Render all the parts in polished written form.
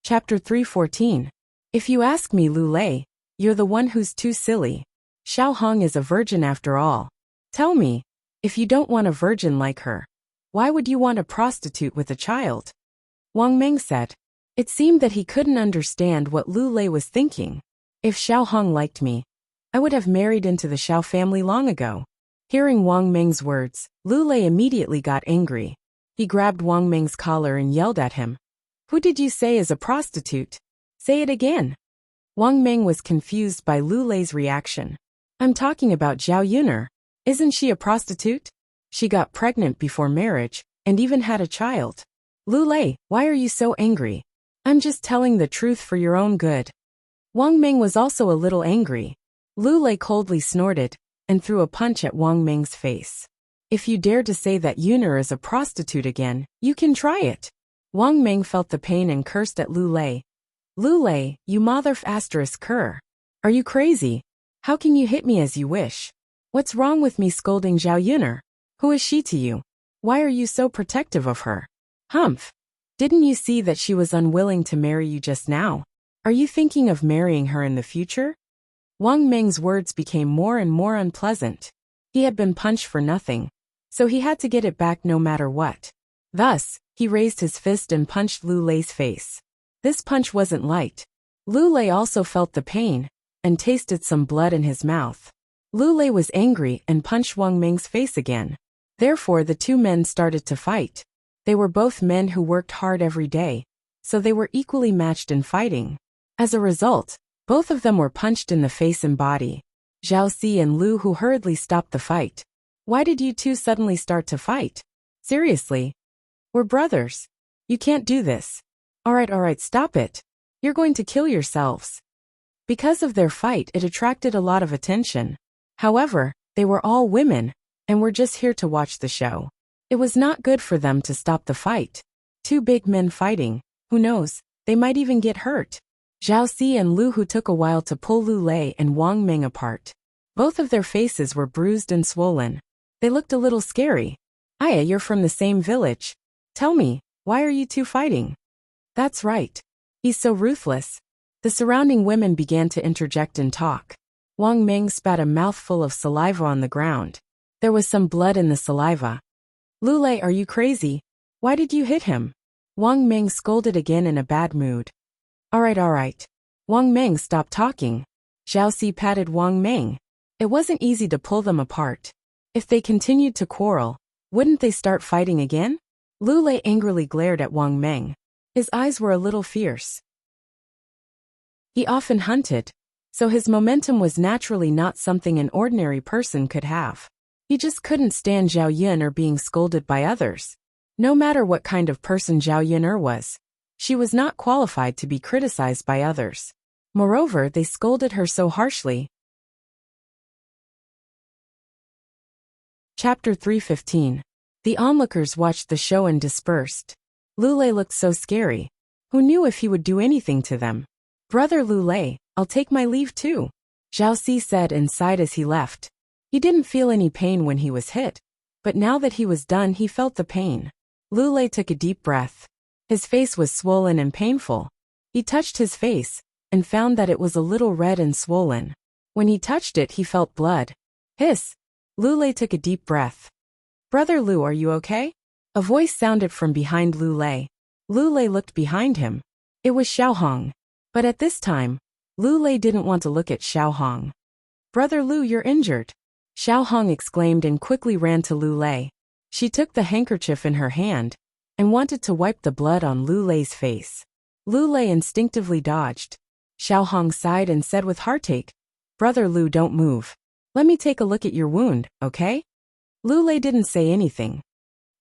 Chapter 314. If you ask me, Lu Lei, you're the one who's too silly. Xiao Hong is a virgin after all. Tell me, if you don't want a virgin like her, why would you want a prostitute with a child? Wang Meng said. It seemed that he couldn't understand what Lu Lei was thinking. If Xiao Hong liked me, I would have married into the Xiao family long ago. Hearing Wang Meng's words, Lu Lei immediately got angry. He grabbed Wang Meng's collar and yelled at him. Who did you say is a prostitute? Say it again. Wang Meng was confused by Lu Lei's reaction. I'm talking about Zhao Yuner. Isn't she a prostitute? She got pregnant before marriage, and even had a child. Lu Lei, why are you so angry? I'm just telling the truth for your own good. Wang Meng was also a little angry. Lu Lei coldly snorted, and threw a punch at Wang Meng's face. If you dare to say that Yuner is a prostitute again, you can try it. Wang Meng felt the pain and cursed at Lu Lei. Lu Lei, you mother****. Are you crazy? How can you hit me as you wish? What's wrong with me scolding Zhao Yuner? Who is she to you? Why are you so protective of her? Humph. Didn't you see that she was unwilling to marry you just now? Are you thinking of marrying her in the future? Wang Meng's words became more and more unpleasant. He had been punched for nothing, so he had to get it back no matter what. Thus, he raised his fist and punched Lu Lei's face. This punch wasn't light. Lu Lei also felt the pain, and tasted some blood in his mouth. Lu Lei was angry and punched Wang Meng's face again. Therefore the two men started to fight. They were both men who worked hard every day, so they were equally matched in fighting. As a result, both of them were punched in the face and body. Zhao Si and Lu Hu hurriedly stopped the fight. Why did you two suddenly start to fight? Seriously? We're brothers. You can't do this. Alright, stop it. You're going to kill yourselves. Because of their fight, it attracted a lot of attention. However, they were all women, and were just here to watch the show. It was not good for them to stop the fight. Two big men fighting, who knows, they might even get hurt. Zhao Si and Lu Hu took a while to pull Lu Lei and Wang Meng apart. Both of their faces were bruised and swollen. They looked a little scary. Aya, you're from the same village. Tell me, why are you two fighting? That's right. He's so ruthless. The surrounding women began to interject and talk. Wang Meng spat a mouthful of saliva on the ground. There was some blood in the saliva. Lu Lei, are you crazy? Why did you hit him? Wang Meng scolded again in a bad mood. Alright. Wang Meng stopped talking. Zhao Si patted Wang Meng. It wasn't easy to pull them apart. If they continued to quarrel, wouldn't they start fighting again? Lu Lei angrily glared at Wang Meng. His eyes were a little fierce. He often hunted, so his momentum was naturally not something an ordinary person could have. He just couldn't stand Zhao Yuner being scolded by others. No matter what kind of person Zhao Yuner was, she was not qualified to be criticized by others. Moreover, they scolded her so harshly. Chapter 315. The onlookers watched the show and dispersed. Lu Lei looked so scary. Who knew if he would do anything to them? Brother Lu Lei, I'll take my leave too, Zhao Si said and sighed as he left. He didn't feel any pain when he was hit, but now that he was done he felt the pain. Lu Lei took a deep breath. His face was swollen and painful. He touched his face, and found that it was a little red and swollen. When he touched it he felt blood. Hiss! Lu Lei took a deep breath. Brother Lu, are you okay? A voice sounded from behind Lu Lei. Lu Lei looked behind him. It was Xiao Hong. But at this time, Lu Lei didn't want to look at Xiao Hong. Brother Lu, you're injured. Xiao Hong exclaimed and quickly ran to Lu Lei. She took the handkerchief in her hand, and wanted to wipe the blood on Lu Lei's face. Lu Lei instinctively dodged. Xiao Hong sighed and said with heartache, Brother Lu, don't move. Let me take a look at your wound, okay? Lu Lei didn't say anything.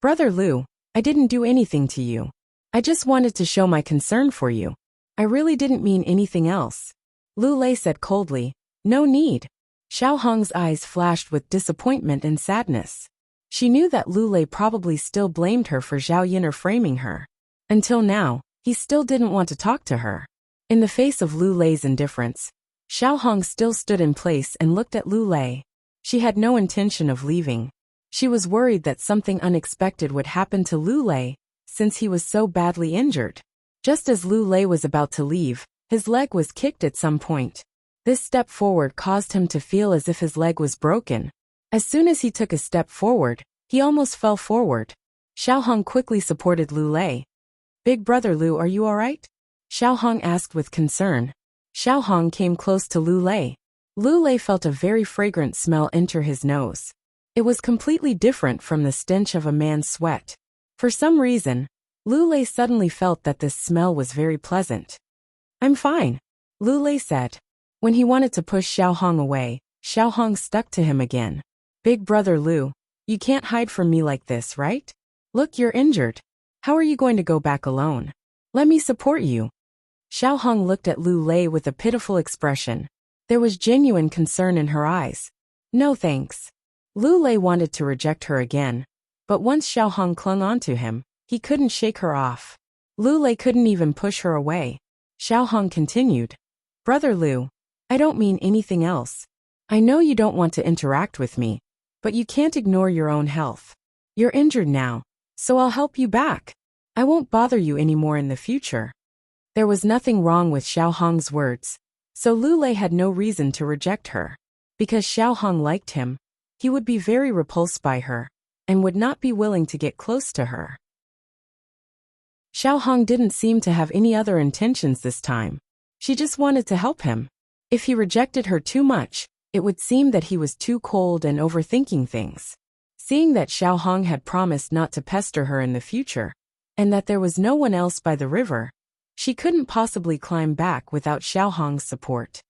Brother Lu, I didn't do anything to you. I just wanted to show my concern for you. I really didn't mean anything else. Lu Lei said coldly, No need. Xiao Hong's eyes flashed with disappointment and sadness. She knew that Lu Lei probably still blamed her for Zhao Yuner framing her. Until now, he still didn't want to talk to her. In the face of Lu Lei's indifference, Xiao Hong still stood in place and looked at Lu Lei. She had no intention of leaving. She was worried that something unexpected would happen to Lu Lei, since he was so badly injured. Just as Lu Lei was about to leave, his leg was kicked at some point. This step forward caused him to feel as if his leg was broken. As soon as he took a step forward, he almost fell forward. Xiao Hong quickly supported Lu Lei. "Big brother Lu, are you alright?" Xiao Hong asked with concern. Xiao Hong came close to Lu Lei. Lu Lei felt a very fragrant smell enter his nose. It was completely different from the stench of a man's sweat. For some reason, Lu Lei suddenly felt that this smell was very pleasant. "I'm fine," Lu Lei said. When he wanted to push Xiao Hong away, Xiao Hong stuck to him again. "Big brother Lu, you can't hide from me like this, right? Look, you're injured. How are you going to go back alone? Let me support you." Xiao Hong looked at Lu Lei with a pitiful expression. There was genuine concern in her eyes. "No thanks." Lu Lei wanted to reject her again, but once Xiao Hong clung onto him, he couldn't shake her off. Lu Lei couldn't even push her away. Xiao Hong continued. "Brother Lu, I don't mean anything else. I know you don't want to interact with me, but you can't ignore your own health. You're injured now, so I'll help you back. I won't bother you anymore in the future." There was nothing wrong with Xiao Hong's words, so Lu Lei had no reason to reject her. Because Xiao Hong liked him, he would be very repulsed by her, and would not be willing to get close to her. Xiao Hong didn't seem to have any other intentions this time. She just wanted to help him. If he rejected her too much, it would seem that he was too cold and overthinking things. Seeing that Xiao Hong had promised not to pester her in the future, and that there was no one else by the river, she couldn't possibly climb back without Xiao Hong's support.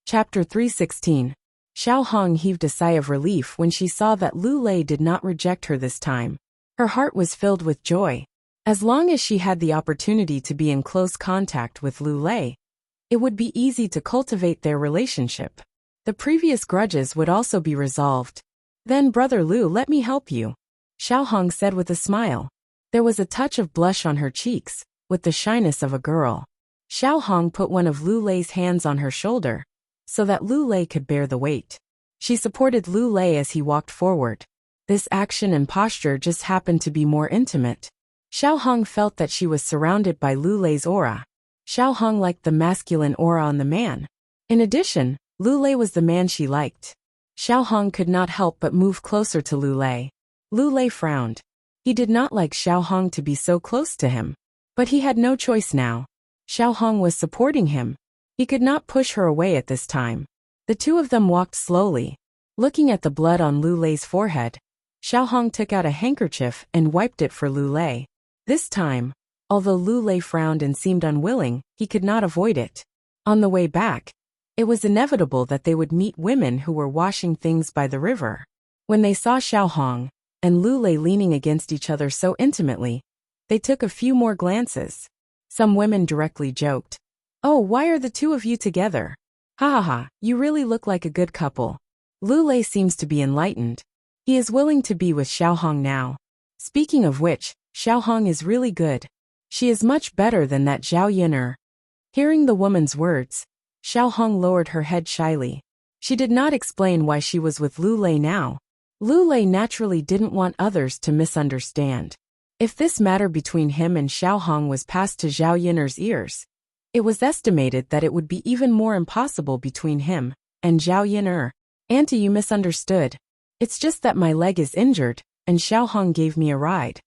Chapter 316. Xiao Hong heaved a sigh of relief when she saw that Lu Lei did not reject her this time. Her heart was filled with joy. As long as she had the opportunity to be in close contact with Lu Lei, it would be easy to cultivate their relationship. The previous grudges would also be resolved. "Then, brother Lu, let me help you," Xiao Hong said with a smile. There was a touch of blush on her cheeks, with the shyness of a girl. Xiao Hong put one of Lu Lei's hands on her shoulder, so that Lu Lei could bear the weight. She supported Lu Lei as he walked forward. This action and posture just happened to be more intimate. Xiao Hong felt that she was surrounded by Lu Lei's aura. Xiao Hong liked the masculine aura on the man. In addition, Lu Lei was the man she liked. Xiao Hong could not help but move closer to Lu Lei. Lu Lei frowned. He did not like Xiao Hong to be so close to him. But he had no choice now. Xiao Hong was supporting him. He could not push her away at this time. The two of them walked slowly. Looking at the blood on Lu Lei's forehead, Xiao Hong took out a handkerchief and wiped it for Lu Lei. This time, although Lu Lei frowned and seemed unwilling, he could not avoid it. On the way back, it was inevitable that they would meet women who were washing things by the river. When they saw Xiao Hong and Lu Lei leaning against each other so intimately, they took a few more glances. Some women directly joked, "Oh, why are the two of you together? Ha ha ha, you really look like a good couple." Lu Lei seems to be enlightened. He is willing to be with Xiao Hong now. Speaking of which, Xiao Hong is really good. She is much better than that Zhao Yin'er. Hearing the woman's words, Xiao Hong lowered her head shyly. She did not explain why she was with Lu Lei now. Lu Lei naturally didn't want others to misunderstand. If this matter between him and Xiao Hong was passed to Zhao Yin'er's ears, it was estimated that it would be even more impossible between him and Zhao Yin'er. "Auntie, you misunderstood. It's just that my leg is injured, and Xiao Hong gave me a ride."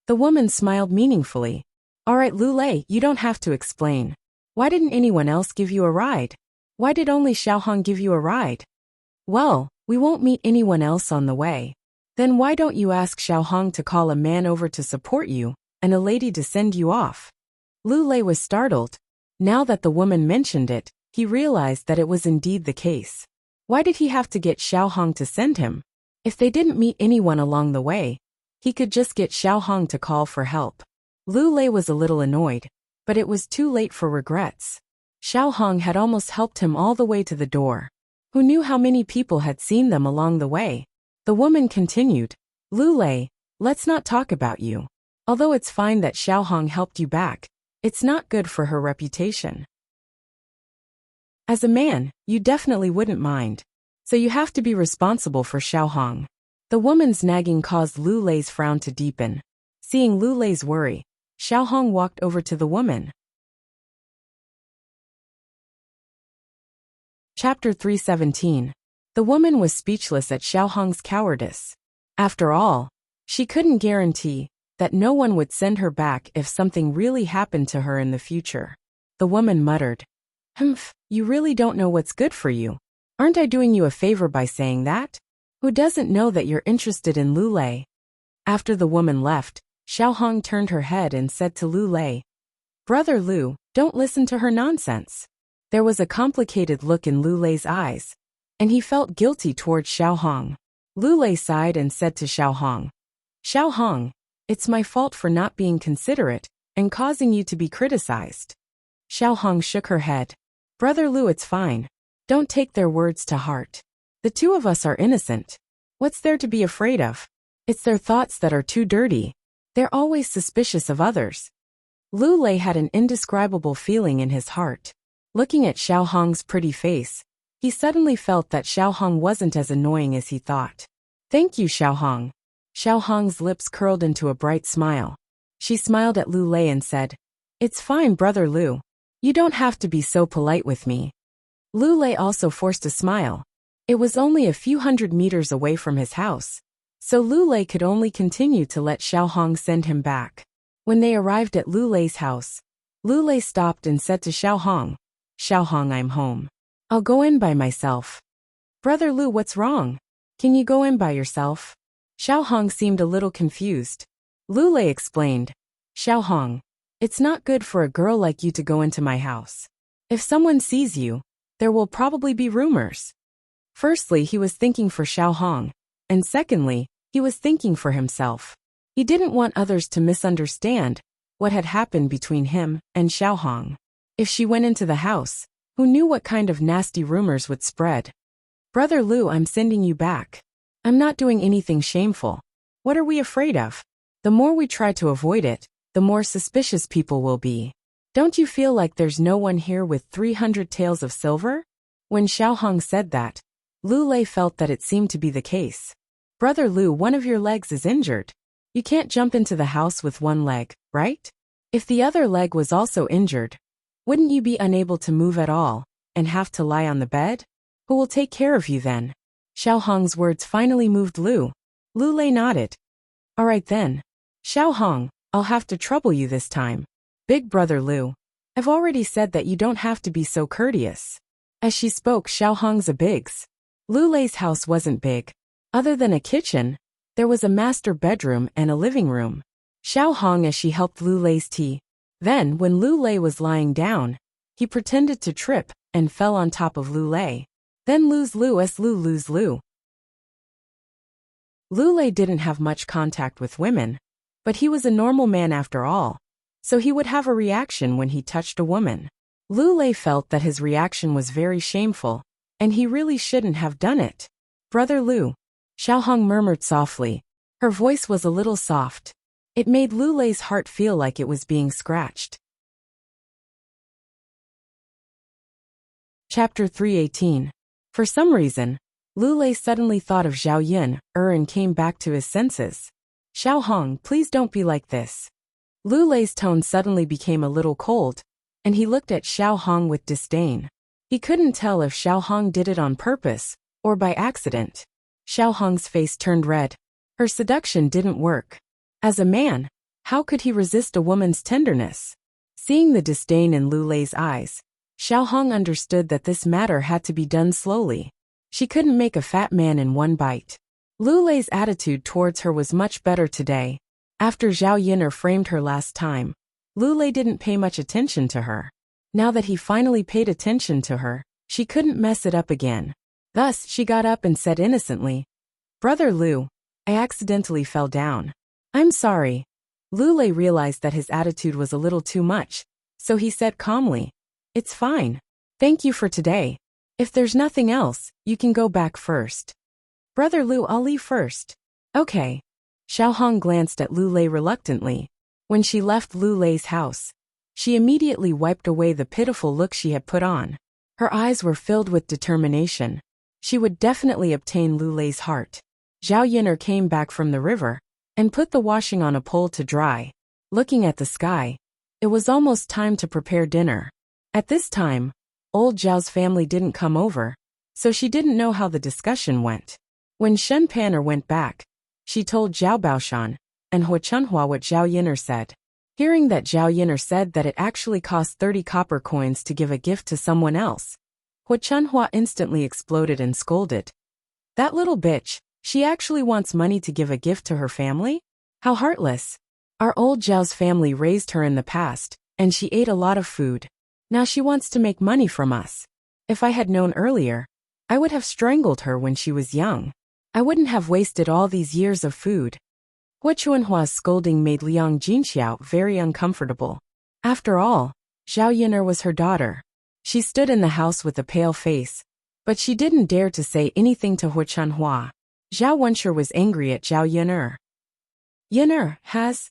The woman smiled meaningfully. "All right, Lu Lei, you don't have to explain. Why didn't anyone else give you a ride? Why did only Xiao Hong give you a ride?" "Well, we won't meet anyone else on the way." "Then why don't you ask Xiao Hong to call a man over to support you, and a lady to send you off?" Lu Lei was startled. Now that the woman mentioned it, he realized that it was indeed the case. Why did he have to get Xiao Hong to send him? If they didn't meet anyone along the way, he could just get Xiao Hong to call for help. Lu Lei was a little annoyed, but it was too late for regrets. Xiao Hong had almost helped him all the way to the door. Who knew how many people had seen them along the way? The woman continued, "Lu Lei, let's not talk about you. Although it's fine that Xiao Hong helped you back, it's not good for her reputation. As a man, you definitely wouldn't mind. So you have to be responsible for Xiao Hong." The woman's nagging caused Lu Lei's frown to deepen. Seeing Lu Lei's worry, Xiao Hong walked over to the woman. Chapter 317. The woman was speechless at Xiao Hong's cowardice. After all, she couldn't guarantee that no one would send her back if something really happened to her in the future. The woman muttered, "Humph, you really don't know what's good for you. Aren't I doing you a favor by saying that? Who doesn't know that you're interested in Lu Lei?" After the woman left, Xiao Hong turned her head and said to Lu Lei, "Brother Lu, don't listen to her nonsense." There was a complicated look in Lu Lei's eyes, and he felt guilty towards Xiao Hong. Lu Lei sighed and said to Xiao Hong, "Xiao Hong, it's my fault for not being considerate and causing you to be criticized." Xiao Hong shook her head. "Brother Lu, it's fine. Don't take their words to heart. The two of us are innocent. What's there to be afraid of? It's their thoughts that are too dirty. They're always suspicious of others." Lu Lei had an indescribable feeling in his heart. Looking at Xiao Hong's pretty face, he suddenly felt that Xiao Hong wasn't as annoying as he thought. "Thank you, Xiao Hong." Xiao Hong's lips curled into a bright smile. She smiled at Lu Lei and said, "It's fine, Brother Lu. You don't have to be so polite with me." Lu Lei also forced a smile. It was only a few hundred meters away from his house, so Lu Lei could only continue to let Xiao Hong send him back. When they arrived at Lu Lei's house, Lu Lei stopped and said to Xiao Hong, "Xiao Hong, I'm home. I'll go in by myself." "Brother Lu, what's wrong? Can you go in by yourself?" Xiao Hong seemed a little confused. Lu Lei explained, "Xiao Hong, it's not good for a girl like you to go into my house. If someone sees you, there will probably be rumors." Firstly, he was thinking for Xiao Hong, and secondly, he was thinking for himself. He didn't want others to misunderstand what had happened between him and Xiao Hong. If she went into the house, who knew what kind of nasty rumors would spread? "Brother Lu, I'm sending you back. I'm not doing anything shameful. What are we afraid of? The more we try to avoid it, the more suspicious people will be. Don't you feel like there's no one here with 300 taels of silver?" When Xiao Hong said that, Lu Lei felt that it seemed to be the case. "Brother Lu, one of your legs is injured. You can't jump into the house with one leg, right? If the other leg was also injured, wouldn't you be unable to move at all and have to lie on the bed? Who will take care of you then?" Xiao Hong's words finally moved Lu. Lu Lei nodded. "All right then. Xiao Hong, I'll have to trouble you this time. Big Brother Lu, I've already said that you don't have to be so courteous." As she spoke Xiao Hong's a bigs. Lu Lei's house wasn't big. Other than a kitchen, there was a master bedroom and a living room. Xiao Hong as she helped Lu Lei's tea. Then, when Lu Lei was lying down, he pretended to trip and fell on top of Lu Lei. Then lose Lu. Lu Lei didn't have much contact with women, but he was a normal man after all, so he would have a reaction when he touched a woman. Lu Lei felt that his reaction was very shameful, and he really shouldn't have done it. "Brother Lu," Xiao Hong murmured softly. Her voice was a little soft. It made Lu Lei's heart feel like it was being scratched. Chapter 318. For some reason, Lu Lei suddenly thought of Zhao Yun, and came back to his senses. "Xiao Hong, please don't be like this." Lu Lei's tone suddenly became a little cold, and he looked at Xiao Hong with disdain. He couldn't tell if Xiao Hong did it on purpose or by accident. Xiao Hong's face turned red. Her seduction didn't work. As a man, how could he resist a woman's tenderness? Seeing the disdain in Lu Lei's eyes, Xiao Hong understood that this matter had to be done slowly. She couldn't make a fat man in one bite. Lu Lei's attitude towards her was much better today. After Zhao Yin'er framed her last time, Lu Lei didn't pay much attention to her. Now that he finally paid attention to her, she couldn't mess it up again. Thus, she got up and said innocently, "Brother Lu, I accidentally fell down. I'm sorry." Lu Lei realized that his attitude was a little too much, so he said calmly, "It's fine. Thank you for today. If there's nothing else, you can go back first." "Brother Lu, I'll leave first." "Okay." Xiao Hong glanced at Lu Lei reluctantly. When she left Lu Lei's house, she immediately wiped away the pitiful look she had put on. Her eyes were filled with determination. She would definitely obtain Lu Lei's heart. Zhao Yin'er came back from the river, and put the washing on a pole to dry. Looking at the sky, it was almost time to prepare dinner. At this time, old Zhao's family didn't come over, so she didn't know how the discussion went. When Shen Pan'er went back, she told Zhao Baoshan and Hua Chunhua what Zhao Yin'er said. Hearing that Zhao Yin'er said that it actually cost 30 copper coins to give a gift to someone else, Hua Chunhua instantly exploded and scolded. That little bitch, she actually wants money to give a gift to her family? How heartless. Our old Zhao's family raised her in the past, and she ate a lot of food. Now she wants to make money from us. If I had known earlier, I would have strangled her when she was young. I wouldn't have wasted all these years of food. Hua Chunhua's scolding made Liang Jinxiao very uncomfortable. After all, Zhao Yin'er was her daughter. She stood in the house with a pale face, but she didn't dare to say anything to Hua Chunhua. Zhao Wenshi was angry at Zhao Yin'er. Yin'er has...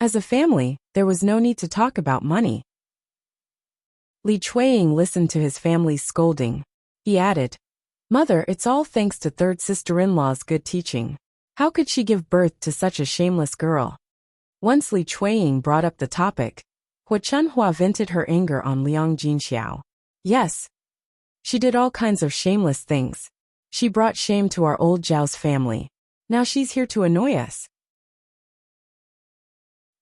As a family, there was no need to talk about money. Li Chuiying listened to his family's scolding. He added, Mother, it's all thanks to third sister-in-law's good teaching. How could she give birth to such a shameless girl? Once Li Chuiying brought up the topic, Hua Chunhua vented her anger on Liang Jinxiao. Yes, she did all kinds of shameless things. She brought shame to our old Zhao's family. Now she's here to annoy us.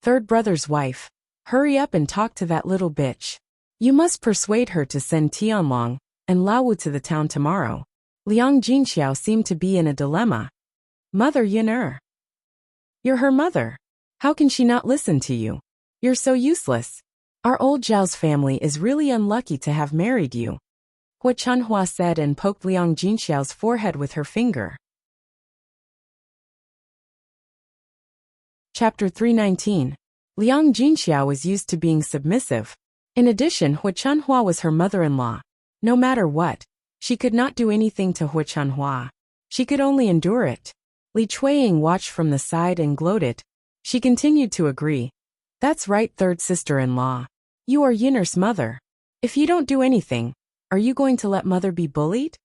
Third brother's wife, hurry up and talk to that little bitch. You must persuade her to send Tianlong and Laowu to the town tomorrow. Liang Jinxiao seemed to be in a dilemma. Mother Yin'er. You're her mother. How can she not listen to you? You're so useless. Our old Zhao's family is really unlucky to have married you. Hua Chunhua said and poked Liang Jinxiao's forehead with her finger. Chapter 319. Liang Jinxiao was used to being submissive. In addition, Hua Chunhua was her mother-in-law. No matter what, she could not do anything to Hua Chunhua. She could only endure it. Li Chuiying watched from the side and gloated. She continued to agree. That's right, third sister-in-law. You are Yin'er's mother. If you don't do anything, are you going to let mother be bullied?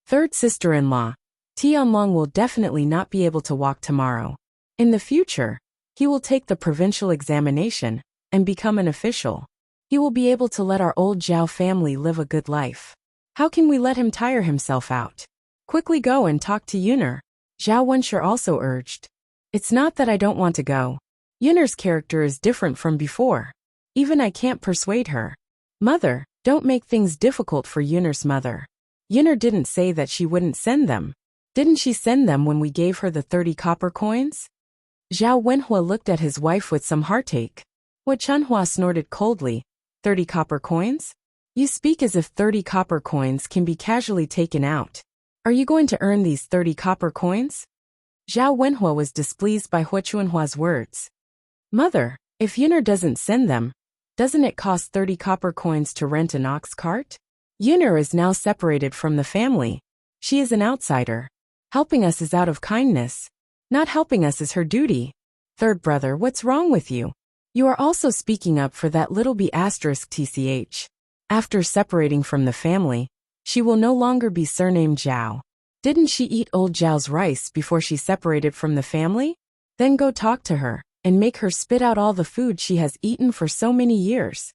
Third sister-in-law, Tianlong will definitely not be able to walk tomorrow. In the future, he will take the provincial examination and become an official. He will be able to let our old Zhao family live a good life. How can we let him tire himself out? Quickly go and talk to Yin'er, Zhao Wenshi also urged. It's not that I don't want to go. Yin'er's character is different from before. Even I can't persuade her. Mother, don't make things difficult for Yin'er's mother. Yin'er didn't say that she wouldn't send them. Didn't she send them when we gave her the 30 copper coins? Zhao Wenhua looked at his wife with some heartache. Hua Chunhua snorted coldly. 30 copper coins? You speak as if 30 copper coins can be casually taken out. Are you going to earn these 30 copper coins? Zhao Wenhua was displeased by Hua Chunhua's words. Mother, if Yin'er doesn't send them, doesn't it cost 30 copper coins to rent an ox cart? Yin'er is now separated from the family. She is an outsider. Helping us is out of kindness. Not helping us is her duty. Third brother, what's wrong with you? You are also speaking up for that little b******. After separating from the family, she will no longer be surnamed Zhao. Didn't she eat old Zhao's rice before she separated from the family? Then go talk to her, and make her spit out all the food she has eaten for so many years.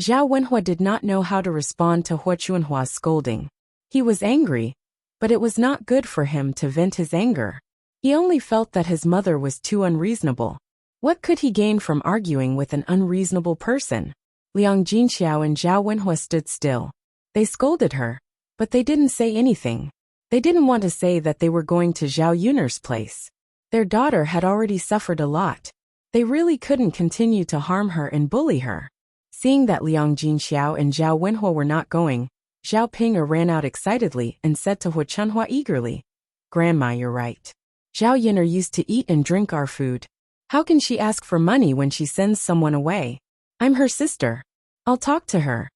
Zhao Wenhua did not know how to respond to Hua Chunhua's scolding. He was angry, but it was not good for him to vent his anger. He only felt that his mother was too unreasonable. What could he gain from arguing with an unreasonable person? Liang Jinxiao and Zhao Wenhua stood still. They scolded her, but they didn't say anything. They didn't want to say that they were going to Zhao Yun'er's place. Their daughter had already suffered a lot. They really couldn't continue to harm her and bully her. Seeing that Liang Jinxiao and Zhao Wenhua were not going, Zhao Ping'er ran out excitedly and said to Hua Chunhua eagerly, Grandma, you're right. Zhao Yin'er used to eat and drink our food. How can she ask for money when she sends someone away? I'm her sister. I'll talk to her.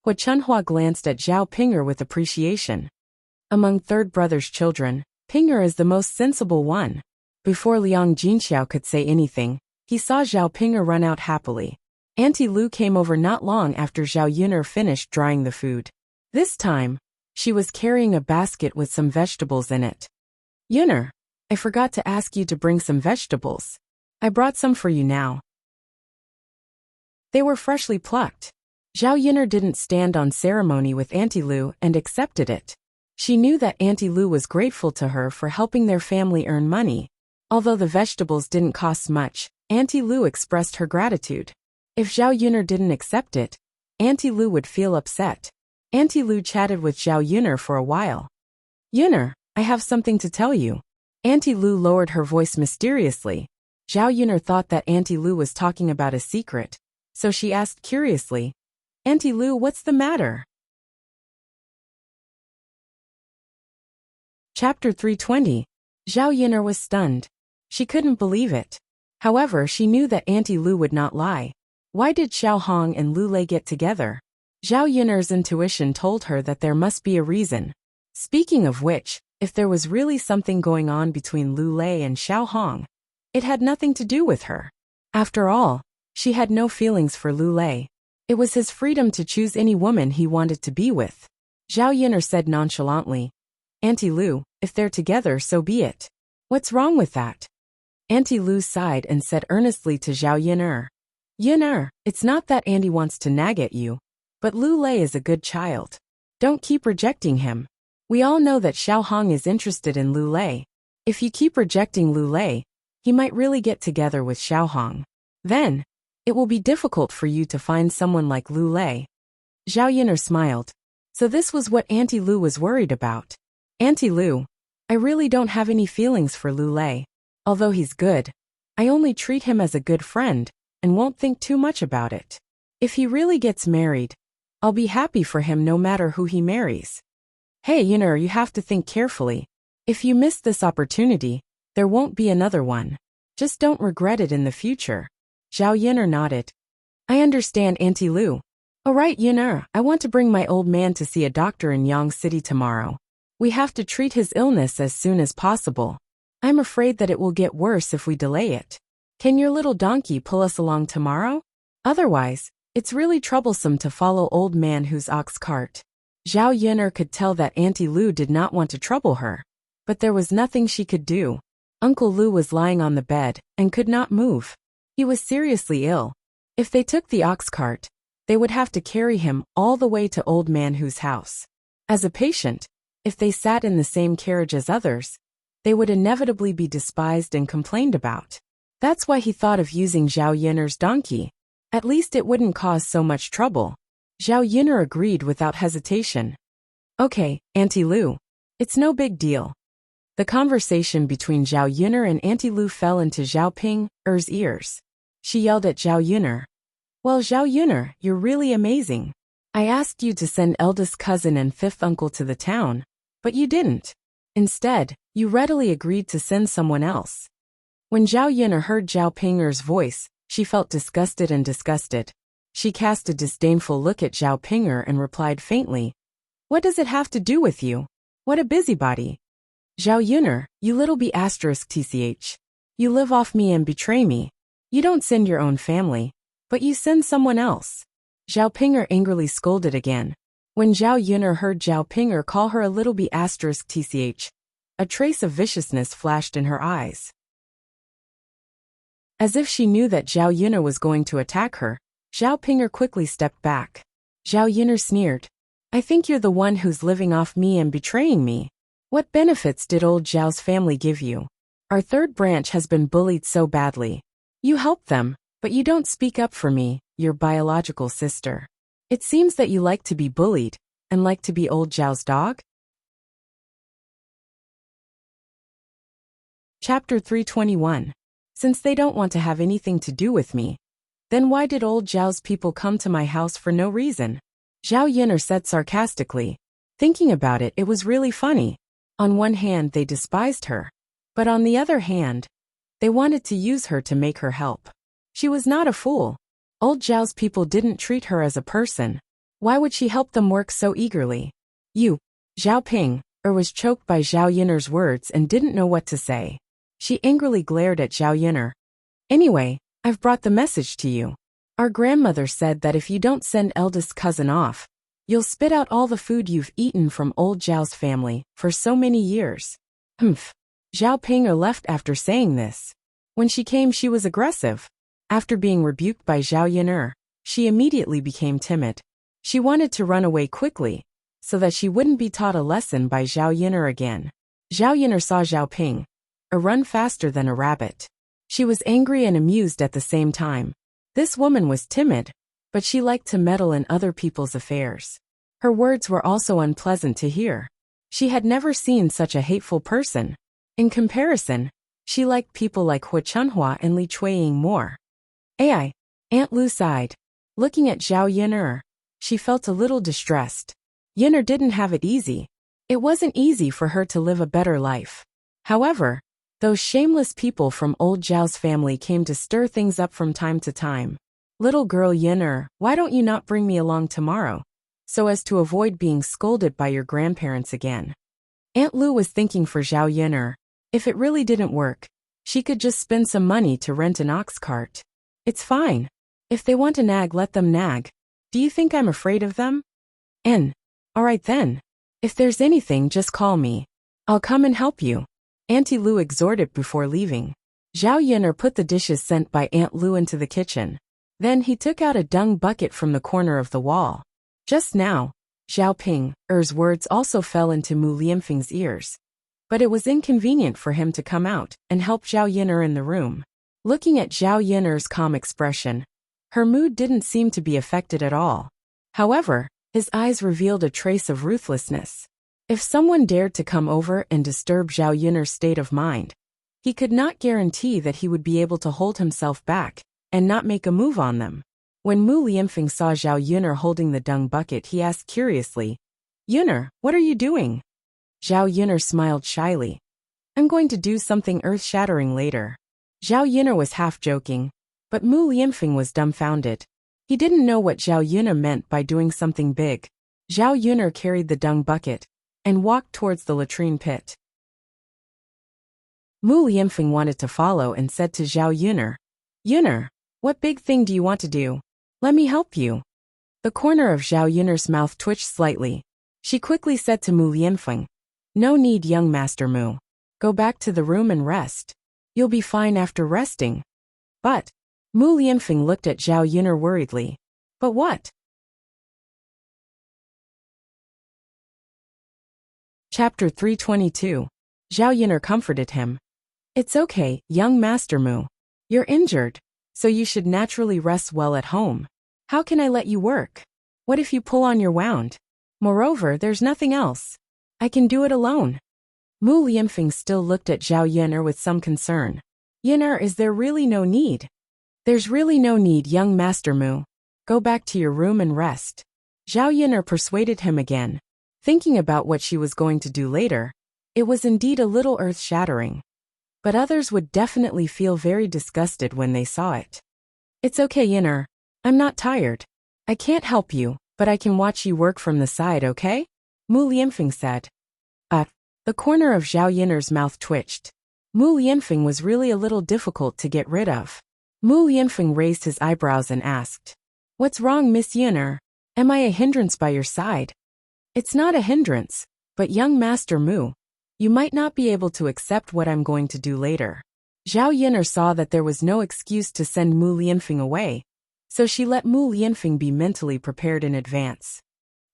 Hua Chunhua glanced at Zhao Ping'er with appreciation. Among third brother's children, Ping'er is the most sensible one. Before Liang Jinxiao could say anything, he saw Zhao Ping'er run out happily. Auntie Lu came over not long after Zhao Yun'er finished drying the food. This time, she was carrying a basket with some vegetables in it. Yun'er, I forgot to ask you to bring some vegetables. I brought some for you now. They were freshly plucked. Zhao Yun'er didn't stand on ceremony with Auntie Lu and accepted it. She knew that Auntie Lu was grateful to her for helping their family earn money. Although the vegetables didn't cost much, Auntie Lu expressed her gratitude. If Zhao Yun'er didn't accept it, Auntie Lu would feel upset. Auntie Lu chatted with Zhao Yun'er for a while. Yun'er, I have something to tell you. Auntie Lu lowered her voice mysteriously. Zhao Yun'er thought that Auntie Lu was talking about a secret, so she asked curiously, Auntie Lu, what's the matter? Chapter 320. Zhao Yun'er was stunned. She couldn't believe it. However, she knew that Auntie Lu would not lie. Why did Xiao Hong and Lu Lei get together? Zhao Yun'er's intuition told her that there must be a reason. Speaking of which, if there was really something going on between Lu Lei and Xiao Hong, it had nothing to do with her. After all, she had no feelings for Lu Lei. It was his freedom to choose any woman he wanted to be with. Zhao Yun'er said nonchalantly, Auntie Lu, if they're together, so be it. What's wrong with that? Auntie Lu sighed and said earnestly to Zhao Yun'er, Yun'er, it's not that Auntie wants to nag at you, but Lu Lei is a good child. Don't keep rejecting him. We all know that Xiao Hong is interested in Lu Lei. If you keep rejecting Lu Lei, he might really get together with Xiao Hong. Then, it will be difficult for you to find someone like Lu Lei. Zhao Yun'er smiled. So this was what Auntie Lu was worried about. Auntie Lu, I really don't have any feelings for Lu Lei. Although he's good, I only treat him as a good friend, and won't think too much about it. If he really gets married, I'll be happy for him no matter who he marries. Hey Yun'er, you have to think carefully. If you miss this opportunity, there won't be another one. Just don't regret it in the future. Zhao Yun'er nodded. I understand, Auntie Lu. Alright Yun'er, I want to bring my old man to see a doctor in Yang City tomorrow. We have to treat his illness as soon as possible. I'm afraid that it will get worse if we delay it. Can your little donkey pull us along tomorrow? Otherwise, it's really troublesome to follow old man whose ox cart. Zhao Yun'er could tell that Auntie Lu did not want to trouble her, but there was nothing she could do. Uncle Lu was lying on the bed and could not move. He was seriously ill. If they took the ox cart, they would have to carry him all the way to old man whose house. As a patient, if they sat in the same carriage as others, they would inevitably be despised and complained about. That's why he thought of using Zhao Yun'er's donkey. At least it wouldn't cause so much trouble. Zhao Yun'er agreed without hesitation. Okay, Auntie Lu. It's no big deal. The conversation between Zhao Yun'er and Auntie Lu fell into Zhao Ping's ears. She yelled at Zhao Yun'er. Well, Zhao Yun'er, you're really amazing. I asked you to send eldest cousin and fifth uncle to the town, but you didn't. Instead, you readily agreed to send someone else. When Zhao Yun'er heard Zhao Ping's voice, she felt disgusted and disgusted. She cast a disdainful look at Zhao Ping and replied faintly, What does it have to do with you? What a busybody. Zhao Yun'er, you little tch. You live off me and betray me. You don't send your own family, but you send someone else. Zhao Ping angrily scolded again. When Zhao Yun'er heard Zhao Ping call her a little tch, a trace of viciousness flashed in her eyes. As if she knew that Zhao Yun'er was going to attack her, Zhao Ping quickly stepped back. Zhao Yun'er sneered. I think you're the one who's living off me and betraying me. What benefits did old Zhao's family give you? Our third branch has been bullied so badly. You helped them, but you don't speak up for me, your biological sister. It seems that you like to be bullied, and like to be old Zhao's dog? Chapter 321. Since they don't want to have anything to do with me, then why did old Zhao's people come to my house for no reason? Zhao Yun'er said sarcastically. Thinking about it, it was really funny. On one hand, they despised her, but on the other hand, they wanted to use her to make her help. She was not a fool. Old Zhao's people didn't treat her as a person. Why would she help them work so eagerly? You, Zhao Ping, was choked by Zhao Yun'er's words and didn't know what to say. She angrily glared at Zhao Yun'er. Anyway, I've brought the message to you. Our grandmother said that if you don't send eldest cousin off, you'll spit out all the food you've eaten from old Zhao's family for so many years. Humph. Zhao Ping left after saying this. When she came, she was aggressive. After being rebuked by Zhao Yin'er, she immediately became timid. She wanted to run away quickly, so that she wouldn't be taught a lesson by Zhao Yin'er again. Zhao Yin'er saw Zhao Ping run faster than a rabbit. She was angry and amused at the same time. This woman was timid, but she liked to meddle in other people's affairs. Her words were also unpleasant to hear. She had never seen such a hateful person. In comparison, she liked people like Hu Chunhua and Li Chuiying more. Ai. Aunt Lu sighed. Looking at Zhao Yin'er, she felt a little distressed. Yin'er didn't have it easy. It wasn't easy for her to live a better life. However, those shameless people from old Zhao's family came to stir things up from time to time. Little girl Yin'er, why don't you not bring me along tomorrow, so as to avoid being scolded by your grandparents again? Aunt Lu was thinking for Zhao Yin'er. If it really didn't work, she could just spend some money to rent an ox cart. It's fine. If they want to nag, let them nag. Do you think I'm afraid of them? Alright then. If there's anything, just call me. I'll come and help you, Auntie Lu exhorted before leaving. Zhao Yin'er put the dishes sent by Aunt Lu into the kitchen. Then he took out a dung bucket from the corner of the wall. Just now, Zhao Ping's words also fell into Mu Lianfeng's ears. But it was inconvenient for him to come out and help Zhao Yin'er in the room. Looking at Zhao Yin'er's calm expression, her mood didn't seem to be affected at all. However, his eyes revealed a trace of ruthlessness. If someone dared to come over and disturb Zhao Yin'er's state of mind, he could not guarantee that he would be able to hold himself back and not make a move on them. When Mu Lianfeng saw Zhao Yin'er holding the dung bucket, he asked curiously, "Yin'er, what are you doing?" Zhao Yin'er smiled shyly. "I'm going to do something earth-shattering later." Zhao Yin'er was half joking, but Mu Lianfeng was dumbfounded. He didn't know what Zhao Yin'er meant by doing something big. Zhao Yin'er carried the dung bucket and walked towards the latrine pit. Mu Lianfeng wanted to follow and said to Zhao Yin'er, "Yin'er, what big thing do you want to do? Let me help you." The corner of Zhao Yin'er's mouth twitched slightly. She quickly said to Mu Lianfeng, "No need, young Master Mu. Go back to the room and rest. You'll be fine after resting." But Mu Lianfeng looked at Zhao Yin'er worriedly. "But what?" Chapter 322. Zhao Yin'er comforted him. "It's okay, young Master Mu. You're injured, so you should naturally rest well at home. How can I let you work? What if you pull on your wound? Moreover, there's nothing else. I can do it alone." Mu Lianfeng still looked at Zhao Yin'er with some concern. "Yin'er, is there really no need?" "There's really no need, young Master Mu. Go back to your room and rest." Zhao Yin'er persuaded him again. Thinking about what she was going to do later, it was indeed a little earth-shattering. But others would definitely feel very disgusted when they saw it. "It's okay, Yin'er. I'm not tired. I can't help you, but I can watch you work from the side, okay?" Mu Lianfeng said. The corner of Zhao Yin'er's mouth twitched. Mu Lianfeng was really a little difficult to get rid of. Mu Lianfeng raised his eyebrows and asked, "What's wrong, Miss Yin'er? Am I a hindrance by your side?" "It's not a hindrance, but young Master Mu, you might not be able to accept what I'm going to do later." Zhao Yin'er saw that there was no excuse to send Mu Lianfeng away, so she let Mu Lianfeng be mentally prepared in advance.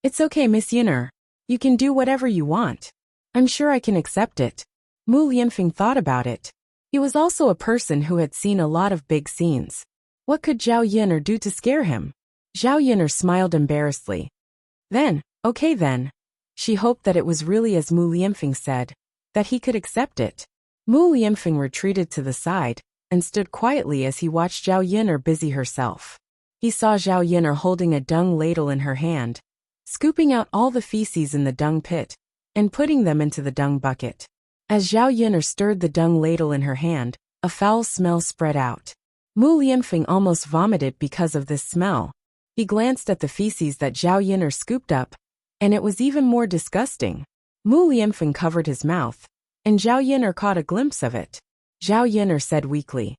"It's okay, Miss Yin'er. You can do whatever you want. I'm sure I can accept it." Mu Lianfeng thought about it. He was also a person who had seen a lot of big scenes. What could Zhao Yin'er do to scare him? Zhao Yin'er smiled embarrassedly. Okay then. She hoped that it was really as Mu Lianfeng said, that he could accept it. Mu Lianfeng retreated to the side and stood quietly as he watched Zhao Yin'er busy herself. He saw Zhao Yin'er holding a dung ladle in her hand, scooping out all the feces in the dung pit and putting them into the dung bucket. As Zhao Yin'er stirred the dung ladle in her hand, a foul smell spread out. Mu Lianfeng almost vomited because of this smell. He glanced at the feces that Zhao Yin'er scooped up, and it was even more disgusting. Mu Lianfeng covered his mouth, and Zhao Yin'er caught a glimpse of it. Zhao Yin'er said weakly,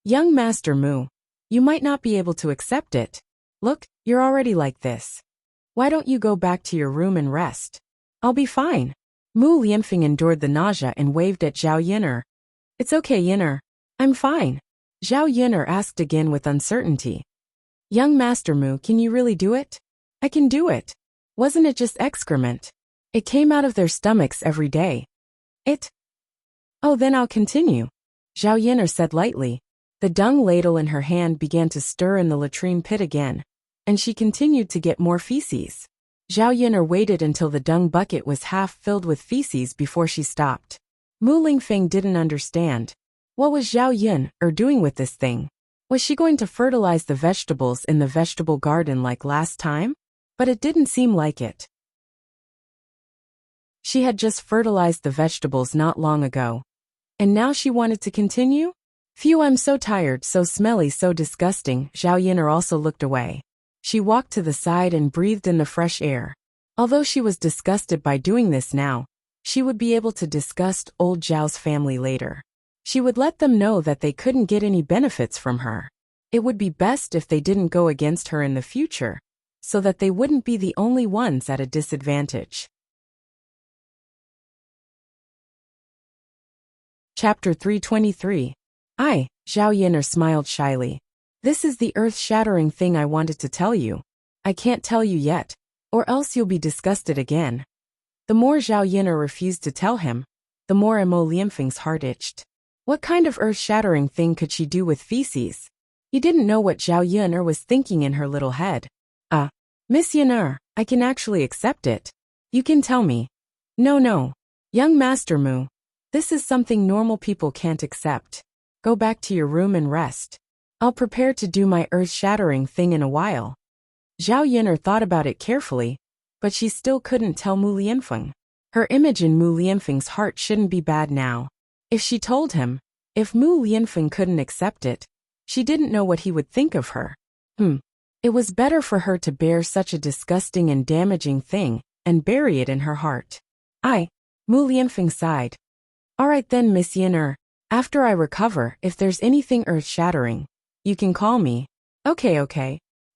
"Young Master Mu, you might not be able to accept it. Look, you're already like this. Why don't you go back to your room and rest? I'll be fine." Mu Lianfeng endured the nausea and waved at Zhao Yin'er. It's okay, Yin'er. I'm fine. Zhao Yin'er asked again with uncertainty. Young Master Mu, can you really do it? I can do it. Wasn't it just excrement? It came out of their stomachs every day. Oh, then I'll continue. Zhao Yin'er said lightly. The dung ladle in her hand began to stir in the latrine pit again, and she continued to get more feces. Zhao Yin'er waited until the dung bucket was half filled with feces before she stopped. Mu Lingfeng didn't understand. What was Zhao Yin'er doing with this thing? Was she going to fertilize the vegetables in the vegetable garden like last time? But it didn't seem like it. She had just fertilized the vegetables not long ago. And now she wanted to continue? Phew, I'm so tired, so smelly, so disgusting. Zhao Yin'er also looked away. She walked to the side and breathed in the fresh air. Although she was disgusted by doing this now, she would be able to disgust old Zhao's family later. She would let them know that they couldn't get any benefits from her. It would be best if they didn't go against her in the future, so that they wouldn't be the only ones at a disadvantage. Chapter 323. Zhao Yin'er smiled shyly. This is the earth-shattering thing I wanted to tell you. I can't tell you yet, or else you'll be disgusted again. The more Zhao Yin'er refused to tell him, the more Mo Lianfeng's heart itched. What kind of earth-shattering thing could she do with feces? He didn't know what Zhao Yin'er was thinking in her little head. Miss Yin'er, I can actually accept it. You can tell me. No. Young Master Mu. This is something normal people can't accept. Go back to your room and rest. I'll prepare to do my earth-shattering thing in a while. Zhao Yin'er thought about it carefully, but she still couldn't tell Mu Lianfeng. Her image in Mu Lianfeng's heart shouldn't be bad now. If she told him, if Mu Lianfeng couldn't accept it, she didn't know what he would think of her. It was better for her to bear such a disgusting and damaging thing and bury it in her heart. Mu Lianfeng sighed. All right then, Miss Yin'er. After I recover, if there's anything earth-shattering, you can call me. Okay.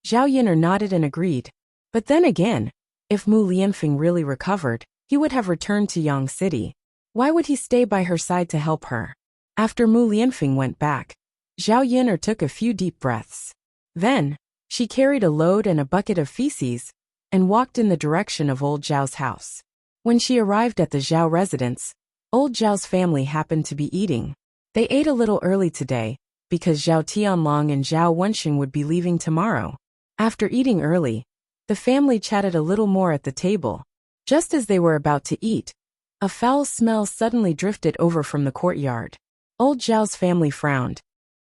Zhao Yin'er nodded and agreed. But then again, if Mu Lianfeng really recovered, he would have returned to Yang City. Why would he stay by her side to help her? After Mu Lianfeng went back, Zhao Yin'er took a few deep breaths. Then, she carried a load and a bucket of feces, and walked in the direction of old Zhao's house. When she arrived at the Zhao residence, old Zhao's family happened to be eating. They ate a little early today, because Zhao Tianlong and Zhao Wenxing would be leaving tomorrow. After eating early, the family chatted a little more at the table. Just as they were about to eat, a foul smell suddenly drifted over from the courtyard. Old Zhao's family frowned.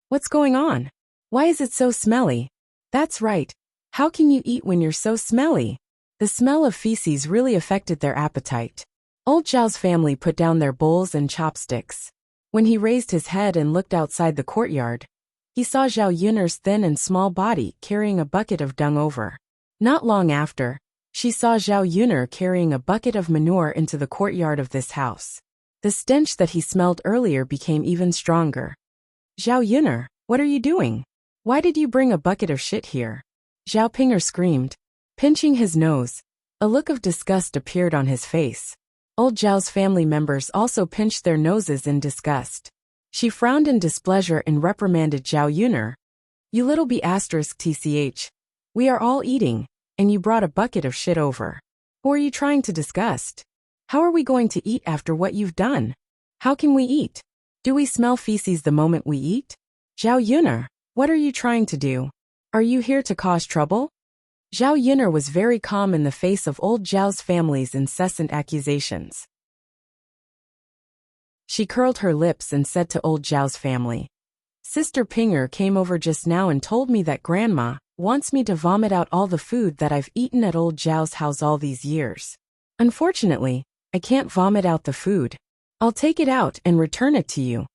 What's going on? Why is it so smelly? That's right. How can you eat when you're so smelly? The smell of feces really affected their appetite. Old Zhao's family put down their bowls and chopsticks. When he raised his head and looked outside the courtyard, he saw Zhao Yin'er's thin and small body carrying a bucket of dung over. Not long after, she saw Zhao Yin'er carrying a bucket of manure into the courtyard of this house. The stench that he smelled earlier became even stronger. Zhao Yin'er, what are you doing? Why did you bring a bucket of shit here? Zhao Ping'er screamed. Pinching his nose, a look of disgust appeared on his face. Old Zhao's family members also pinched their noses in disgust. She frowned in displeasure and reprimanded Zhao Yin'er. You little b***tch. We are all eating, and you brought a bucket of shit over. Who are you trying to disgust? How are we going to eat after what you've done? How can we eat? Do we smell feces the moment we eat? Zhao Yin'er, what are you trying to do? Are you here to cause trouble? Zhao Yin'er was very calm in the face of old Zhao's family's incessant accusations. She curled her lips and said to old Zhao's family, Sister Ping'er came over just now and told me that Grandma wants me to vomit out all the food that I've eaten at old Zhao's house all these years. Unfortunately, I can't vomit out the food. I'll take it out and return it to you.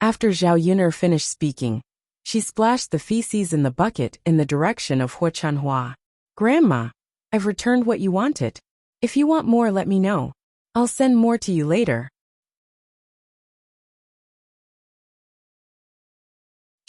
After Zhao Yin'er finished speaking, she splashed the feces in the bucket in the direction of Hua Chunhua. Grandma, I've returned what you wanted. If you want more, let me know. I'll send more to you later.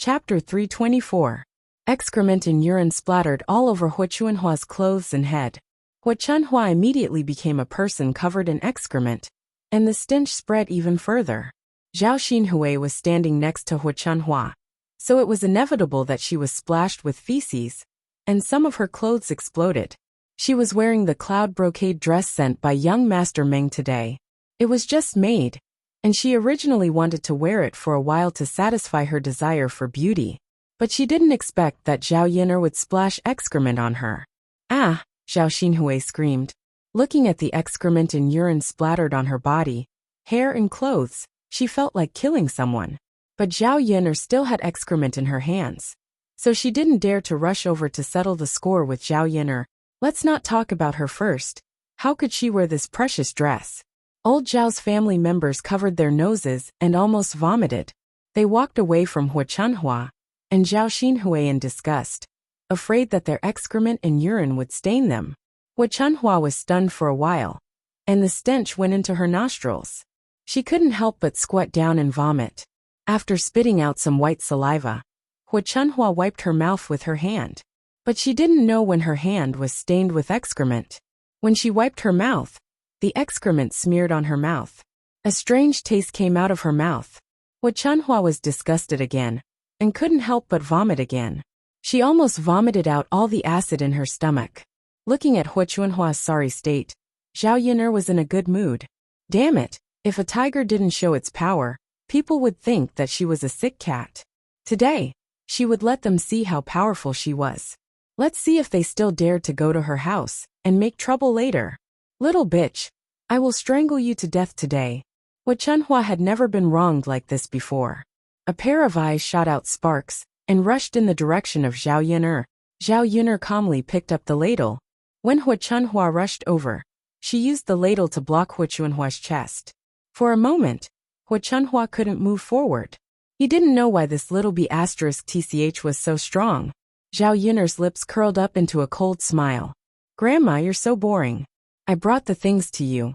Chapter 324. Excrement and urine splattered all over Hua Chunhua's clothes and head. Hua Chunhua immediately became a person covered in excrement, and the stench spread even further. Zhao Xinhui was standing next to Hu Chunhua, so it was inevitable that she was splashed with feces, and some of her clothes exploded. She was wearing the cloud brocade dress sent by young Master Meng today. It was just made, and she originally wanted to wear it for a while to satisfy her desire for beauty. But she didn't expect that Zhao Yin'er would splash excrement on her. Ah! Zhao Xinhui screamed. Looking at the excrement and urine splattered on her body, hair and clothes, she felt like killing someone. But Zhao Yin'er still had excrement in her hands, so she didn't dare to rush over to settle the score with Zhao Yin'er. Let's not talk about her first. How could she wear this precious dress? Old Zhao's family members covered their noses and almost vomited. They walked away from Hu Chunhua and Zhao Xinhui in disgust, afraid that their excrement and urine would stain them. Hu Chunhua was stunned for a while, and the stench went into her nostrils. She couldn't help but squat down and vomit. After spitting out some white saliva, Hu Chunhua wiped her mouth with her hand. But she didn't know when her hand was stained with excrement. When she wiped her mouth, the excrement smeared on her mouth. A strange taste came out of her mouth. Hu Chunhua was disgusted again, and couldn't help but vomit again. She almost vomited out all the acid in her stomach. Looking at Hu Chunhua's sorry state, Zhao Yin'er was in a good mood. Damn it, if a tiger didn't show its power, people would think that she was a sick cat. Today, she would let them see how powerful she was. Let's see if they still dared to go to her house and make trouble later. Little bitch, I will strangle you to death today. Hu Chunhua had never been wronged like this before. A pair of eyes shot out sparks and rushed in the direction of Zhao Yin'er. Zhao Yin'er calmly picked up the ladle. When Hu Chunhua rushed over, she used the ladle to block Hu Chunhua's chest. For a moment, Hu Chunhua couldn't move forward. He didn't know why this little b***tch was so strong. Zhao Yin'er's lips curled up into a cold smile. Grandma, you're so boring. I brought the things to you,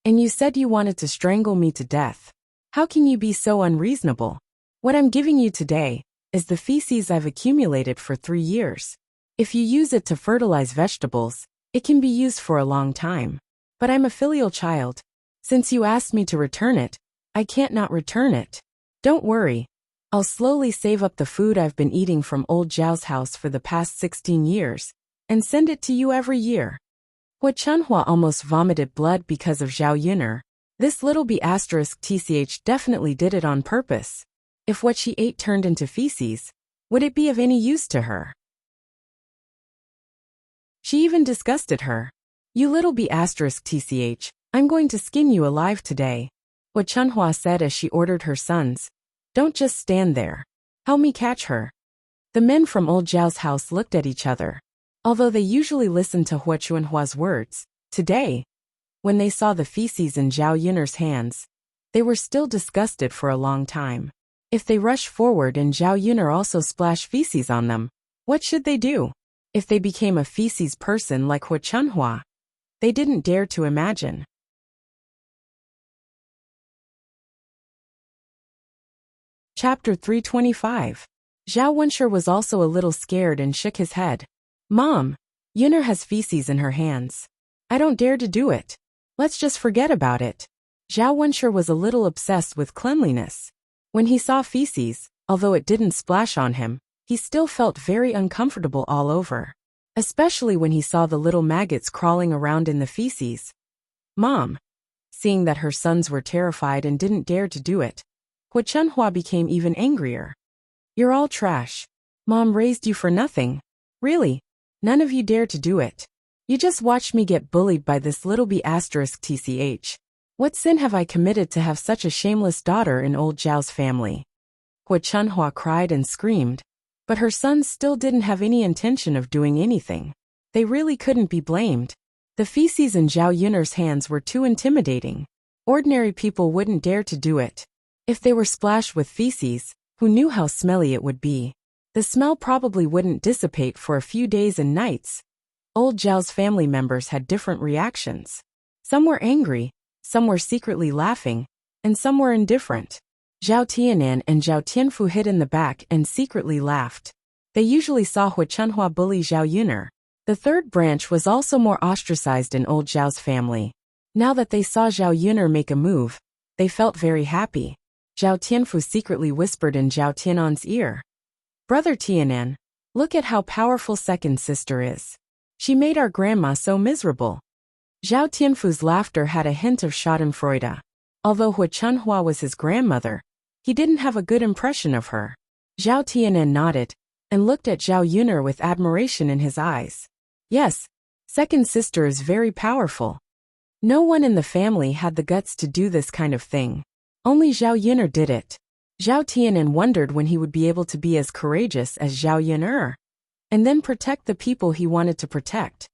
and you said you wanted to strangle me to death. How can you be so unreasonable? What I'm giving you today is the feces I've accumulated for 3 years. If you use it to fertilize vegetables, it can be used for a long time. But I'm a filial child. Since you asked me to return it, I can't not return it. Don't worry. I'll slowly save up the food I've been eating from old Zhao's house for the past 16 years, and send it to you every year. Hu Chunhua almost vomited blood because of Zhao Yin'er. This little b***tch definitely did it on purpose. If what she ate turned into feces, would it be of any use to her? She even disgusted her. You little b***tch, I'm going to skin you alive today. Hu Chunhua said as she ordered her sons. Don't just stand there. Help me catch her. The men from old Zhao's house looked at each other. Although they usually listened to Hu Chunhua's words, today, when they saw the feces in Zhao Yin'er's hands, they were still disgusted for a long time. If they rushed forward and Zhao Yin'er also splashed feces on them, what should they do? If they became a feces person like Hu Chunhua, they didn't dare to imagine. Chapter 325. Zhao Wenshi was also a little scared and shook his head. Mom, Yin'er has feces in her hands. I don't dare to do it. Let's just forget about it. Zhao Wenshi was a little obsessed with cleanliness. When he saw feces, although it didn't splash on him, he still felt very uncomfortable all over. Especially when he saw the little maggots crawling around in the feces. Mom, seeing that her sons were terrified and didn't dare to do it, Hu Chunhua became even angrier. You're all trash. Mom raised you for nothing. Really, none of you dare to do it. You just watched me get bullied by this little b***tch. What sin have I committed to have such a shameless daughter in old Zhao's family? Hu Chunhua cried and screamed, but her sons still didn't have any intention of doing anything. They really couldn't be blamed. The feces in Zhao Yin'er's hands were too intimidating. Ordinary people wouldn't dare to do it. If they were splashed with feces, who knew how smelly it would be? The smell probably wouldn't dissipate for a few days and nights. Old Zhao's family members had different reactions. Some were angry, some were secretly laughing, and some were indifferent. Zhao Tianan and Zhao Tianfu hid in the back and secretly laughed. They usually saw Hu Chunhua bully Zhao Yin'er. The third branch was also more ostracized in old Zhao's family. Now that they saw Zhao Yun'er make a move, they felt very happy. Zhao Tianfu secretly whispered in Zhao Tian'an's ear. Brother Tianan, look at how powerful second sister is. She made our grandma so miserable. Zhao Tianfu's laughter had a hint of schadenfreude. Although Hu Chunhua was his grandmother, he didn't have a good impression of her. Zhao Tianan nodded and looked at Zhao Yun'er with admiration in his eyes. Yes, second sister is very powerful. No one in the family had the guts to do this kind of thing. Only Zhao Yun'er did it. Zhao Tianan wondered when he would be able to be as courageous as Zhao Yun'er, and then protect the people he wanted to protect.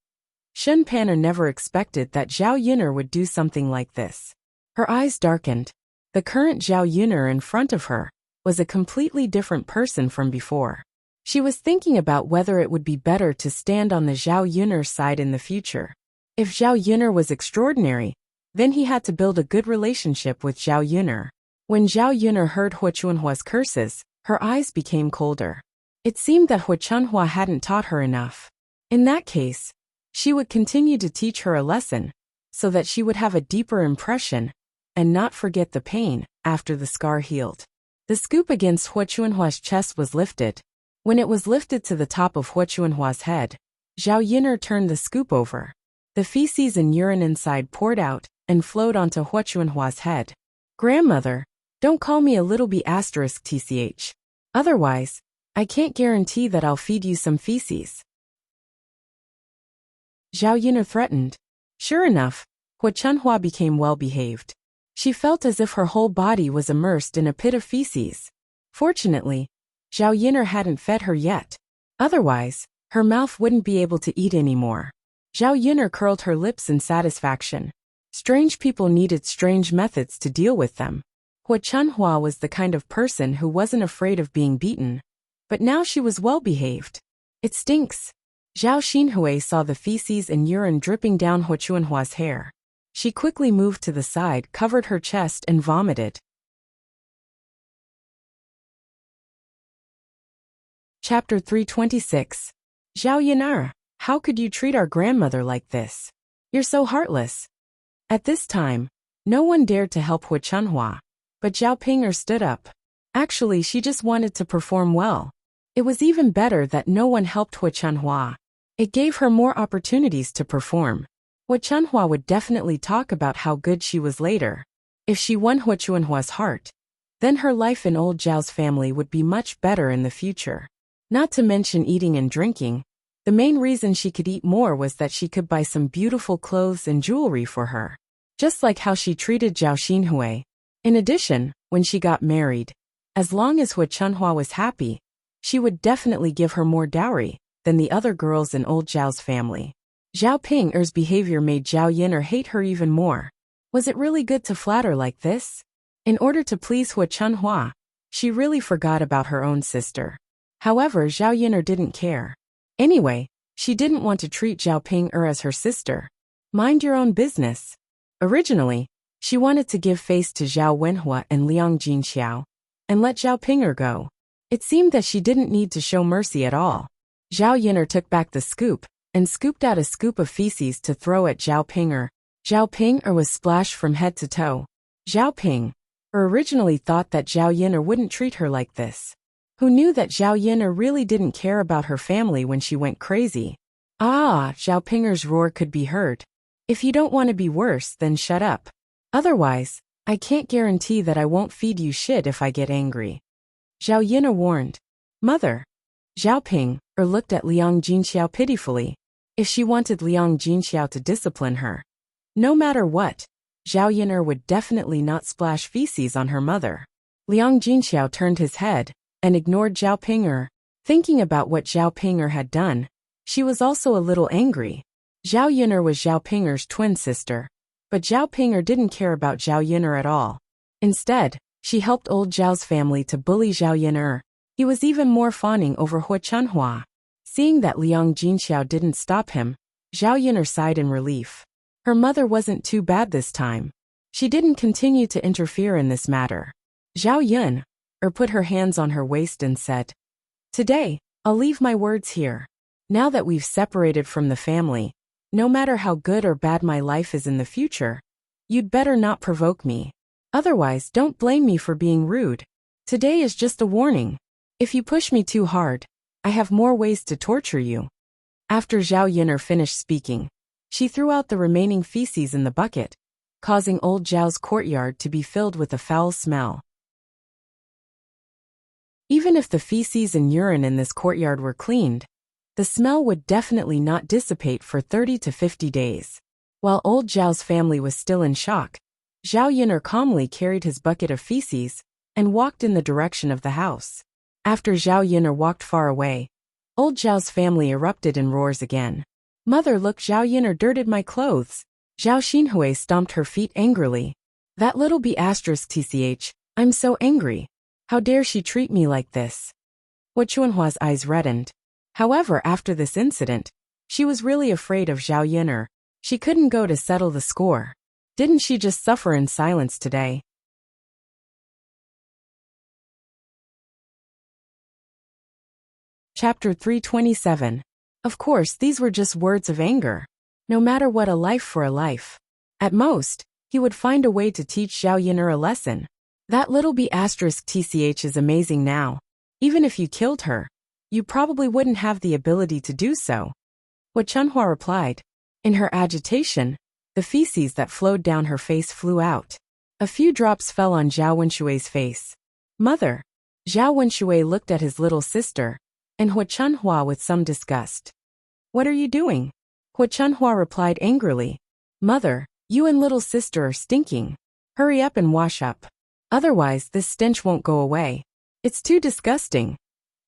Shen Pan'er never expected that Zhao Yun'er would do something like this. Her eyes darkened. The current Zhao Yun'er in front of her was a completely different person from before. She was thinking about whether it would be better to stand on the Zhao Yun'er side in the future. If Zhao Yun'er was extraordinary, then he had to build a good relationship with Zhao Yun'er. When Zhao Yun'er heard Hu Chunhua's curses, her eyes became colder. It seemed that Hu Chunhua hadn't taught her enough. In that case, she would continue to teach her a lesson, so that she would have a deeper impression, and not forget the pain after the scar healed. The scoop against Hu Chunhua's chest was lifted. When it was lifted to the top of Hu Chunhua's head, Zhao Yun'er turned the scoop over. The feces and urine inside poured out and flowed onto Hu Chunhua's head. Grandmother, don't call me a little b*****. Otherwise, I can't guarantee that I'll feed you some feces. Zhao Yun'er threatened. Sure enough, Hu Chunhua became well-behaved. She felt as if her whole body was immersed in a pit of feces. Fortunately, Zhao Yun'er hadn't fed her yet. Otherwise, her mouth wouldn't be able to eat anymore. Zhao Yun'er curled her lips in satisfaction. Strange people needed strange methods to deal with them. Hu Chunhua was the kind of person who wasn't afraid of being beaten. But now she was well-behaved. It stinks. Zhao Xinhui saw the feces and urine dripping down Hu Chunhua's hair. She quickly moved to the side, covered her chest, and vomited. Chapter 326. Zhao Yun'er, how could you treat our grandmother like this? You're so heartless. At this time, no one dared to help Hu Chunhua, but Zhao Ping'er stood up. Actually, she just wanted to perform well. It was even better that no one helped Hu Chunhua. It gave her more opportunities to perform. Hu Chunhua would definitely talk about how good she was later. If she won Hu Chunhua's heart, then her life in old Zhao's family would be much better in the future. Not to mention eating and drinking. The main reason she could eat more was that she could buy some beautiful clothes and jewelry for her. Just like how she treated Zhao Xinhui. In addition, when she got married, as long as Hu Chunhua was happy, she would definitely give her more dowry than the other girls in old Zhao's family. Zhao Ping'er's behavior made Zhao Yun'er hate her even more. Was it really good to flatter like this? In order to please Hu Chunhua, she really forgot about her own sister. However, Zhao Yun'er didn't care. Anyway, she didn't want to treat Zhao Ping'er as her sister. Mind your own business. Originally, she wanted to give face to Zhao Wenhua and Liang Jinxiao, and let Zhao Ping'er go. It seemed that she didn't need to show mercy at all. Zhao Yun'er took back the scoop, and scooped out a scoop of feces to throw at Zhao Ping'er. Zhao Ping'er was splashed from head to toe. Zhao Ping'er originally thought that Zhao Yun'er wouldn't treat her like this. Who knew that Zhao Yun'er really didn't care about her family when she went crazy? Ah, Zhao Ping'er's roar could be heard. If you don't want to be worse, then shut up. Otherwise, I can't guarantee that I won't feed you shit if I get angry. Zhao Yun'er warned. Mother. Zhao Ping'er looked at Liang Jinxiao pitifully. If she wanted Liang Jinxiao to discipline her, no matter what, Zhao Yun'er would definitely not splash feces on her mother. Liang Jinxiao turned his head and ignored Zhao Ping'er. Thinking about what Zhao Ping'er had done, she was also a little angry. Zhao Yun'er was Zhao Ping'er's twin sister, but Zhao Ping'er didn't care about Zhao Yun'er at all. Instead, she helped old Zhao's family to bully Zhao Yun'er. He was even more fawning over Hu Chunhua. Seeing that Liang Jinxiao didn't stop him, Zhao Yun'er sighed in relief. Her mother wasn't too bad this time. She didn't continue to interfere in this matter. Zhao Yun'er put her hands on her waist and said, Today, I'll leave my words here. Now that we've separated from the family, no matter how good or bad my life is in the future, You'd better not provoke me. Otherwise, don't blame me for being rude. Today is just a warning. If you push me too hard, I have more ways to torture you. After Zhao Yin'er finished speaking, she threw out the remaining feces in the bucket, causing old Zhao's courtyard to be filled with a foul smell. Even if the feces and urine in this courtyard were cleaned, the smell would definitely not dissipate for 30 to 50 days. While old Zhao's family was still in shock, Zhao Yin'er calmly carried his bucket of feces and walked in the direction of the house. After Zhao Yin'er walked far away, old Zhao's family erupted in roars again. Mother, look, Zhao Yin'er dirted my clothes. Zhao Xinhui stomped her feet angrily. That little b*tch, I'm so angry. How dare she treat me like this? Hua Chunhua's eyes reddened. However, after this incident, she was really afraid of Zhao Yin'er. She couldn't go to settle the score. Didn't she just suffer in silence today? Chapter 327. Of course, these were just words of anger. No matter what, a life for a life. At most, he would find a way to teach Zhao Yin'er a lesson. That little b*tch is amazing now. Even if you killed her, you probably wouldn't have the ability to do so. Hua Chunhua replied. In her agitation, the feces that flowed down her face flew out. A few drops fell on Zhao Wenshui's face. Mother. Zhao Wenshui looked at his little sister, and Hua Chunhua with some disgust. What are you doing? Hua Chunhua replied angrily. Mother, you and little sister are stinking. Hurry up and wash up. Otherwise, this stench won't go away. It's too disgusting.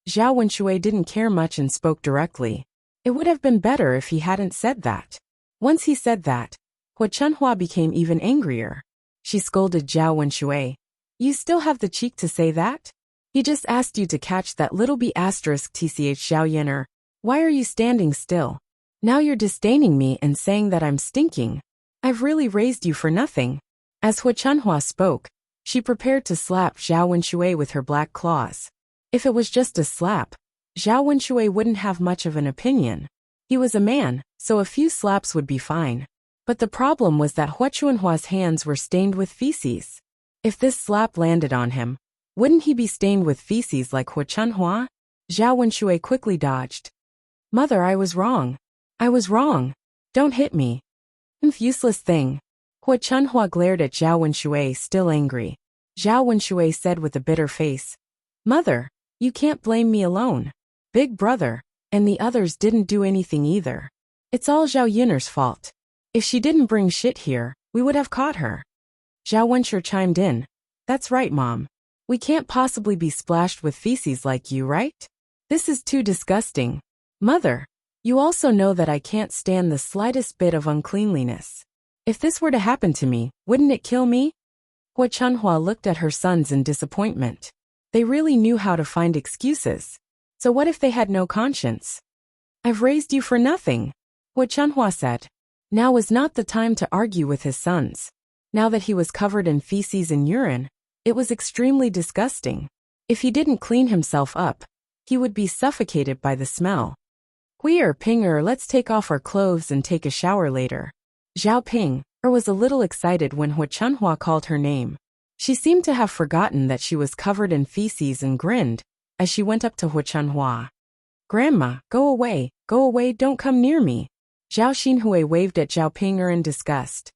Zhao Wenshui didn't care much and spoke directly. It would have been better if he hadn't said that. Once he said that, Hua Chunhua became even angrier. She scolded Zhao Wenshui. You still have the cheek to say that? He just asked you to catch that little b*tch Zhao Yin'er. Why are you standing still? Now you're disdaining me and saying that I'm stinking. I've really raised you for nothing. As Hua Chunhua spoke, she prepared to slap Zhao Wenshui with her black claws. If it was just a slap, Zhao Wenshui wouldn't have much of an opinion. He was a man, so a few slaps would be fine. But the problem was that Hua Chunhua's hands were stained with feces. If this slap landed on him, wouldn't he be stained with feces like Hua Chunhua? Zhao Wenshui quickly dodged. Mother, I was wrong. I was wrong. Don't hit me. Useless thing. Hua Chunhua glared at Zhao Wenshui, still angry. Zhao Wenshui said with a bitter face, Mother, you can't blame me alone. Big brother, and the others didn't do anything either. It's all Zhao Yin'er's fault. If she didn't bring shit here, we would have caught her. Zhao Wenshui chimed in. That's right, Mom. We can't possibly be splashed with feces like you, right? This is too disgusting. Mother, you also know that I can't stand the slightest bit of uncleanliness. If this were to happen to me, wouldn't it kill me? Hua Chunhua looked at her sons in disappointment. They really knew how to find excuses. So what if they had no conscience? I've raised you for nothing, Hua Chunhua said. Now was not the time to argue with his sons. Now that he was covered in feces and urine, it was extremely disgusting. If he didn't clean himself up, he would be suffocated by the smell. Pinger, let's take off our clothes and take a shower later. Zhao Ping was a little excited when Hua Chunhua called her name. She seemed to have forgotten that she was covered in feces and grinned as she went up to Hua Chunhua. Grandma, go away, don't come near me. Zhao Xinhui waved at Zhao Pinger in disgust.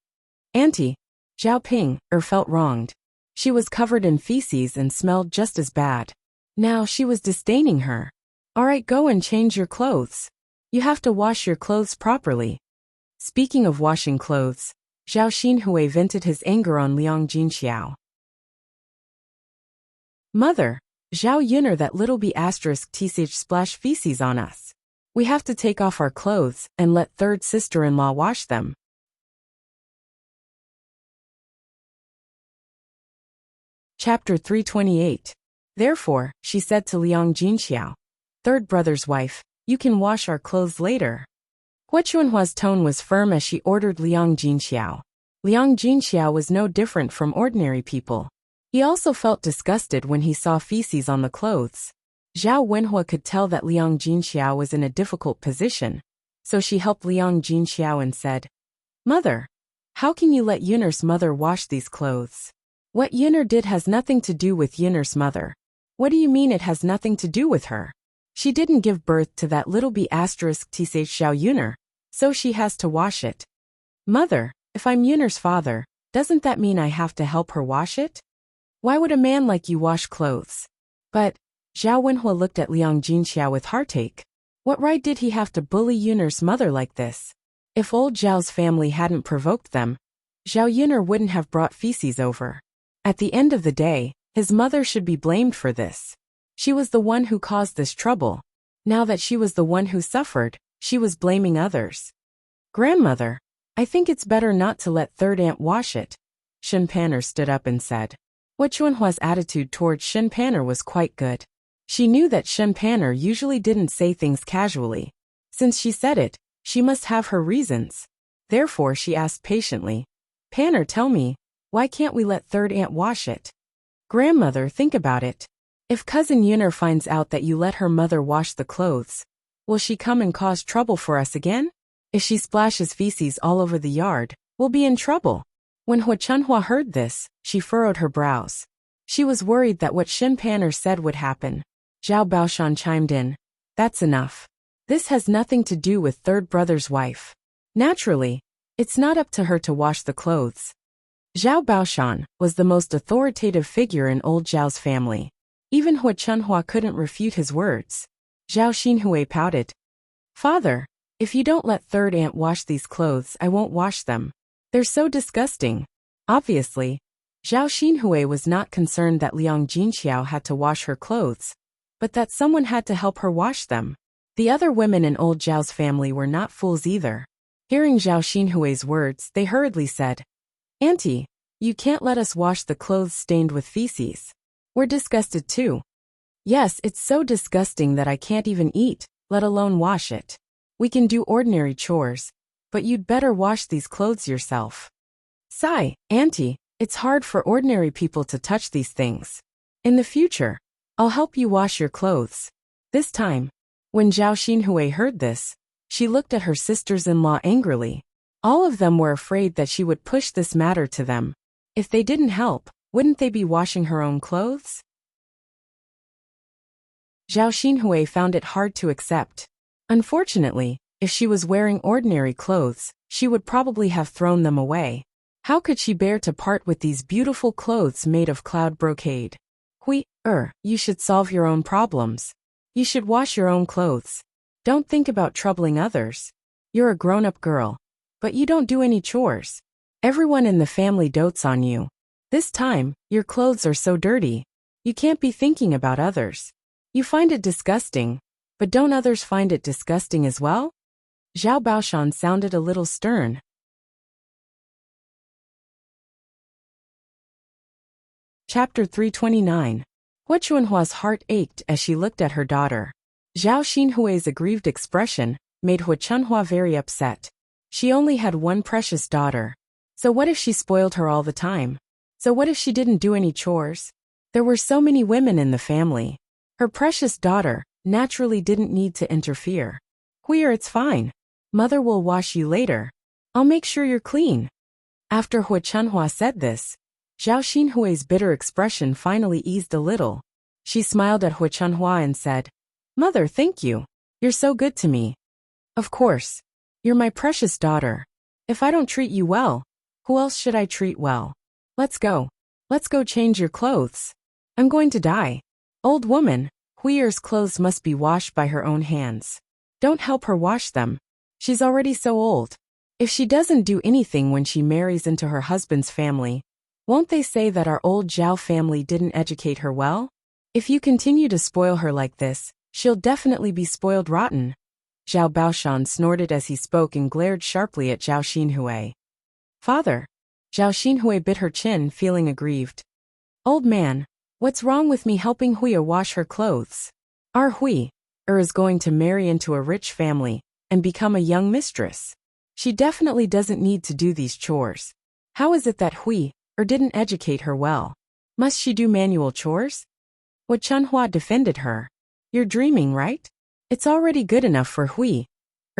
Auntie, Zhao Ping felt wronged. She was covered in feces and smelled just as bad. Now she was disdaining her. All right, go and change your clothes. You have to wash your clothes properly. Speaking of washing clothes, Zhao Xinhui vented his anger on Liang Jinxiao. Mother, Zhao Yin'er, that little b*tch splash feces on us. We have to take off our clothes and let third sister-in-law wash them. Chapter 328. Therefore, she said to Liang Jinxiao, Third brother's wife, you can wash our clothes later. Hua Chunhua's tone was firm as she ordered Liang Jinxiao. Liang Jinxiao was no different from ordinary people. He also felt disgusted when he saw feces on the clothes. Zhao Wenhua could tell that Liang Jinxiao was in a difficult position, so she helped Liang Jinxiao and said, Mother, How can you let Yunur's mother wash these clothes? What Yunur did has nothing to do with Yunur's mother. What do you mean it has nothing to do with her? She didn't give birth to that little b** Xiao Yunur, so she has to wash it. Mother, if I'm Yunur's father, doesn't that mean I have to help her wash it? Why would a man like you wash clothes? But, Zhao Wenhua looked at Liang Jinxiao with heartache. What right did he have to bully Yunur's mother like this? If old Zhao's family hadn't provoked them, Zhao Yunur wouldn't have brought feces over. At the end of the day, his mother should be blamed for this. She was the one who caused this trouble. Now that she was the one who suffered, she was blaming others. Grandmother, I think it's better not to let third aunt wash it. Shen Panner stood up and said. Hua Chunhua's attitude towards Shen Panner was quite good. She knew that Shen Panner usually didn't say things casually. Since she said it, she must have her reasons. Therefore she asked patiently, Panner, tell me, why can't we let third aunt wash it? Grandmother, think about it. If cousin Yunur finds out that you let her mother wash the clothes, will she come and cause trouble for us again? If she splashes feces all over the yard, we'll be in trouble. When Hua Chunhua heard this, she furrowed her brows. She was worried that what Shen Panner said would happen. Zhao Baoshan chimed in. That's enough. This has nothing to do with third brother's wife. Naturally, it's not up to her to wash the clothes. Zhao Baoshan was the most authoritative figure in old Zhao's family. Even Hua Chunhua couldn't refute his words. Zhao Xinhui pouted. Father, if you don't let third aunt wash these clothes, I won't wash them. They're so disgusting. Obviously, Zhao Xinhui was not concerned that Liang Jinxiao had to wash her clothes, but that someone had to help her wash them. The other women in old Zhao's family were not fools either. Hearing Zhao Xinhui's words, they hurriedly said, Auntie, you can't let us wash the clothes stained with feces. We're disgusted too. Yes, it's so disgusting that I can't even eat, let alone wash it. We can do ordinary chores, but you'd better wash these clothes yourself. Sigh, Auntie, it's hard for ordinary people to touch these things. In the future, I'll help you wash your clothes. This time, when Zhao Xinhui heard this, she looked at her sisters-in-law angrily. All of them were afraid that she would push this matter to them. If they didn't help, wouldn't they be washing her own clothes? Zhao Xinhui found it hard to accept. Unfortunately, if she was wearing ordinary clothes, she would probably have thrown them away. How could she bear to part with these beautiful clothes made of cloud brocade? You should solve your own problems. You should wash your own clothes. Don't think about troubling others. You're a grown-up girl, but you don't do any chores. Everyone in the family dotes on you. This time, your clothes are so dirty. You can't be thinking about others. You find it disgusting, but don't others find it disgusting as well? Zhao Baoshan sounded a little stern. Chapter 329. Hua Chunhua's heart ached as she looked at her daughter. Zhao Xinhui's aggrieved expression made Hua Chunhua very upset. She only had one precious daughter. So what if she spoiled her all the time? So what if she didn't do any chores? There were so many women in the family. Her precious daughter naturally didn't need to interfere. Huir, it's fine. Mother will wash you later. I'll make sure you're clean. After Hua Chunhua said this, Zhao Xinhui's bitter expression finally eased a little. She smiled at Hua Chunhua and said, Mother, thank you. You're so good to me. Of course. You're my precious daughter. If I don't treat you well, who else should I treat well? Let's go. Let's go change your clothes. I'm going to die. Old woman, Huir's clothes must be washed by her own hands. Don't help her wash them. She's already so old. If she doesn't do anything when she marries into her husband's family, won't they say that our old Zhao family didn't educate her well? If you continue to spoil her like this, she'll definitely be spoiled rotten. Zhao Baoshan snorted as he spoke and glared sharply at Zhao Xinhui. Father. Zhao Xinhui bit her chin, feeling aggrieved. Old man, what's wrong with me helping Huir wash her clothes? Our Huir is going to marry into a rich family and become a young mistress. She definitely doesn't need to do these chores. How is it that Huir didn't educate her well? Must she do manual chores? Hua Chunhua defended her. You're dreaming, right? It's already good enough for Huir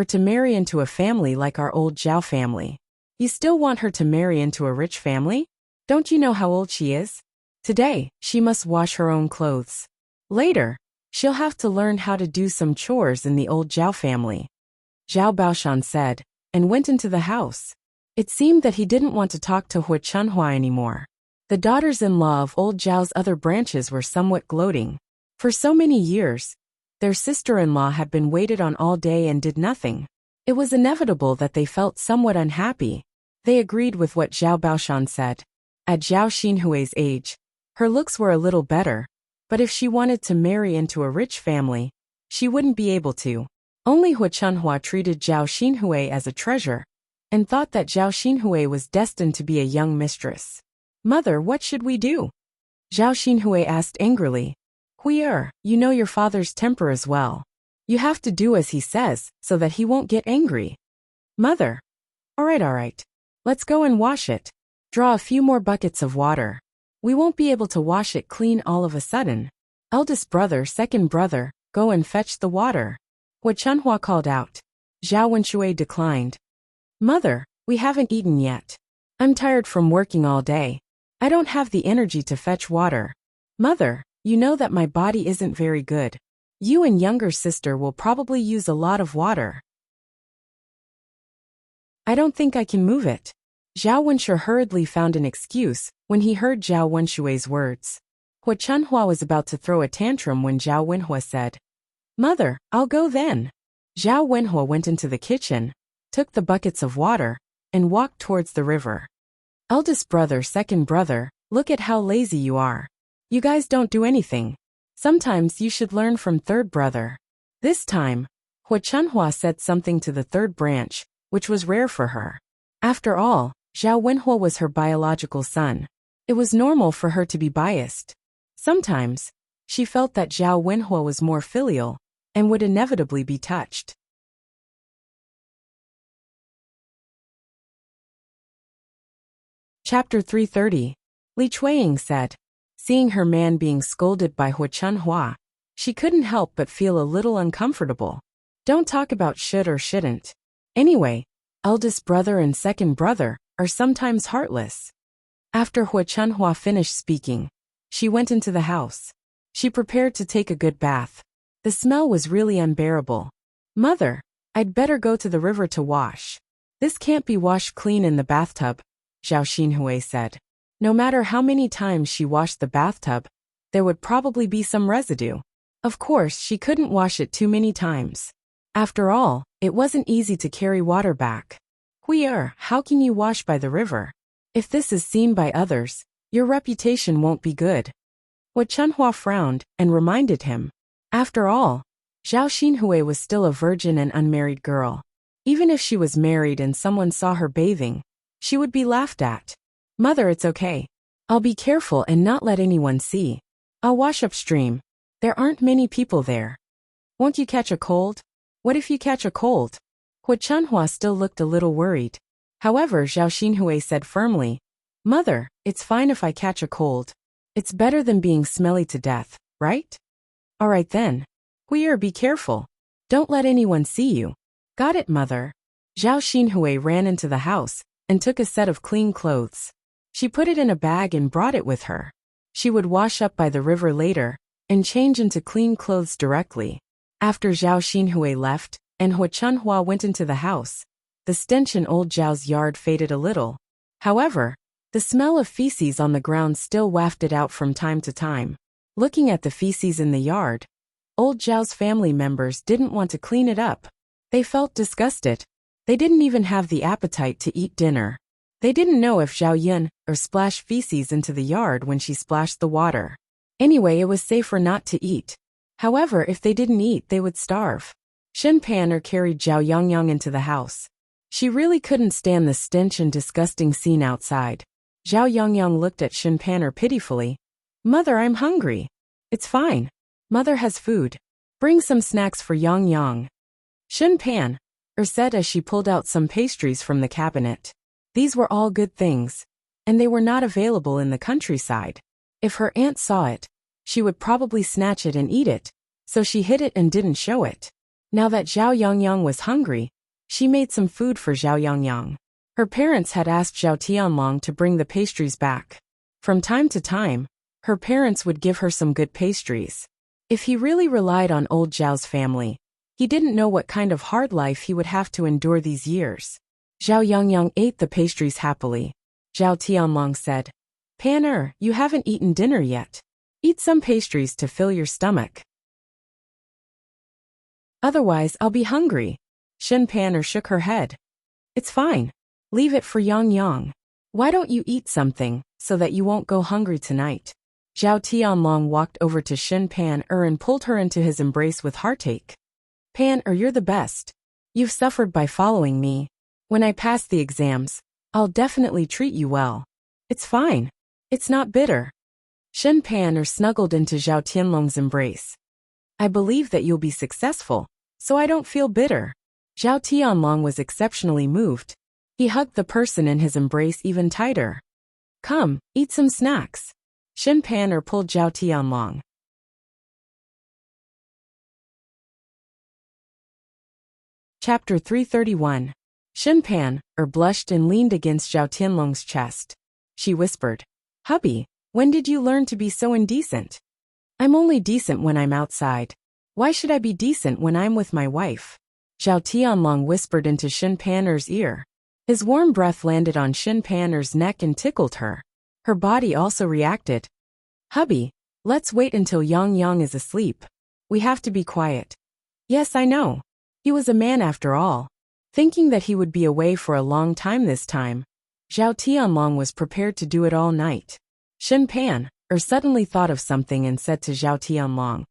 to marry into a family like our old Zhao family. You still want her to marry into a rich family? Don't you know how old she is? Today, she must wash her own clothes. Later, she'll have to learn how to do some chores in the old Zhao family. Zhao Baoshan said, and went into the house. It seemed that he didn't want to talk to Hu Chunhua anymore. The daughters-in-law of old Zhao's other branches were somewhat gloating. For so many years, their sister-in-law had been waited on all day and did nothing. It was inevitable that they felt somewhat unhappy. They agreed with what Zhao Baoshan said. At Zhao Xinhui's age, her looks were a little better, but if she wanted to marry into a rich family, she wouldn't be able to. Only Hu Chunhua treated Zhao Xinhui as a treasure, and thought that Zhao Xinhui was destined to be a young mistress. Mother, what should we do? Zhao Xinhui asked angrily. Hui'er, you know your father's temper as well. You have to do as he says, so that he won't get angry. Mother. All right. Let's go and wash it. Draw a few more buckets of water. We won't be able to wash it clean all of a sudden. Eldest brother, second brother, go and fetch the water. Hu Chunhua called out. Zhao Wenshui declined. Mother, we haven't eaten yet. I'm tired from working all day. I don't have the energy to fetch water. Mother, you know that my body isn't very good. You and younger sister will probably use a lot of water. I don't think I can move it. Zhao Wenshui hurriedly found an excuse when he heard Zhao Wenshui's words. Hu Chunhua was about to throw a tantrum when Zhao Wenhua said, Mother, I'll go then. Zhao Wenhua went into the kitchen, took the buckets of water, and walked towards the river. Eldest brother, second brother, look at how lazy you are. You guys don't do anything. Sometimes you should learn from third brother. This time, Hu Chunhua said something to the third branch, which was rare for her. After all, Zhao Wenhua was her biological son. It was normal for her to be biased. Sometimes, she felt that Zhao Wenhua was more filial, and would inevitably be touched. Chapter 330. Li Chuiying said, seeing her man being scolded by Hu Chunhua, she couldn't help but feel a little uncomfortable. Don't talk about should or shouldn't. Anyway, eldest brother and second brother are sometimes heartless. After Hu Chunhua finished speaking, she went into the house. She prepared to take a good bath. The smell was really unbearable. Mother, I'd better go to the river to wash. This can't be washed clean in the bathtub, Zhao Xinhui said. No matter how many times she washed the bathtub, there would probably be some residue. Of course, she couldn't wash it too many times. After all, it wasn't easy to carry water back. Hui'er, how can you wash by the river? If this is seen by others, your reputation won't be good. Hu Chunhua frowned and reminded him. After all, Zhao Xinhui was still a virgin and unmarried girl. Even if she was married and someone saw her bathing, she would be laughed at. Mother, it's okay. I'll be careful and not let anyone see. I'll wash upstream. There aren't many people there. Won't you catch a cold? What if you catch a cold? Hu Chunhua still looked a little worried. However, Zhao Xinhui said firmly, Mother, it's fine if I catch a cold. It's better than being smelly to death, right? All right then. Hui'er, be careful. Don't let anyone see you. Got it, Mother. Zhao Xinhui ran into the house and took a set of clean clothes. She put it in a bag and brought it with her. She would wash up by the river later and change into clean clothes directly. After Zhao Xinhui left and Hu Chunhua went into the house, the stench in old Zhao's yard faded a little. However, the smell of feces on the ground still wafted out from time to time. Looking at the feces in the yard, old Zhao's family members didn't want to clean it up. They felt disgusted. They didn't even have the appetite to eat dinner. They didn't know if Zhao Yun or splashed feces into the yard when she splashed the water. Anyway, it was safer not to eat. However, if they didn't eat, they would starve. Shen Pan carried Zhao Yangyang into the house. She really couldn't stand the stench and disgusting scene outside. Zhao Yangyang looked at Shen Pan pitifully. Mother, I'm hungry. It's fine. Mother has food. Bring some snacks for Yangyang. Shen Pan said as she pulled out some pastries from the cabinet. These were all good things, and they were not available in the countryside. If her aunt saw it, she would probably snatch it and eat it, so she hid it and didn't show it. Now that Zhao Yangyang was hungry, she made some food for Zhao Yangyang. Her parents had asked Zhao Tianlong to bring the pastries back. From time to time, her parents would give her some good pastries. If he really relied on old Zhao's family, he didn't know what kind of hard life he would have to endure these years. Zhao Yangyang ate the pastries happily. Zhao Tianlong said, "Pan you haven't eaten dinner yet. Eat some pastries to fill your stomach. Otherwise I'll be hungry." Shen Pan shook her head. "It's fine. Leave it for Yang Yang. Why don't you eat something, so that you won't go hungry tonight?" Zhao Tianlong walked over to Shen Pan and pulled her into his embrace with heartache. "Pan you're the best. You've suffered by following me. When I pass the exams, I'll definitely treat you well. It's fine. It's not bitter." Shen Pan snuggled into Zhao Tianlong's embrace. "I believe that you'll be successful, so I don't feel bitter." Zhao Tianlong was exceptionally moved. He hugged the person in his embrace even tighter. "Come, eat some snacks." Shen Pan pulled Zhao Tianlong. Chapter 331. Shen Pan blushed and leaned against Zhao Tianlong's chest. She whispered, "Hubby, when did you learn to be so indecent?" "I'm only decent when I'm outside. Why should I be decent when I'm with my wife?" Zhao Tianlong whispered into Shen Pan's ear. His warm breath landed on Shen Pan's neck and tickled her. Her body also reacted. "Hubby, let's wait until Yang Yang is asleep. We have to be quiet." "Yes, I know." He was a man after all. Thinking that he would be away for a long time this time, Zhao Tianlong was prepared to do it all night. Shen Pan suddenly thought of something and said to Zhao Tianlong,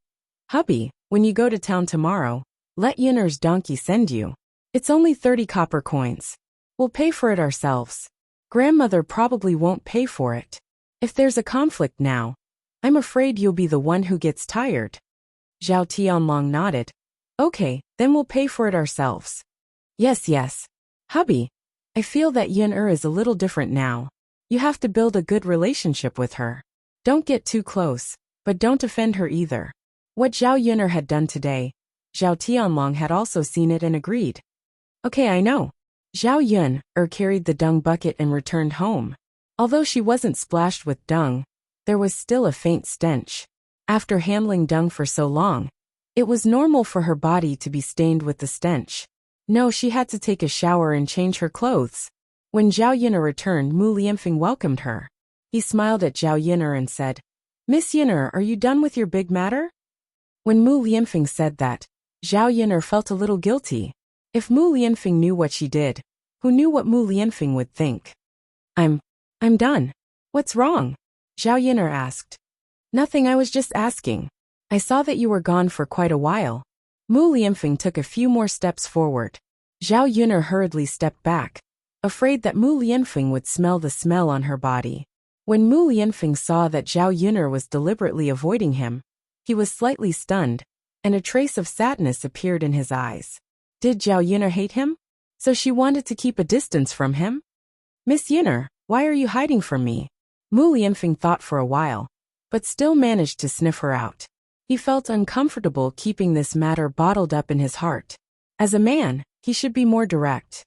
"Hubby, when you go to town tomorrow, let Yin'er's donkey send you. It's only 30 copper coins. We'll pay for it ourselves. Grandmother probably won't pay for it. If there's a conflict now, I'm afraid you'll be the one who gets tired." Zhao Tianlong nodded. "Okay, then we'll pay for it ourselves." Yes. Hubby, I feel that Yin'er is a little different now. You have to build a good relationship with her. Don't get too close, but don't offend her either." What Zhao Yin'er had done today, Zhao Tianlong had also seen it and agreed. "Okay, I know." Zhao Yin'er carried the dung bucket and returned home. Although she wasn't splashed with dung, there was still a faint stench. After handling dung for so long, it was normal for her body to be stained with the stench. No, she had to take a shower and change her clothes. When Zhao Yin'er returned, Mu Lianfeng welcomed her. He smiled at Zhao Yin'er and said, "Miss Yin'er, are you done with your big matter?" When Mu Lianfeng said that, Zhao Yin'er felt a little guilty. If Mu Lianfeng knew what she did, who knew what Mu Lianfeng would think? I'm done." "What's wrong?" Zhao Yin'er asked. "Nothing, I was just asking. I saw that you were gone for quite a while." Mu Lianfeng took a few more steps forward. Zhao Yin'er hurriedly stepped back, afraid that Mu Lianfeng would smell the smell on her body. When Mu Lianfeng saw that Zhao Yin'er was deliberately avoiding him, he was slightly stunned, and a trace of sadness appeared in his eyes. Did Zhao Yin'er hate him? So she wanted to keep a distance from him? "Miss Yin'er, why are you hiding from me?" Mu Lianfeng thought for a while, but still managed to sniff her out. He felt uncomfortable keeping this matter bottled up in his heart. As a man, he should be more direct.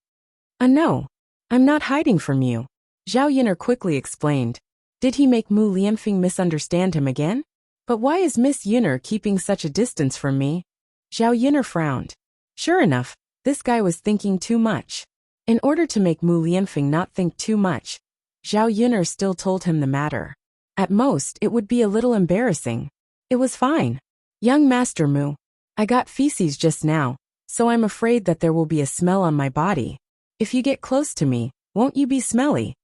No, I'm not hiding from you," Zhao Yin'er quickly explained. Did he make Mu Lianfeng misunderstand him again? "But why is Miss Yin'er keeping such a distance from me?" Zhao Yin'er frowned. Sure enough, this guy was thinking too much. In order to make Mu Lianfeng not think too much, Zhao Yin'er still told him the matter. At most, it would be a little embarrassing. It was fine. "Young Master Mu, I got feces just now, so I'm afraid that there will be a smell on my body. If you get close to me, won't you be smelly?"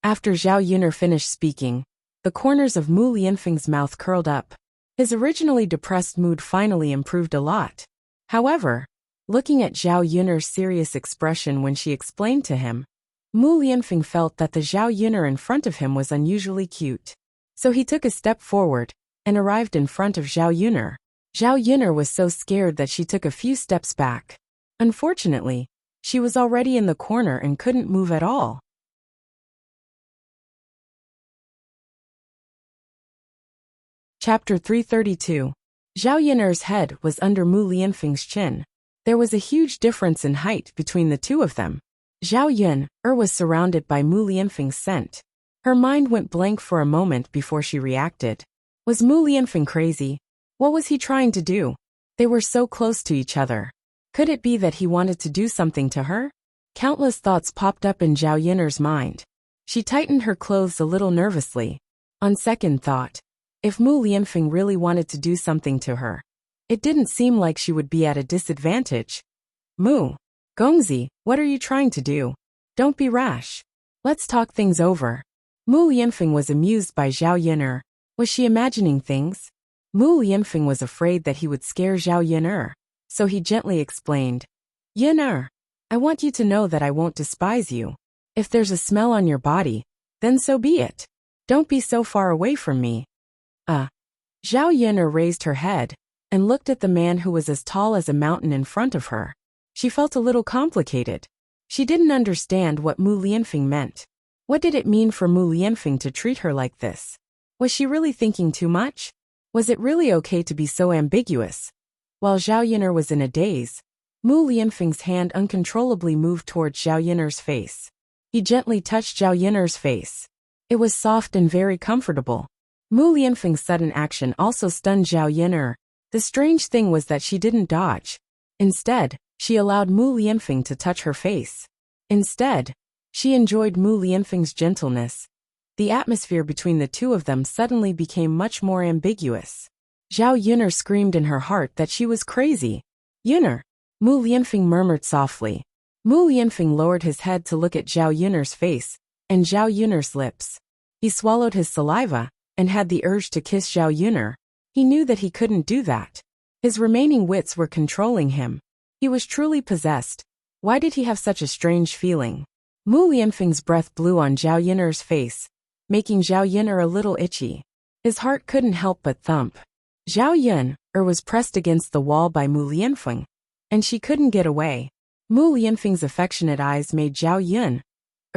After Zhao Yin'er finished speaking, the corners of Mu Lianfeng's mouth curled up. His originally depressed mood finally improved a lot. However, looking at Zhao Yin'er's serious expression when she explained to him, Mu Lianfeng felt that the Zhao Yin'er in front of him was unusually cute. So he took a step forward and arrived in front of Zhao Yin'er. Zhao Yin'er was so scared that she took a few steps back. Unfortunately, she was already in the corner and couldn't move at all. Chapter 332. Zhao Yin'er's head was under Mu Lianfeng's chin. There was a huge difference in height between the two of them. Zhao Yun was surrounded by Mu Lianfeng's scent. Her mind went blank for a moment before she reacted. Was Mu Lianfeng crazy? What was he trying to do? They were so close to each other. Could it be that he wanted to do something to her? Countless thoughts popped up in Zhao Yun's mind. She tightened her clothes a little nervously. On second thought, if Mu Lianfeng really wanted to do something to her, it didn't seem like she would be at a disadvantage. Mu Gongzi, what are you trying to do? Don't be rash. Let's talk things over. Mu Lianfeng was amused by Zhao Yun. Was she imagining things? Mu Lianfeng was afraid that he would scare Zhao Yun, so he gently explained. Yun, I want you to know that I won't despise you. If there's a smell on your body, then so be it. Don't be so far away from me. Zhao Yun raised her head and looked at the man who was as tall as a mountain in front of her. She felt a little complicated. She didn't understand what Mu Lianfeng meant. What did it mean for Mu Lianfeng to treat her like this? Was she really thinking too much? Was it really okay to be so ambiguous? While Zhao Yun was in a daze, Mu Lianfeng's hand uncontrollably moved towards Zhao Yun's face. He gently touched Zhao Yun's face. It was soft and very comfortable. Mu Lianfeng's sudden action also stunned Zhao Yun. The strange thing was that she didn't dodge. Instead, she allowed Mu Lianfeng to touch her face. Instead, she enjoyed Mu Lianfeng's gentleness. The atmosphere between the two of them suddenly became much more ambiguous. Zhao Yun screamed in her heart that she was crazy. Yun, Mu Lianfeng murmured softly. Mu Lianfeng lowered his head to look at Zhao Yun's face and Zhao Yun's lips. He swallowed his saliva and had the urge to kiss Zhao Yun. He knew that he couldn't do that. His remaining wits were controlling him. He was truly possessed. Why did he have such a strange feeling? Mu Lianfeng's breath blew on Zhao Yun's face, making Zhao Yun a little itchy. His heart couldn't help but thump. Zhao Yun was pressed against the wall by Mu Lianfeng, and she couldn't get away. Mu Lianfeng's affectionate eyes made Zhao Yun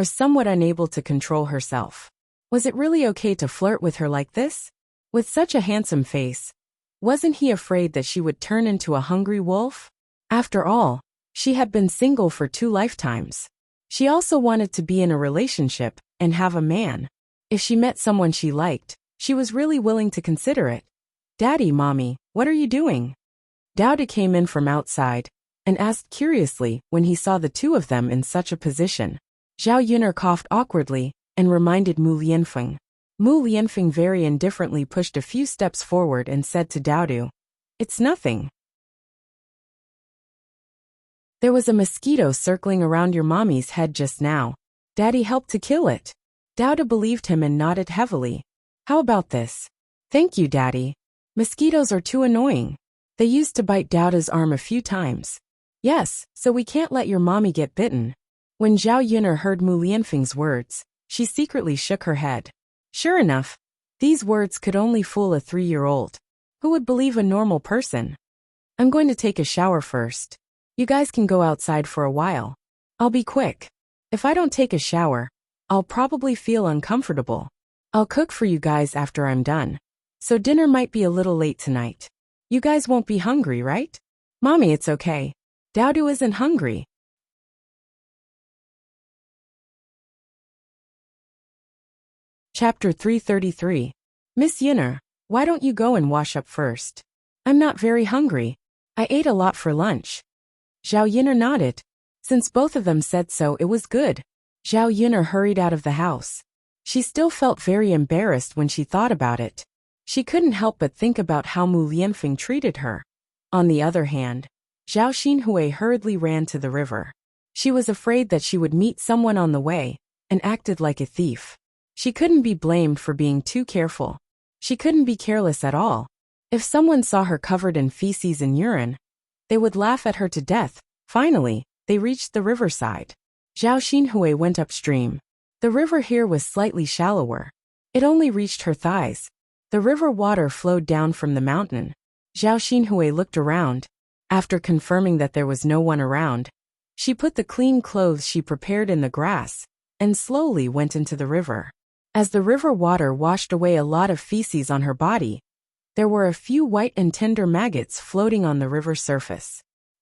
somewhat unable to control herself. Was it really okay to flirt with her like this? With such a handsome face, wasn't he afraid that she would turn into a hungry wolf? After all, she had been single for 2 lifetimes. She also wanted to be in a relationship and have a man. If she met someone she liked, she was really willing to consider it. Daddy, Mommy, what are you doing? Dowda came in from outside and asked curiously when he saw the two of them in such a position. Zhao Yun coughed awkwardly and reminded Mu Lianfeng. Mu Lianfeng very indifferently pushed a few steps forward and said to Dowda, "It's nothing. There was a mosquito circling around your mommy's head just now. Daddy helped to kill it." Dowda believed him and nodded heavily. "How about this?" "Thank you, Daddy. Mosquitoes are too annoying. They used to bite Dowda's arm a few times." "Yes, so we can't let your mommy get bitten." When Zhao Yun heard Mu Lianfeng's words, she secretly shook her head. Sure enough, these words could only fool a 3-year-old. Who would believe a normal person? "I'm going to take a shower first. You guys can go outside for a while. I'll be quick. If I don't take a shower, I'll probably feel uncomfortable. I'll cook for you guys after I'm done. So dinner might be a little late tonight. You guys won't be hungry, right?" "Mommy, it's okay. Dowda isn't hungry." Chapter 333. "Miss Yun, why don't you go and wash up first?" "I'm not very hungry. I ate a lot for lunch." Zhao Yun nodded. Since both of them said so, it was good. Zhao Yun hurried out of the house. She still felt very embarrassed when she thought about it. She couldn't help but think about how Mu Lianfeng treated her. On the other hand, Zhao Xinhui hurriedly ran to the river. She was afraid that she would meet someone on the way and acted like a thief. She couldn't be blamed for being too careful. She couldn't be careless at all. If someone saw her covered in feces and urine, they would laugh at her to death. Finally, they reached the riverside. Zhao Xinhui went upstream. The river here was slightly shallower. It only reached her thighs. The river water flowed down from the mountain. Zhao Xinhui looked around. After confirming that there was no one around, she put the clean clothes she prepared in the grass and slowly went into the river. As the river water washed away a lot of feces on her body, there were a few white and tender maggots floating on the river surface.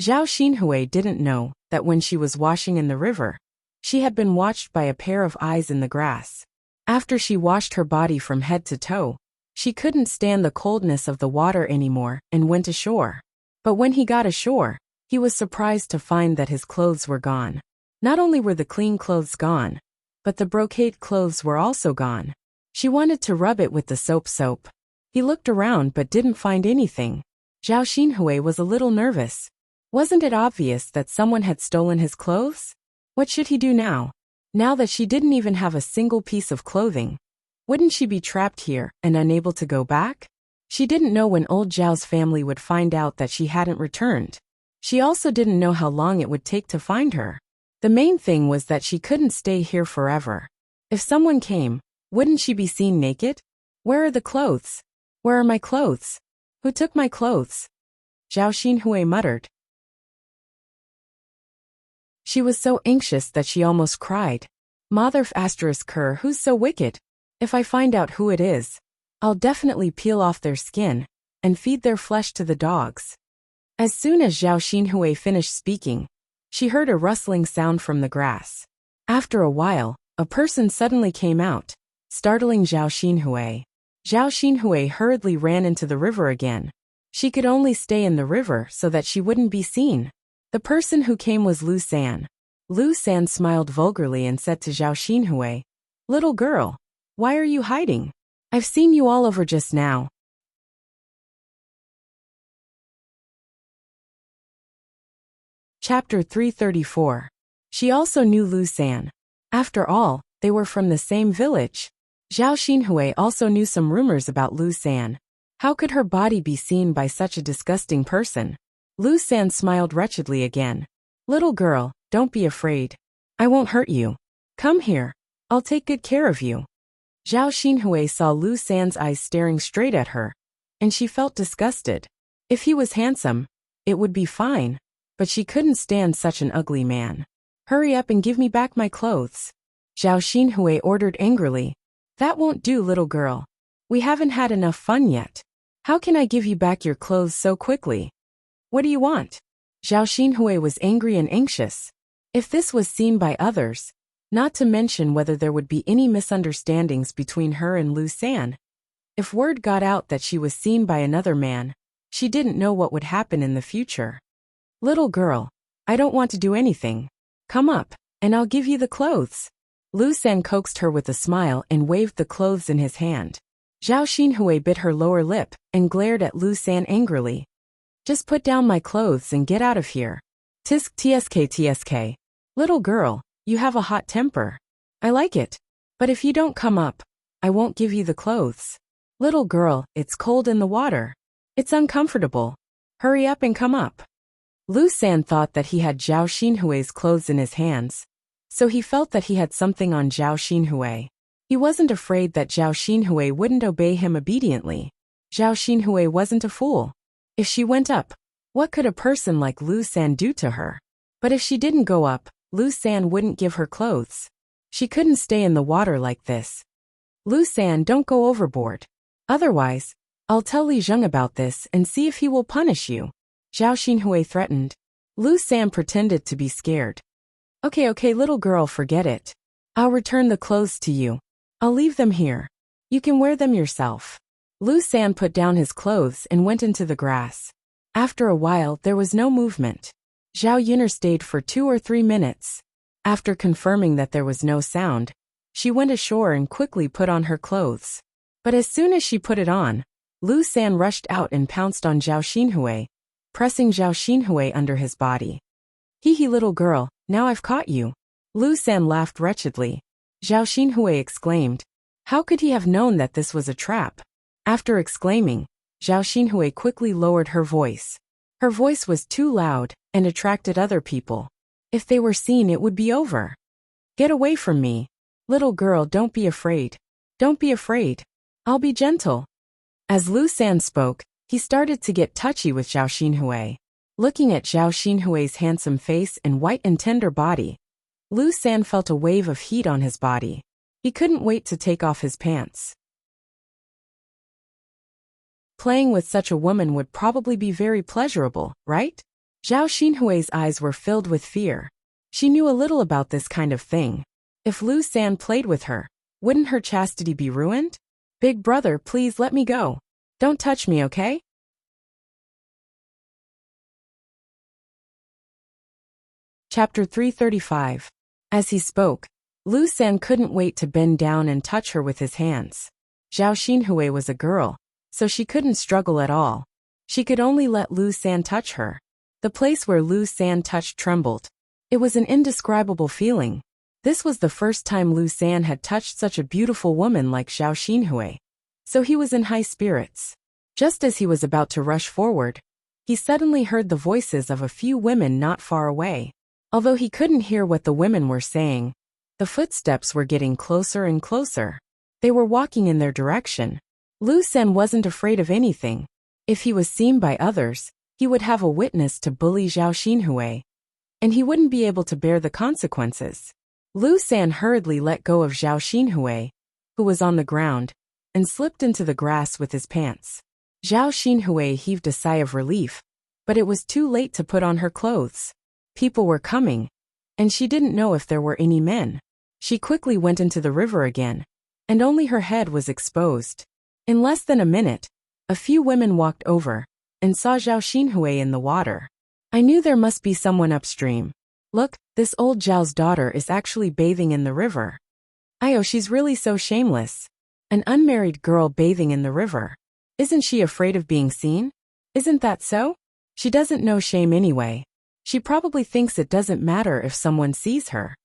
Zhao Xinhui didn't know that when she was washing in the river, she had been watched by a pair of eyes in the grass. After she washed her body from head to toe, she couldn't stand the coldness of the water anymore and went ashore. But when he got ashore, he was surprised to find that his clothes were gone. Not only were the clean clothes gone, but the brocade clothes were also gone. She wanted to rub it with the soap. He looked around but didn't find anything. Zhao Xinhui was a little nervous. Wasn't it obvious that someone had stolen his clothes? What should he do now? Now that she didn't even have a single piece of clothing, wouldn't she be trapped here and unable to go back? She didn't know when old Zhao's family would find out that she hadn't returned. She also didn't know how long it would take to find her. The main thing was that she couldn't stay here forever. If someone came, wouldn't she be seen naked? Where are the clothes? Where are my clothes? Who took my clothes? Zhao Xinhui muttered. She was so anxious that she almost cried. Mother ***, who's so wicked? If I find out who it is, I'll definitely peel off their skin and feed their flesh to the dogs. As soon as Zhao Xinhui finished speaking, she heard a rustling sound from the grass. After a while, a person suddenly came out, startling Zhao Xinhui. Zhao Xinhui hurriedly ran into the river again. She could only stay in the river so that she wouldn't be seen. The person who came was Lu San. Lu San smiled vulgarly and said to Zhao Xinhui, "Little girl, why are you hiding? I've seen you all over just now." Chapter 334. She also knew Lu San. After all, they were from the same village. Zhao Xinhui also knew some rumors about Lu San. How could her body be seen by such a disgusting person? Lu San smiled wretchedly again. "Little girl, don't be afraid. I won't hurt you. Come here. I'll take good care of you." Zhao Xinhui saw Lu San's eyes staring straight at her, and she felt disgusted. If he was handsome, it would be fine, but she couldn't stand such an ugly man. "Hurry up and give me back my clothes," Zhao Xinhui ordered angrily. "That won't do, little girl. We haven't had enough fun yet. How can I give you back your clothes so quickly? What do you want?" Zhao Xinhui was angry and anxious. If this was seen by others, not to mention whether there would be any misunderstandings between her and Lu San, if word got out that she was seen by another man, she didn't know what would happen in the future. "Little girl, I don't want to do anything. Come up, and I'll give you the clothes." Lu San coaxed her with a smile and waved the clothes in his hand. Zhao Xinhui bit her lower lip and glared at Lu San angrily. "Just put down my clothes and get out of here. Tsk. Little girl, you have a hot temper. I like it. But if you don't come up, I won't give you the clothes. Little girl, it's cold in the water. It's uncomfortable. Hurry up and come up." Lu San thought that he had Zhao Xinhui's clothes in his hands, so he felt that he had something on Zhao Xinhui. He wasn't afraid that Zhao Xinhui wouldn't obey him obediently. Zhao Xinhui wasn't a fool. If she went up, what could a person like Lu San do to her? But if she didn't go up, Lu San wouldn't give her clothes. She couldn't stay in the water like this. "Lu San, don't go overboard. Otherwise, I'll tell Li Zheng about this and see if he will punish you," Zhao Xinhui threatened. Lu San pretended to be scared. Okay, little girl, forget it. I'll return the clothes to you. I'll leave them here. You can wear them yourself." Lu San put down his clothes and went into the grass. After a while, there was no movement. Zhao Yun'er stayed for 2 or 3 minutes. After confirming that there was no sound, She went ashore and quickly put on her clothes. But as soon as she put it on, Lu San rushed out and pounced on Zhao Xinhui, pressing Zhao Xinhui under his body. Hee little girl, now I've caught you. Lu San laughed wretchedly. Zhao Xinhui exclaimed. How could he have known that this was a trap? After exclaiming, Zhao Xinhui quickly lowered her voice. Her voice was too loud and attracted other people. If they were seen, it would be over. Get away from me. Little girl, don't be afraid. Don't be afraid. I'll be gentle. As Lu San spoke, he started to get touchy with Zhao Xinhui. Looking at Zhao Xinhui's handsome face and white and tender body, Lu San felt a wave of heat on his body. He couldn't wait to take off his pants. Playing with such a woman would probably be very pleasurable, right? Zhao Xinhui's eyes were filled with fear. She knew a little about this kind of thing. If Lu San played with her, wouldn't her chastity be ruined? Big brother, please let me go. Don't touch me, okay? Chapter 335. As he spoke, Lu San couldn't wait to bend down and touch her with his hands. Zhao Xinhui was a girl, so she couldn't struggle at all. She could only let Lu San touch her. The place where Lu San touched trembled. It was an indescribable feeling. This was the first time Lu San had touched such a beautiful woman like Zhao Xinhui. So he was in high spirits. Just as he was about to rush forward, he suddenly heard the voices of a few women not far away. Although he couldn't hear what the women were saying, the footsteps were getting closer and closer. They were walking in their direction. Lu San wasn't afraid of anything. If he was seen by others, he would have a witness to bully Zhao Xinhui, and he wouldn't be able to bear the consequences. Lu San hurriedly let go of Zhao Xinhui, who was on the ground, and slipped into the grass with his pants. Zhao Xinhui heaved a sigh of relief, but it was too late to put on her clothes. People were coming, and she didn't know if there were any men. She quickly went into the river again, and only her head was exposed. In less than a minute, a few women walked over and saw Zhao Xinhui in the water. I knew there must be someone upstream. Look, this old Zhao's daughter is actually bathing in the river. Ayo, she's really so shameless. An unmarried girl bathing in the river. Isn't she afraid of being seen? Isn't that so? She doesn't know shame anyway. She probably thinks it doesn't matter if someone sees her.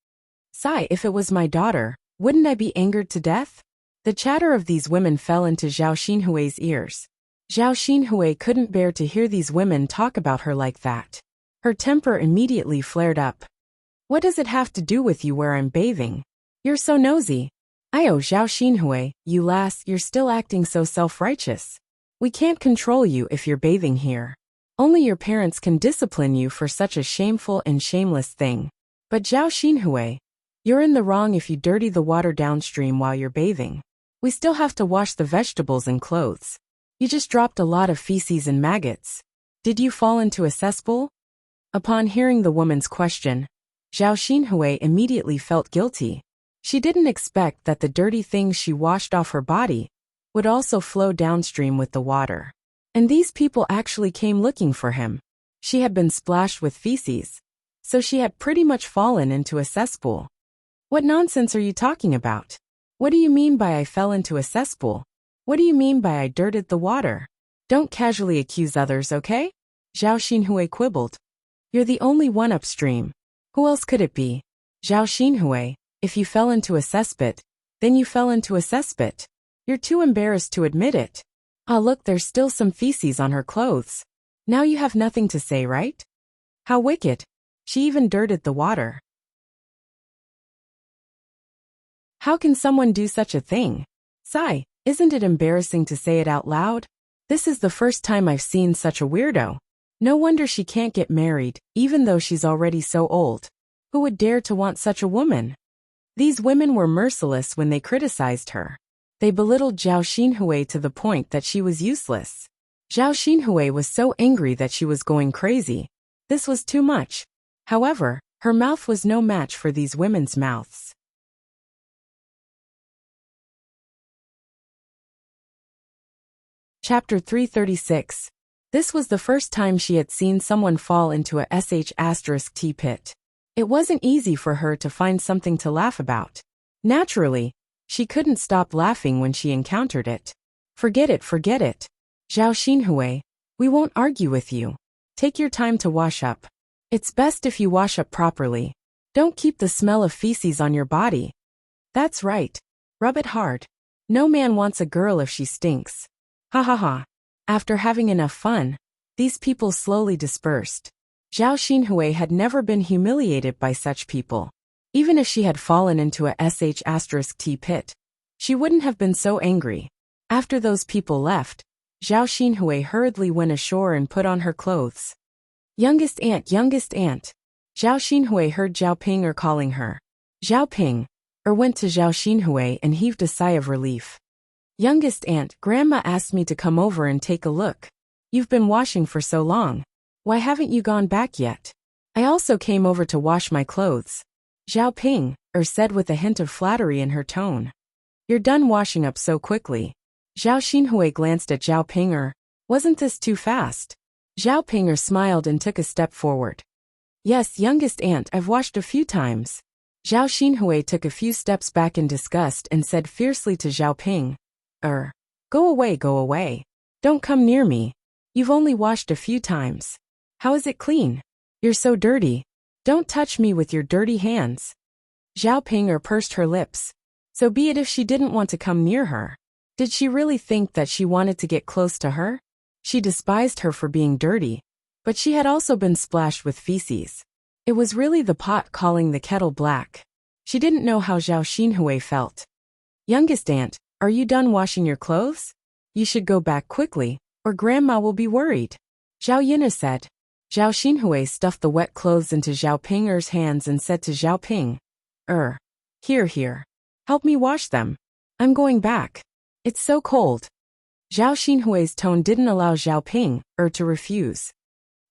Sigh, if it was my daughter, wouldn't I be angered to death? The chatter of these women fell into Zhao Xinhui's ears. Zhao Xinhui couldn't bear to hear these women talk about her like that. Her temper immediately flared up. What does it have to do with you where I'm bathing? You're so nosy. Ayo, Zhao Xinhui, you lass, you're still acting so self-righteous. We can't control you if you're bathing here. Only your parents can discipline you for such a shameful and shameless thing. But Zhao Xinhui, you're in the wrong if you dirty the water downstream while you're bathing. We still have to wash the vegetables and clothes. You just dropped a lot of feces and maggots. Did you fall into a cesspool? Upon hearing the woman's question, Zhao Xinhui immediately felt guilty. She didn't expect that the dirty things she washed off her body would also flow downstream with the water. And these people actually came looking for him. She had been splashed with feces, so she had pretty much fallen into a cesspool. What nonsense are you talking about? What do you mean by I fell into a cesspool? What do you mean by I dirted the water? Don't casually accuse others, okay? Zhao Xinhui quibbled. You're the only one upstream. Who else could it be? Zhao Xinhui, if you fell into a cesspit, then you fell into a cesspit. You're too embarrassed to admit it. Ah, look, there's still some feces on her clothes. Now you have nothing to say, right? How wicked. She even dirted the water. How can someone do such a thing? Sigh, isn't it embarrassing to say it out loud? This is the first time I've seen such a weirdo. No wonder she can't get married, even though she's already so old. Who would dare to want such a woman? These women were merciless when they criticized her. They belittled Zhao Xinhui to the point that she was useless. Zhao Xinhui was so angry that she was going crazy. This was too much. However, her mouth was no match for these women's mouths. Chapter 336. This was the first time she had seen someone fall into a sh*t pit. It wasn't easy for her to find something to laugh about. Naturally, she couldn't stop laughing when she encountered it. Forget it, forget it. Zhao Xinhui, we won't argue with you. Take your time to wash up. It's best if you wash up properly. Don't keep the smell of feces on your body. That's right. Rub it hard. No man wants a girl if she stinks. Ha ha ha. After having enough fun, these people slowly dispersed. Zhao Xinhui had never been humiliated by such people. Even if she had fallen into a sh*t pit, she wouldn't have been so angry. After those people left, Zhao Xinhui hurriedly went ashore and put on her clothes. Youngest aunt, Zhao Xinhui heard Zhao Ping calling her. Zhao Ping went to Zhao Xinhui and heaved a sigh of relief. Youngest aunt, Grandma asked me to come over and take a look. You've been washing for so long. Why haven't you gone back yet? I also came over to wash my clothes. Zhao Ping said with a hint of flattery in her tone. You're done washing up so quickly. Zhao Xinhui glanced at Zhao Ping. Wasn't this too fast? Zhao Ping smiled and took a step forward. Yes, youngest aunt, I've washed a few times. Zhao Xinhui took a few steps back in disgust and said fiercely to Zhao Ping. Go away, go away. Don't come near me. You've only washed a few times. How is it clean? You're so dirty. Don't touch me with your dirty hands. Zhao Ping pursed her lips. So be it if she didn't want to come near her. Did she really think that she wanted to get close to her? She despised her for being dirty, but she had also been splashed with feces. It was really the pot calling the kettle black. She didn't know how Zhao Xinhui felt. Youngest aunt, are you done washing your clothes? You should go back quickly, or Grandma will be worried. Zhao Yina said. Zhao Xinhui stuffed the wet clothes into Zhao Ping's hands and said to Zhao Ping. Here. Help me wash them. I'm going back. It's so cold. Zhao Xinhui's tone didn't allow Zhao Ping to refuse.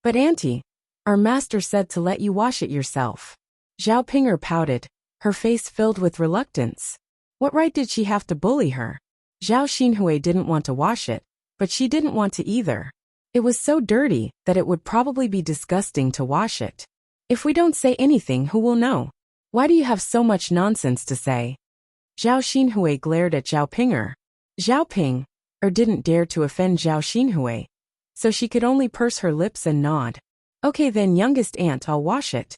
But auntie, our master said to let you wash it yourself. Zhao Ping pouted, her face filled with reluctance. What right did she have to bully her? Zhao Xinhui didn't want to wash it, but she didn't want to either. It was so dirty that it would probably be disgusting to wash it. If we don't say anything, who will know? Why do you have so much nonsense to say? Zhao Xinhui glared at Zhao Ping. Zhao Ping didn't dare to offend Zhao Xinhui, so she could only purse her lips and nod. Okay then, youngest aunt, I'll wash it.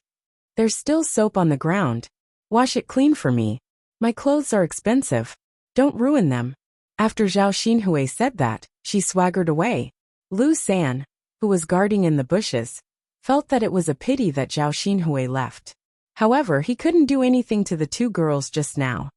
There's still soap on the ground. Wash it clean for me. My clothes are expensive. Don't ruin them. After Zhao Xinhui said that, she swaggered away. Lu San, who was guarding in the bushes, felt that it was a pity that Zhao Xinhui left. However, he couldn't do anything to the two girls just now.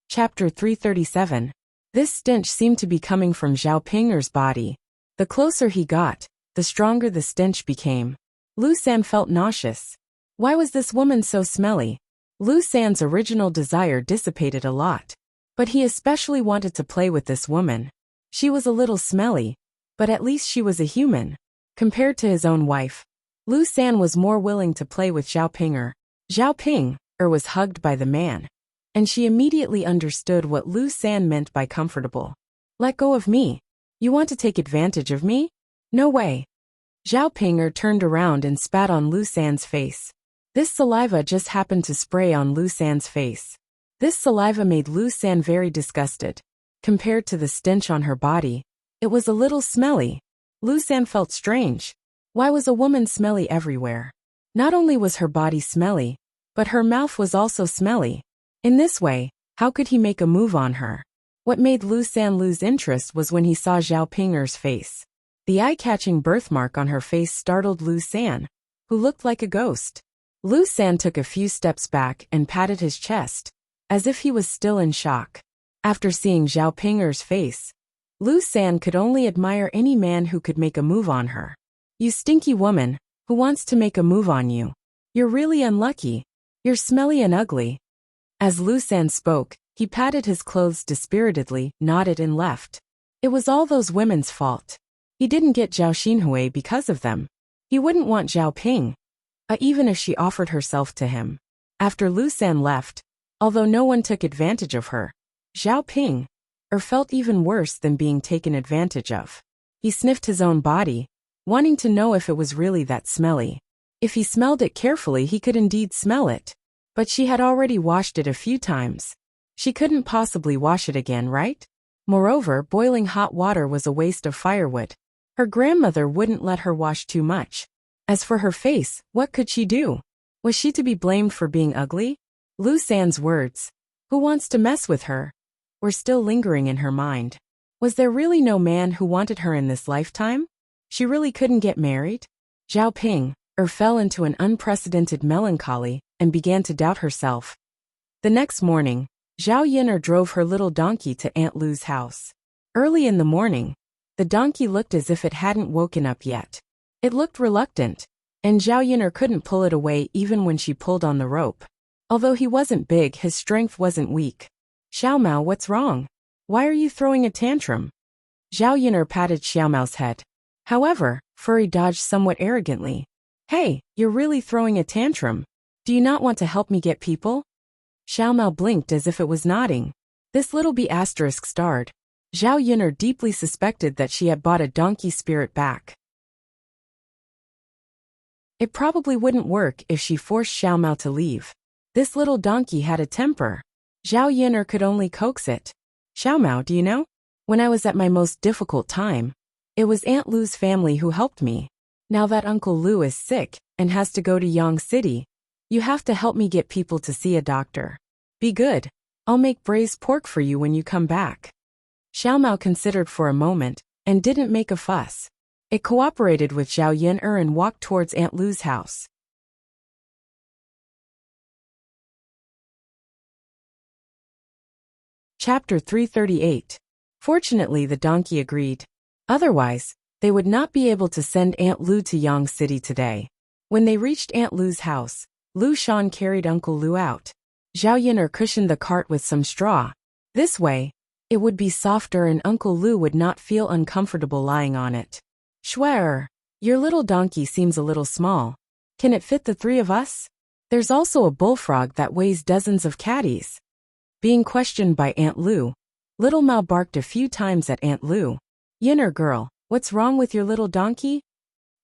Chapter 337. This stench seemed to be coming from Zhao Ping's body. The closer he got, the stronger the stench became. Lu San felt nauseous. Why was this woman so smelly? Lu San's original desire dissipated a lot. But he especially wanted to play with this woman. She was a little smelly, but at least she was a human. Compared to his own wife, Lu San was more willing to play with Zhao Ping. Zhao Ping was hugged by the man, and she immediately understood what Lu San meant by comfortable. Let go of me. You want to take advantage of me? No way. Zhao Ping turned around and spat on Lu San's face. This saliva just happened to spray on Lu San's face. This saliva made Lu San very disgusted. Compared to the stench on her body, it was a little smelly. Lu San felt strange. Why was a woman smelly everywhere? Not only was her body smelly, but her mouth was also smelly. In this way, how could he make a move on her? What made Lu San lose interest was when he saw Zhao Ping's face. The eye-catching birthmark on her face startled Lu San, who looked like a ghost. Lu San took a few steps back and patted his chest, as if he was still in shock. After seeing Zhao Ping's face, Lu San could only admire any man who could make a move on her. You stinky woman, who wants to make a move on you? You're really unlucky. You're smelly and ugly. As Lu San spoke, he patted his clothes dispiritedly, nodded and left. It was all those women's fault. He didn't get Zhao Xinhui because of them. He wouldn't want Zhao Ping, even if she offered herself to him. After Lu San left, although no one took advantage of her, Zhao Ping or felt even worse than being taken advantage of. He sniffed his own body, wanting to know if it was really that smelly. If he smelled it carefully, he could indeed smell it. But she had already washed it a few times. She couldn't possibly wash it again, right? Moreover, boiling hot water was a waste of firewood. Her grandmother wouldn't let her wash too much. As for her face, what could she do? Was she to be blamed for being ugly? Lu San's words, "Who wants to mess with her?" were still lingering in her mind. Was there really no man who wanted her in this lifetime? She really couldn't get married? Zhao Ping fell into an unprecedented melancholy and began to doubt herself. The next morning, Zhao Yin'er drove her little donkey to Aunt Lu's house. Early in the morning, the donkey looked as if it hadn't woken up yet. It looked reluctant, and Zhao Yin'er couldn't pull it away even when she pulled on the rope. Although he wasn't big, his strength wasn't weak. "Xiao Mao, what's wrong? Why are you throwing a tantrum?" Zhao Yin'er patted Xiao Mao's head. However, Furry dodged somewhat arrogantly. "Hey, you're really throwing a tantrum. Do you not want to help me get people?" Xiao Mao blinked as if it was nodding. This little bee asterisk starred. Zhao Yin'er deeply suspected that she had bought a donkey spirit back. It probably wouldn't work if she forced Xiao Mao to leave. This little donkey had a temper. Zhao Yin'er could only coax it. "Xiao Mao, do you know? When I was at my most difficult time, it was Aunt Lu's family who helped me. Now that Uncle Lu is sick and has to go to Yang City, you have to help me get people to see a doctor. Be good. I'll make braised pork for you when you come back." Xiao Mao considered for a moment and didn't make a fuss. It cooperated with Zhao Yin'er and walked towards Aunt Lu's house. Chapter 338. Fortunately, the donkey agreed. Otherwise, they would not be able to send Aunt Lu to Yang City today. When they reached Aunt Lu's house, Lu Shan carried Uncle Lu out. Zhao Yin'er cushioned the cart with some straw. This way, it would be softer and Uncle Lu would not feel uncomfortable lying on it. "Shwer, your little donkey seems a little small. Can it fit the three of us? There's also a bullfrog that weighs dozens of catties." Being questioned by Aunt Lu, Little Mao barked a few times at Aunt Lu. "Yin'er girl, what's wrong with your little donkey?"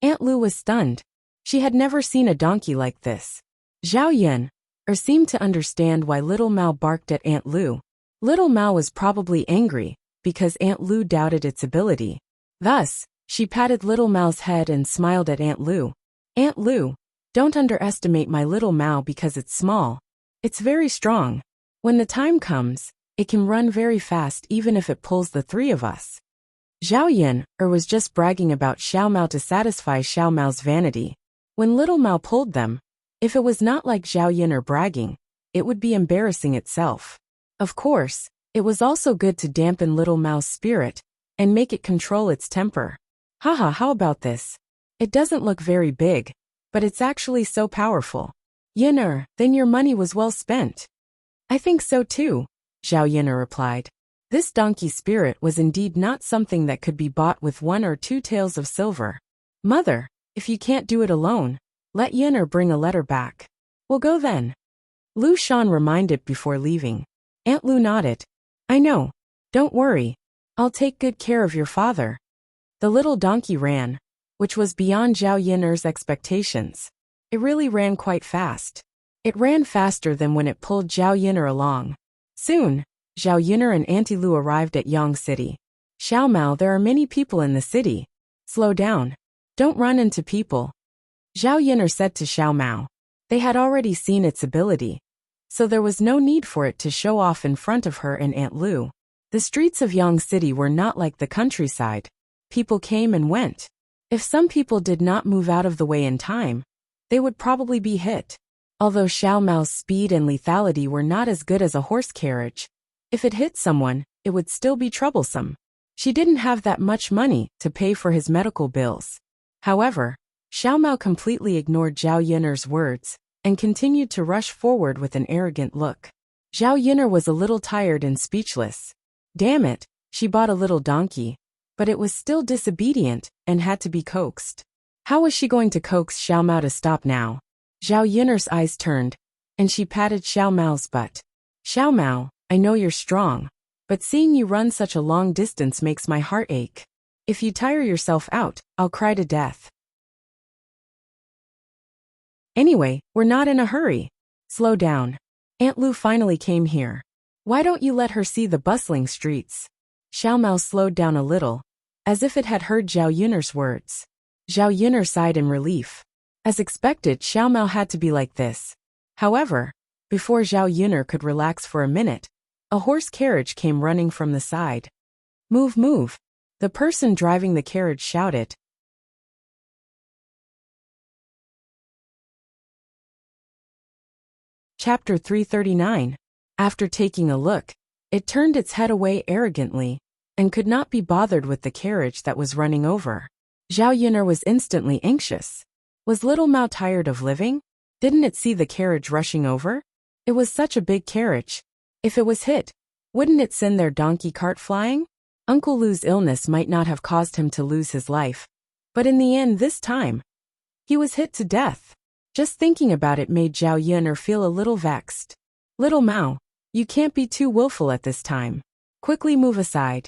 Aunt Lu was stunned. She had never seen a donkey like this. Zhao Yin'er seemed to understand why Little Mao barked at Aunt Lu. Little Mao was probably angry because Aunt Lu doubted its ability. Thus, she patted Little Mao's head and smiled at Aunt Lu. "Aunt Lu, don't underestimate my Little Mao because it's small. It's very strong. When the time comes, it can run very fast even if it pulls the three of us." Zhao Yin'er was just bragging about Xiao Mao to satisfy Xiao Mao's vanity. When Little Mao pulled them, if it was not like Zhao Yin'er bragging, it would be embarrassing itself. Of course, it was also good to dampen Little Mao's spirit and make it control its temper. "Haha, how about this? It doesn't look very big, but it's actually so powerful. Yin'er, then your money was well spent." "I think so too," Zhao Yin'er replied. This donkey spirit was indeed not something that could be bought with 1 or 2 taels of silver. "Mother, if you can't do it alone, let Yin'er bring a letter back. We'll go then." Lu Shan reminded before leaving. Aunt Lu nodded. "I know. Don't worry. I'll take good care of your father." The little donkey ran, which was beyond Zhao Yin'er's expectations. It really ran quite fast. It ran faster than when it pulled Zhao Yin'er along. Soon, Zhao Yin'er and Auntie Lu arrived at Yang City. "Xiao Mao, there are many people in the city. Slow down. Don't run into people," Zhao Yin'er said to Xiao Mao. They had already seen its ability, so there was no need for it to show off in front of her and Aunt Lu. The streets of Yang City were not like the countryside. People came and went. If some people did not move out of the way in time, they would probably be hit. Although Xiao Mao's speed and lethality were not as good as a horse carriage, if it hit someone, it would still be troublesome. She didn't have that much money to pay for his medical bills. However, Xiao Mao completely ignored Zhao Yin'er's words and continued to rush forward with an arrogant look. Zhao Yin'er was a little tired and speechless. Damn it, she bought a little donkey, but it was still disobedient and had to be coaxed. How was she going to coax Xiao Mao to stop now? Zhao Yin'er's eyes turned, and she patted Xiao Mao's butt. "Xiao Mao, I know you're strong, but seeing you run such a long distance makes my heart ache. If you tire yourself out, I'll cry to death. Anyway, we're not in a hurry. Slow down. Aunt Lu finally came here. Why don't you let her see the bustling streets? Xiao Mao slowed down a little, as if it had heard Zhao Yun'er's words. Zhao Yun'er sighed in relief. As expected, Xiao Mao had to be like this. However, before Zhao Yun'er could relax for a minute, a horse carriage came running from the side. Move, move. The person driving the carriage shouted. Chapter 339. After taking a look, it turned its head away arrogantly, and could not be bothered with the carriage that was running over. Zhao Yun'er was instantly anxious. Was little Mao tired of living? Didn't it see the carriage rushing over? It was such a big carriage. If it was hit, wouldn't it send their donkey cart flying? Uncle Lu's illness might not have caused him to lose his life, but in the end this time, he was hit to death. Just thinking about it made Zhao Yun'er feel a little vexed. Little Mao, you can't be too willful at this time. Quickly move aside.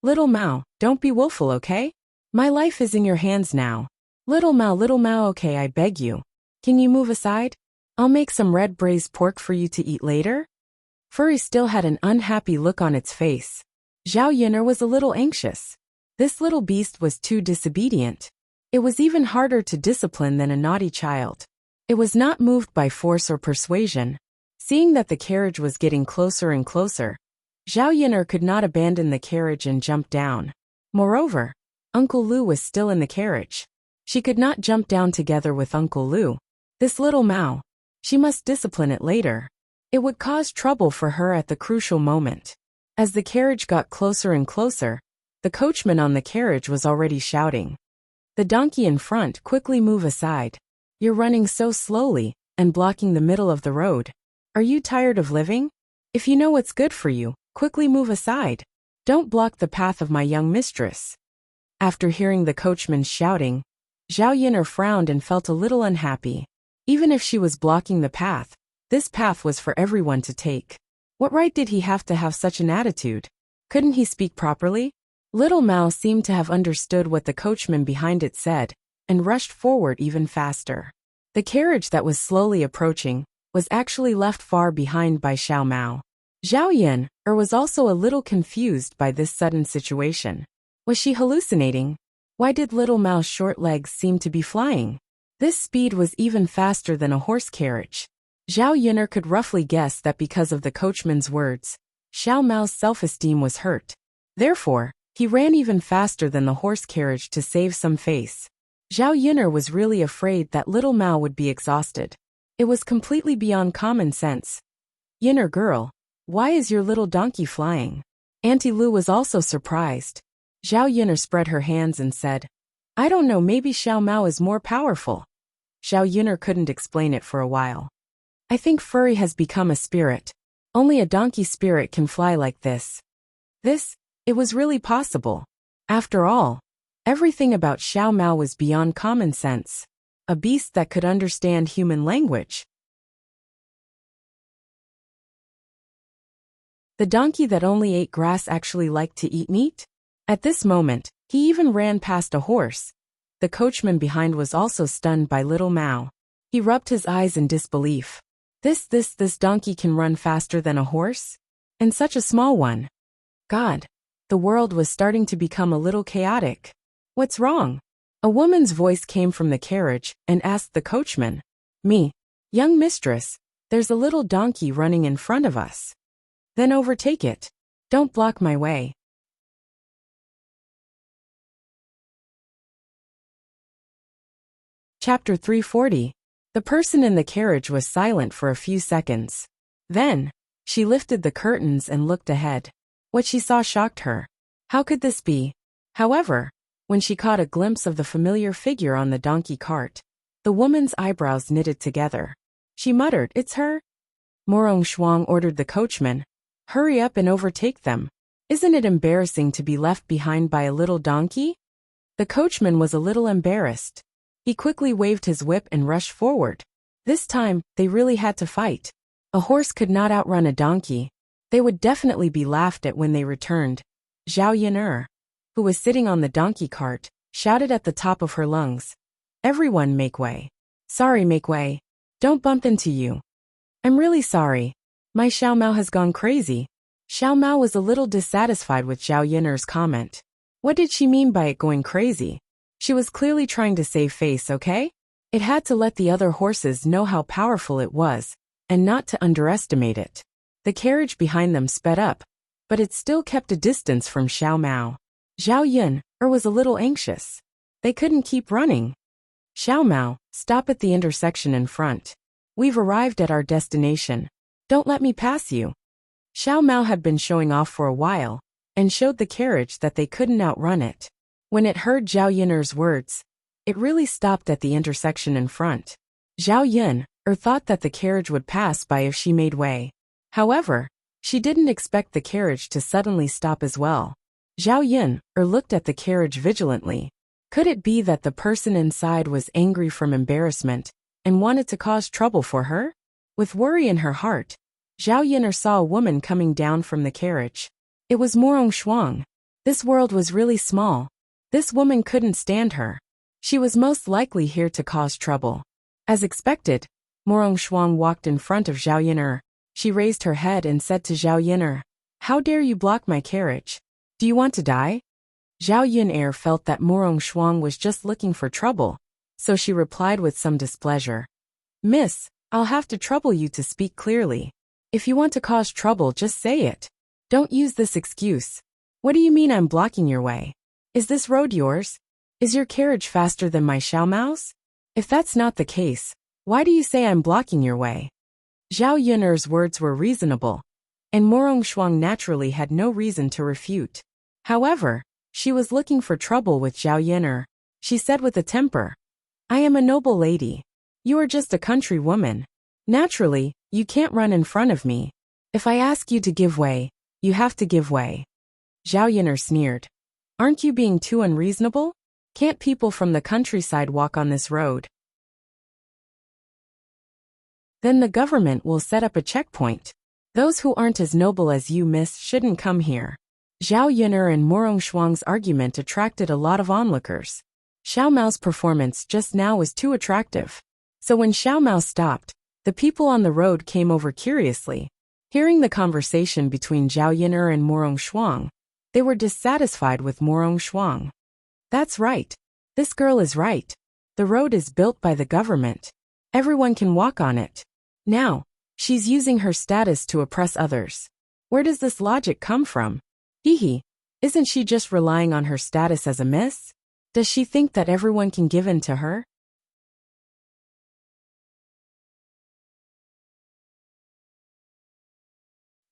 Little Mao, don't be willful, okay? My life is in your hands now. Little Mao, okay, I beg you. Can you move aside? I'll make some red braised pork for you to eat later. Furry still had an unhappy look on its face. Zhao Yun'er was a little anxious. This little beast was too disobedient. It was even harder to discipline than a naughty child. It was not moved by force or persuasion. Seeing that the carriage was getting closer and closer, Zhao Yun'er could not abandon the carriage and jump down. Moreover, Uncle Lu was still in the carriage. She could not jump down together with Uncle Lu. This little Mao, she must discipline it later. It would cause trouble for her at the crucial moment. As the carriage got closer and closer, the coachman on the carriage was already shouting. The donkey in front, quickly move aside. You're running so slowly, and blocking the middle of the road. Are you tired of living? If you know what's good for you, quickly move aside. Don't block the path of my young mistress. After hearing the coachman's shouting, Zhao Yun'er frowned and felt a little unhappy. Even if she was blocking the path, this path was for everyone to take. What right did he have to have such an attitude? Couldn't he speak properly? Little Mao seemed to have understood what the coachman behind it said, and rushed forward even faster. The carriage that was slowly approaching was actually left far behind by Xiao Mao. Zhao Yun'er was also a little confused by this sudden situation. Was she hallucinating? Why did little Mao's short legs seem to be flying? This speed was even faster than a horse carriage. Zhao Yun'er could roughly guess that because of the coachman's words, Xiao Mao's self-esteem was hurt. Therefore, he ran even faster than the horse carriage to save some face. Zhao Yun'er was really afraid that little Mao would be exhausted. It was completely beyond common sense. Yun'er girl, why is your little donkey flying? Auntie Lu was also surprised. Zhao Yun'er spread her hands and said, I don't know, maybe Xiao Mao is more powerful. Zhao Yun'er couldn't explain it for a while. I think Furry has become a spirit. Only a donkey spirit can fly like this. It was really possible. After all, everything about Xiao Mao was beyond common sense. A beast that could understand human language. The donkey that only ate grass actually liked to eat meat? At this moment, he even ran past a horse. The coachman behind was also stunned by little Mao. He rubbed his eyes in disbelief. This donkey can run faster than a horse? And such a small one. God. The world was starting to become a little chaotic. What's wrong? A woman's voice came from the carriage and asked the coachman. Me, young mistress, there's a little donkey running in front of us. Then overtake it. Don't block my way. Chapter 340. The person in the carriage was silent for a few seconds. Then, she lifted the curtains and looked ahead. What she saw shocked her. How could this be? However, when she caught a glimpse of the familiar figure on the donkey cart, the woman's eyebrows knitted together. She muttered, It's her? Morong Shuang ordered the coachman. Hurry up and overtake them. Isn't it embarrassing to be left behind by a little donkey? The coachman was a little embarrassed. He quickly waved his whip and rushed forward. This time, they really had to fight. A horse could not outrun a donkey. They would definitely be laughed at when they returned. Zhao Yin'er, who was sitting on the donkey cart, shouted at the top of her lungs. Everyone make way. Sorry, make way. Don't bump into you. I'm really sorry. My Xiao Mao has gone crazy. Xiao Mao was a little dissatisfied with Zhao Yin'er's comment. What did she mean by it going crazy? She was clearly trying to save face, okay? It had to let the other horses know how powerful it was, and not to underestimate it. The carriage behind them sped up, but it still kept a distance from Xiao Mao. Zhao Yin'er was a little anxious. They couldn't keep running. Xiao Mao, stop at the intersection in front. We've arrived at our destination. Don't let me pass you. Xiao Mao had been showing off for a while, and showed the carriage that they couldn't outrun it. When it heard Zhao Yin'er's words, it really stopped at the intersection in front. Zhao Yin'er thought that the carriage would pass by if she made way. However, she didn't expect the carriage to suddenly stop as well. Zhao Yin'er looked at the carriage vigilantly. Could it be that the person inside was angry from embarrassment and wanted to cause trouble for her? With worry in her heart, Zhao Yin'er saw a woman coming down from the carriage. It was Morong Shuang. This world was really small. This woman couldn't stand her. She was most likely here to cause trouble. As expected, Morong Shuang walked in front of Zhao Yin'er. She raised her head and said to Zhao Yin'er, "How dare you block my carriage? Do you want to die?" Zhao Yin'er felt that Morong Shuang was just looking for trouble, so she replied with some displeasure. "Miss, I'll have to trouble you to speak clearly. If you want to cause trouble, just say it. Don't use this excuse. What do you mean I'm blocking your way? Is this road yours? Is your carriage faster than my Xiao Mao's? If that's not the case, why do you say I'm blocking your way?" Zhao Yin'er's words were reasonable, and Morong Shuang naturally had no reason to refute. However, she was looking for trouble with Zhao Yin'er. She said with a temper, "I am a noble lady. You are just a country woman. Naturally, you can't run in front of me. If I ask you to give way, you have to give way." Zhao Yin'er sneered. "Aren't you being too unreasonable? Can't people from the countryside walk on this road? Then the government will set up a checkpoint. Those who aren't as noble as you, miss, shouldn't come here." Zhao Yin'er and Morong Shuang's argument attracted a lot of onlookers. Xiao Mao's performance just now was too attractive. So when Xiao Mao stopped, the people on the road came over curiously. Hearing the conversation between Zhao Yin'er and Morong Shuang, they were dissatisfied with Morong Shuang. "That's right. This girl is right. The road is built by the government. Everyone can walk on it. Now, she's using her status to oppress others. Where does this logic come from? Hee, isn't she just relying on her status as a miss? Does she think that everyone can give in to her?"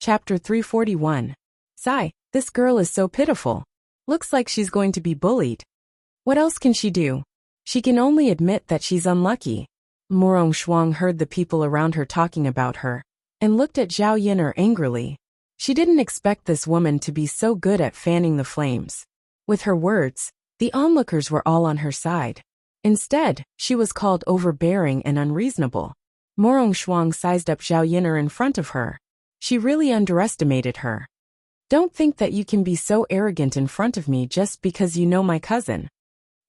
Chapter 341. Sigh, this girl is so pitiful. Looks like she's going to be bullied. What else can she do? She can only admit that she's unlucky. Morong Shuang heard the people around her talking about her, and looked at Zhao Yin'er angrily. She didn't expect this woman to be so good at fanning the flames. With her words, the onlookers were all on her side. Instead, she was called overbearing and unreasonable. Morong Shuang sized up Zhao Yin'er in front of her. She really underestimated her. "Don't think that you can be so arrogant in front of me just because you know my cousin."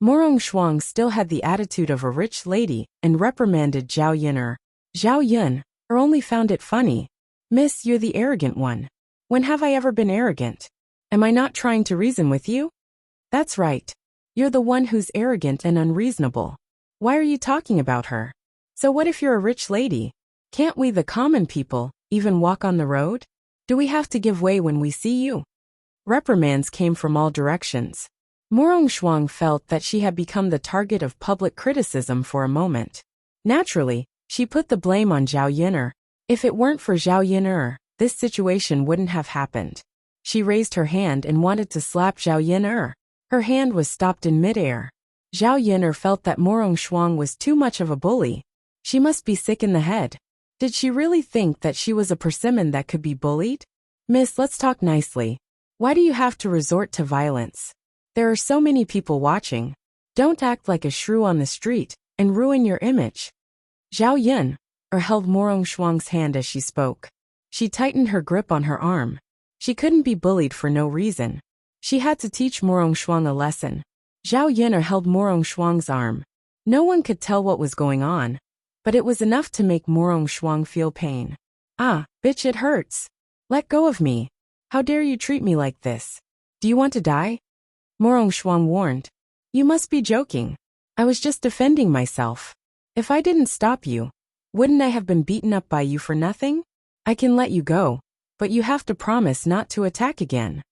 Morong Shuang still had the attitude of a rich lady and reprimanded Zhao Yin'er. Zhao Yin'er only found it funny. "Miss, you're the arrogant one. When have I ever been arrogant? Am I not trying to reason with you?" "That's right. You're the one who's arrogant and unreasonable. Why are you talking about her? So what if you're a rich lady? Can't we, the common people, even walk on the road? Do we have to give way when we see you?" Reprimands came from all directions. Morong Shuang felt that she had become the target of public criticism for a moment. Naturally, she put the blame on Zhao Yin'er. If it weren't for Zhao Yin'er, this situation wouldn't have happened. She raised her hand and wanted to slap Zhao Yin'er. Her hand was stopped in midair. Zhao Yin'er felt that Morong Shuang was too much of a bully. She must be sick in the head. Did she really think that she was a persimmon that could be bullied? "Miss, let's talk nicely. Why do you have to resort to violence? There are so many people watching. Don't act like a shrew on the street and ruin your image." Zhao Yin'er held Morong Shuang's hand as she spoke. She tightened her grip on her arm. She couldn't be bullied for no reason. She had to teach Morong Shuang a lesson. Zhao Yun'er held Morong Shuang's arm. No one could tell what was going on, but it was enough to make Morong Shuang feel pain. Ah, bitch, it hurts. Let go of me. How dare you treat me like this? Do you want to die? Morong Shuang warned. You must be joking. I was just defending myself. If I didn't stop you, wouldn't I have been beaten up by you for nothing? I can let you go, but you have to promise not to attack again.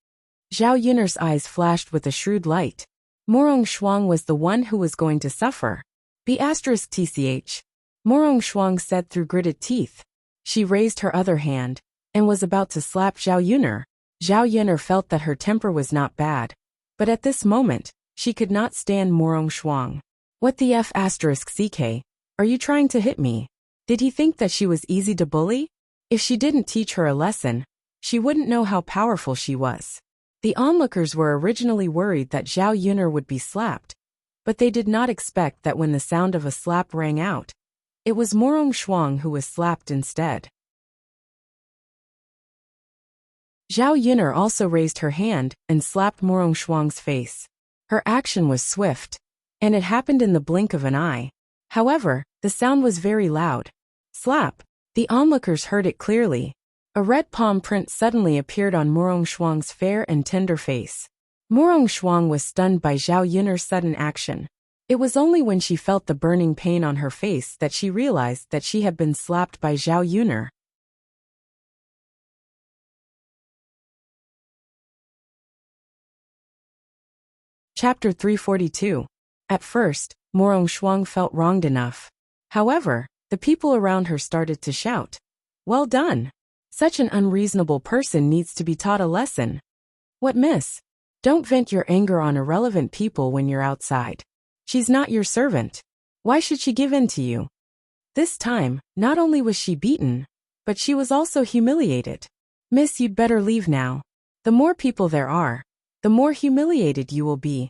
Zhao Yun'er's eyes flashed with a shrewd light. Morong Shuang was the one who was going to suffer. *tch. Morong Shuang said through gritted teeth. She raised her other hand and was about to slap Zhao Yun'er. Zhao Yun'er felt that her temper was not bad, but at this moment, she could not stand Morong Shuang. What the f***ck? Are you trying to hit me? Did he think that she was easy to bully? If she didn't teach her a lesson, she wouldn't know how powerful she was. The onlookers were originally worried that Zhao Yun'er would be slapped, but they did not expect that when the sound of a slap rang out, it was Morong Shuang who was slapped instead. Zhao Yun'er also raised her hand and slapped Morong Shuang's face. Her action was swift, and it happened in the blink of an eye. However, the sound was very loud. Slap! The onlookers heard it clearly. A red palm print suddenly appeared on Morong Shuang's fair and tender face. Morong Shuang was stunned by Zhao Yun'er's sudden action. It was only when she felt the burning pain on her face that she realized that she had been slapped by Zhao Yun'er. Chapter 342. At first, Morong Shuang felt wronged enough. However, the people around her started to shout, "Well done! Such an unreasonable person needs to be taught a lesson." What, miss? Don't vent your anger on irrelevant people when you're outside. She's not your servant. Why should she give in to you? This time, not only was she beaten, but she was also humiliated. Miss, you'd better leave now. The more people there are, the more humiliated you will be.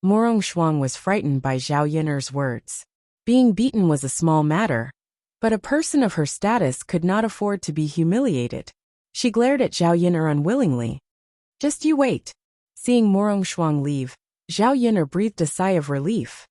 Morong Shuang was frightened by Zhao Yun'er's words. Being beaten was a small matter, but a person of her status could not afford to be humiliated. She glared at Zhao Yun'er unwillingly. Just you wait. Seeing Morong Shuang leave, Zhao Yun'er breathed a sigh of relief.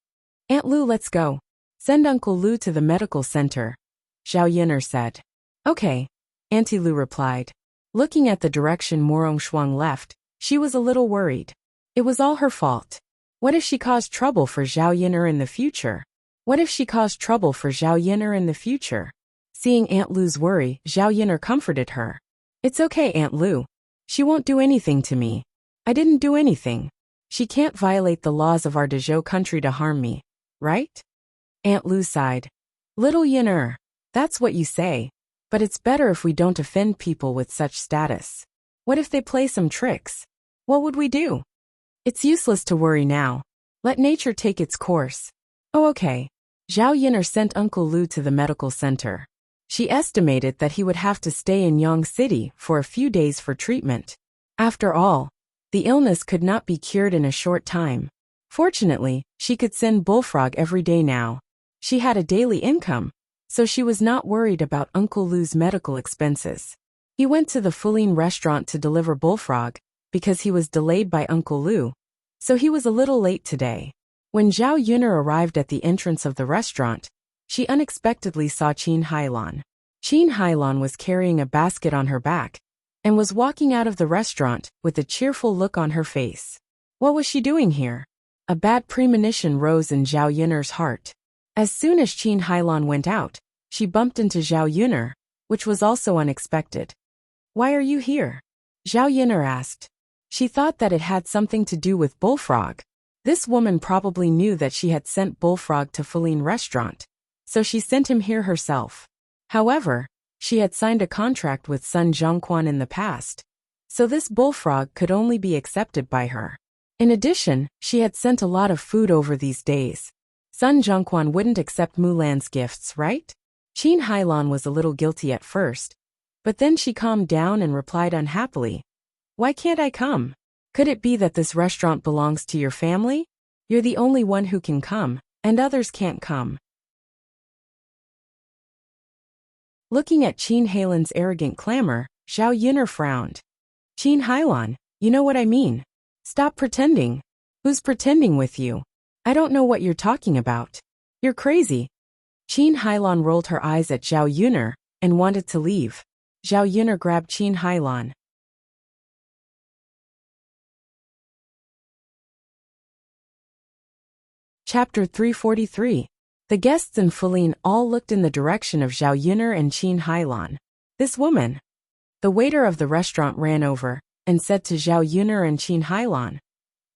Aunt Lu, let's go. Send Uncle Lu to the medical center, Zhao Yun'er said. Okay, Auntie Lu replied. Looking at the direction Morong Shuang left, she was a little worried. It was all her fault. What if she caused trouble for Zhao Yun'er in the future? What if she caused trouble for Zhao Yun'er in the future? Seeing Aunt Lu's worry, Zhao Yun'er comforted her. It's okay, Aunt Lu. She won't do anything to me. I didn't do anything. She can't violate the laws of our Dezhou country to harm me, right? Aunt Lu sighed. Little Yun'er, that's what you say, but it's better if we don't offend people with such status. What if they play some tricks? What would we do? It's useless to worry now. Let nature take its course. Oh, okay. Zhao Yun'er sent Uncle Lu to the medical center. She estimated that he would have to stay in Yang City for a few days for treatment. After all, the illness could not be cured in a short time. Fortunately, she could send Bullfrog every day now. She had a daily income, so she was not worried about Uncle Lu's medical expenses. He went to the Fuling restaurant to deliver Bullfrog, because he was delayed by Uncle Lu, so he was a little late today. When Zhao Yun'er arrived at the entrance of the restaurant, she unexpectedly saw Qin Hailan. Qin Hailan was carrying a basket on her back, and was walking out of the restaurant with a cheerful look on her face. What was she doing here? A bad premonition rose in Zhao Yun'er's heart. As soon as Qin Hailan went out, she bumped into Zhao Yun'er, which was also unexpected. Why are you here? Zhao Yun'er asked. She thought that it had something to do with Bullfrog. This woman probably knew that she had sent Bullfrog to Fuling restaurant, so she sent him here herself. However, she had signed a contract with Sun Zhongquan in the past, so this Bullfrog could only be accepted by her. In addition, she had sent a lot of food over these days. Sun Zhongquan wouldn't accept Mulan's gifts, right? Qin Hailan was a little guilty at first, but then she calmed down and replied unhappily. Why can't I come? Could it be that this restaurant belongs to your family? You're the only one who can come, and others can't come. Looking at Qin Hailan's arrogant clamor, Zhao Yun'er frowned. Qin Hailan, you know what I mean. Stop pretending. Who's pretending with you? I don't know what you're talking about. You're crazy. Qin Hailan rolled her eyes at Zhao Yun'er and wanted to leave. Zhao Yun'er grabbed Qin Hailan. Chapter 343. The guests and Feline all looked in the direction of Zhao Yun'er and Qin Hailan. This woman. The waiter of the restaurant ran over and said to Zhao Yun'er and Qin Hailan,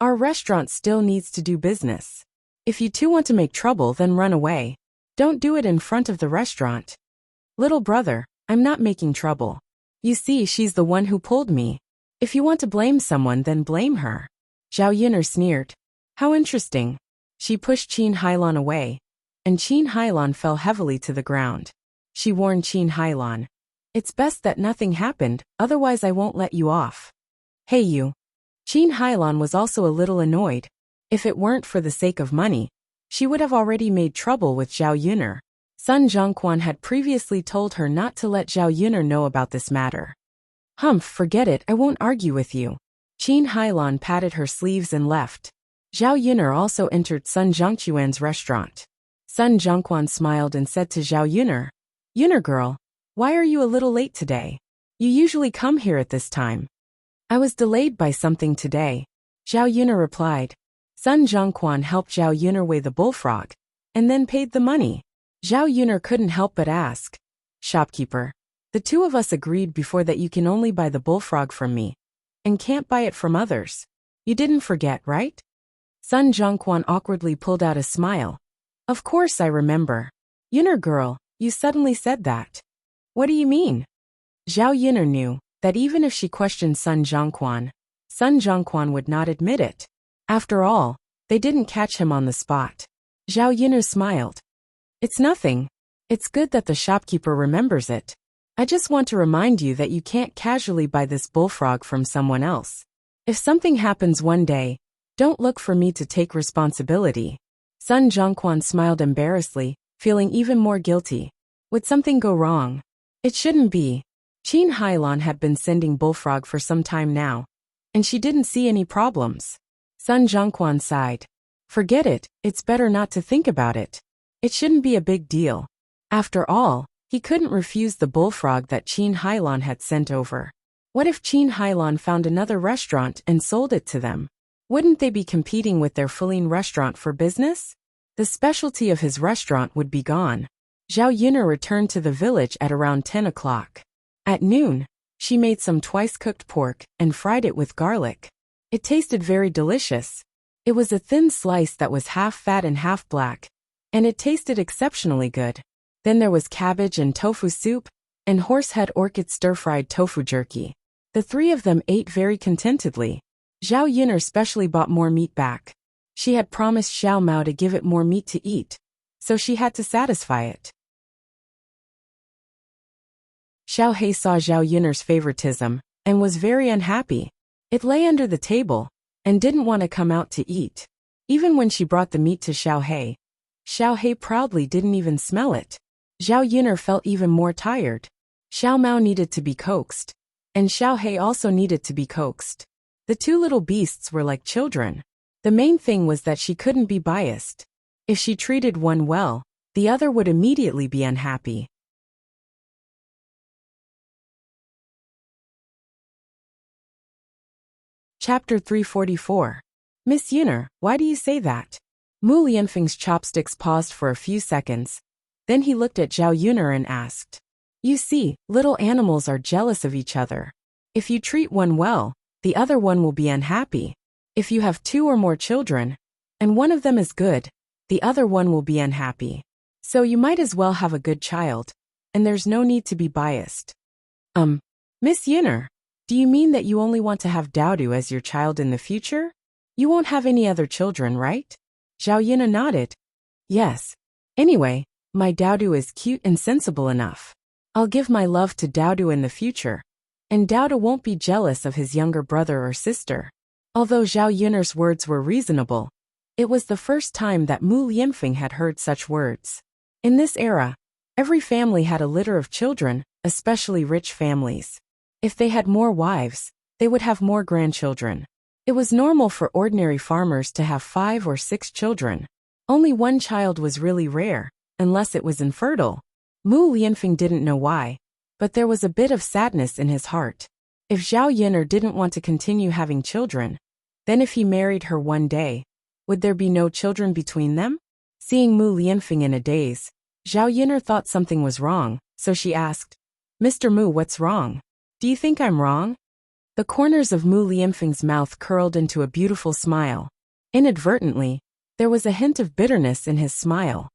"Our restaurant still needs to do business. If you two want to make trouble, then run away. Don't do it in front of the restaurant." "Little brother, I'm not making trouble. You see, she's the one who pulled me. If you want to blame someone, then blame her." Zhao Yun'er sneered. "How interesting." She pushed Qin Hailan away, and Qin Hailan fell heavily to the ground. She warned Qin Hailan, "It's best that nothing happened, otherwise I won't let you off." "Hey you." Qin Hailan was also a little annoyed. If it weren't for the sake of money, she would have already made trouble with Zhao Yun'er. Sun Zhongquan had previously told her not to let Zhao Yun'er know about this matter. "Humph, forget it, I won't argue with you." Qin Hailan patted her sleeves and left. Zhao Yun'er also entered Sun Zhongquan's restaurant. Sun Zhongquan smiled and said to Zhao Yun'er, "Yun'er girl, why are you a little late today? You usually come here at this time." "I was delayed by something today," Zhao Yun'er replied. Sun Zhongquan helped Zhao Yun'er weigh the bullfrog, and then paid the money. Zhao Yun'er couldn't help but ask, "Shopkeeper, the two of us agreed before that you can only buy the bullfrog from me, and can't buy it from others. You didn't forget, right?" Sun Zhongquan awkwardly pulled out a smile. "Of course I remember. Yun'er girl, you suddenly said that. What do you mean?" Zhao Yun'er knew that even if she questioned Sun Zhongquan would not admit it. After all, they didn't catch him on the spot. Zhao Yun'er smiled. "It's nothing. It's good that the shopkeeper remembers it. I just want to remind you that you can't casually buy this bullfrog from someone else. If something happens one day, don't look for me to take responsibility." Sun Zhongquan smiled embarrassedly, feeling even more guilty. Would something go wrong? It shouldn't be. Qin Hailan had been sending bullfrog for some time now, and she didn't see any problems. Sun Zhongquan sighed. "Forget it, it's better not to think about it. It shouldn't be a big deal. After all, he couldn't refuse the bullfrog that Qin Hailan had sent over. What if Qin Hailan found another restaurant and sold it to them? Wouldn't they be competing with their Feline restaurant for business? The specialty of his restaurant would be gone." Zhao Yun'er returned to the village at around 10 o'clock. At noon, she made some twice-cooked pork and fried it with garlic. It tasted very delicious. It was a thin slice that was half fat and half black, and it tasted exceptionally good. Then there was cabbage and tofu soup, and horsehead orchid stir-fried tofu jerky. The three of them ate very contentedly. Zhao Yun'er specially bought more meat back. She had promised Xiao Mao to give it more meat to eat, so she had to satisfy it. Xiao He saw Zhao Yun'er's favoritism and was very unhappy. It lay under the table and didn't want to come out to eat. Even when she brought the meat to Xiao He proudly didn't even smell it. Zhao Yun'er felt even more tired. Xiao Mao needed to be coaxed, and Xiao He also needed to be coaxed. The two little beasts were like children. The main thing was that she couldn't be biased. If she treated one well, the other would immediately be unhappy. Chapter 344. "Miss Yun'er, why do you say that?" Mu Lianfeng's chopsticks paused for a few seconds. Then he looked at Zhao Yun'er and asked, "You see, little animals are jealous of each other. If you treat one well, the other one will be unhappy. If you have two or more children, and one of them is good, the other one will be unhappy. So you might as well have a good child, and there's no need to be biased." Miss Yun'er, do you mean that you only want to have Daodu as your child in the future? You won't have any other children, right? Zhao Yun'er nodded. "Yes. Anyway, my Daodu is cute and sensible enough. I'll give my love to Daodu in the future, and Daodu won't be jealous of his younger brother or sister." Although Zhao Yun'er's words were reasonable, it was the first time that Mu Lianfeng had heard such words. In this era, Every family had a litter of children, especially rich families. If they had more wives, they would have more grandchildren. It was normal for ordinary farmers to have 5 or 6 children. Only one child was really rare, unless it was infertile. Mu Lianfeng didn't know why, but there was a bit of sadness in his heart. If Zhao Yun'er didn't want to continue having children, then if he married her one day, would there be no children between them? Seeing Mu Lianfeng in a daze, Zhao Yun'er thought something was wrong, so she asked, "Mr. Mu, what's wrong? Do you think I'm wrong?" The corners of Mu Lianfeng's mouth curled into a beautiful smile. Inadvertently, there was a hint of bitterness in his smile.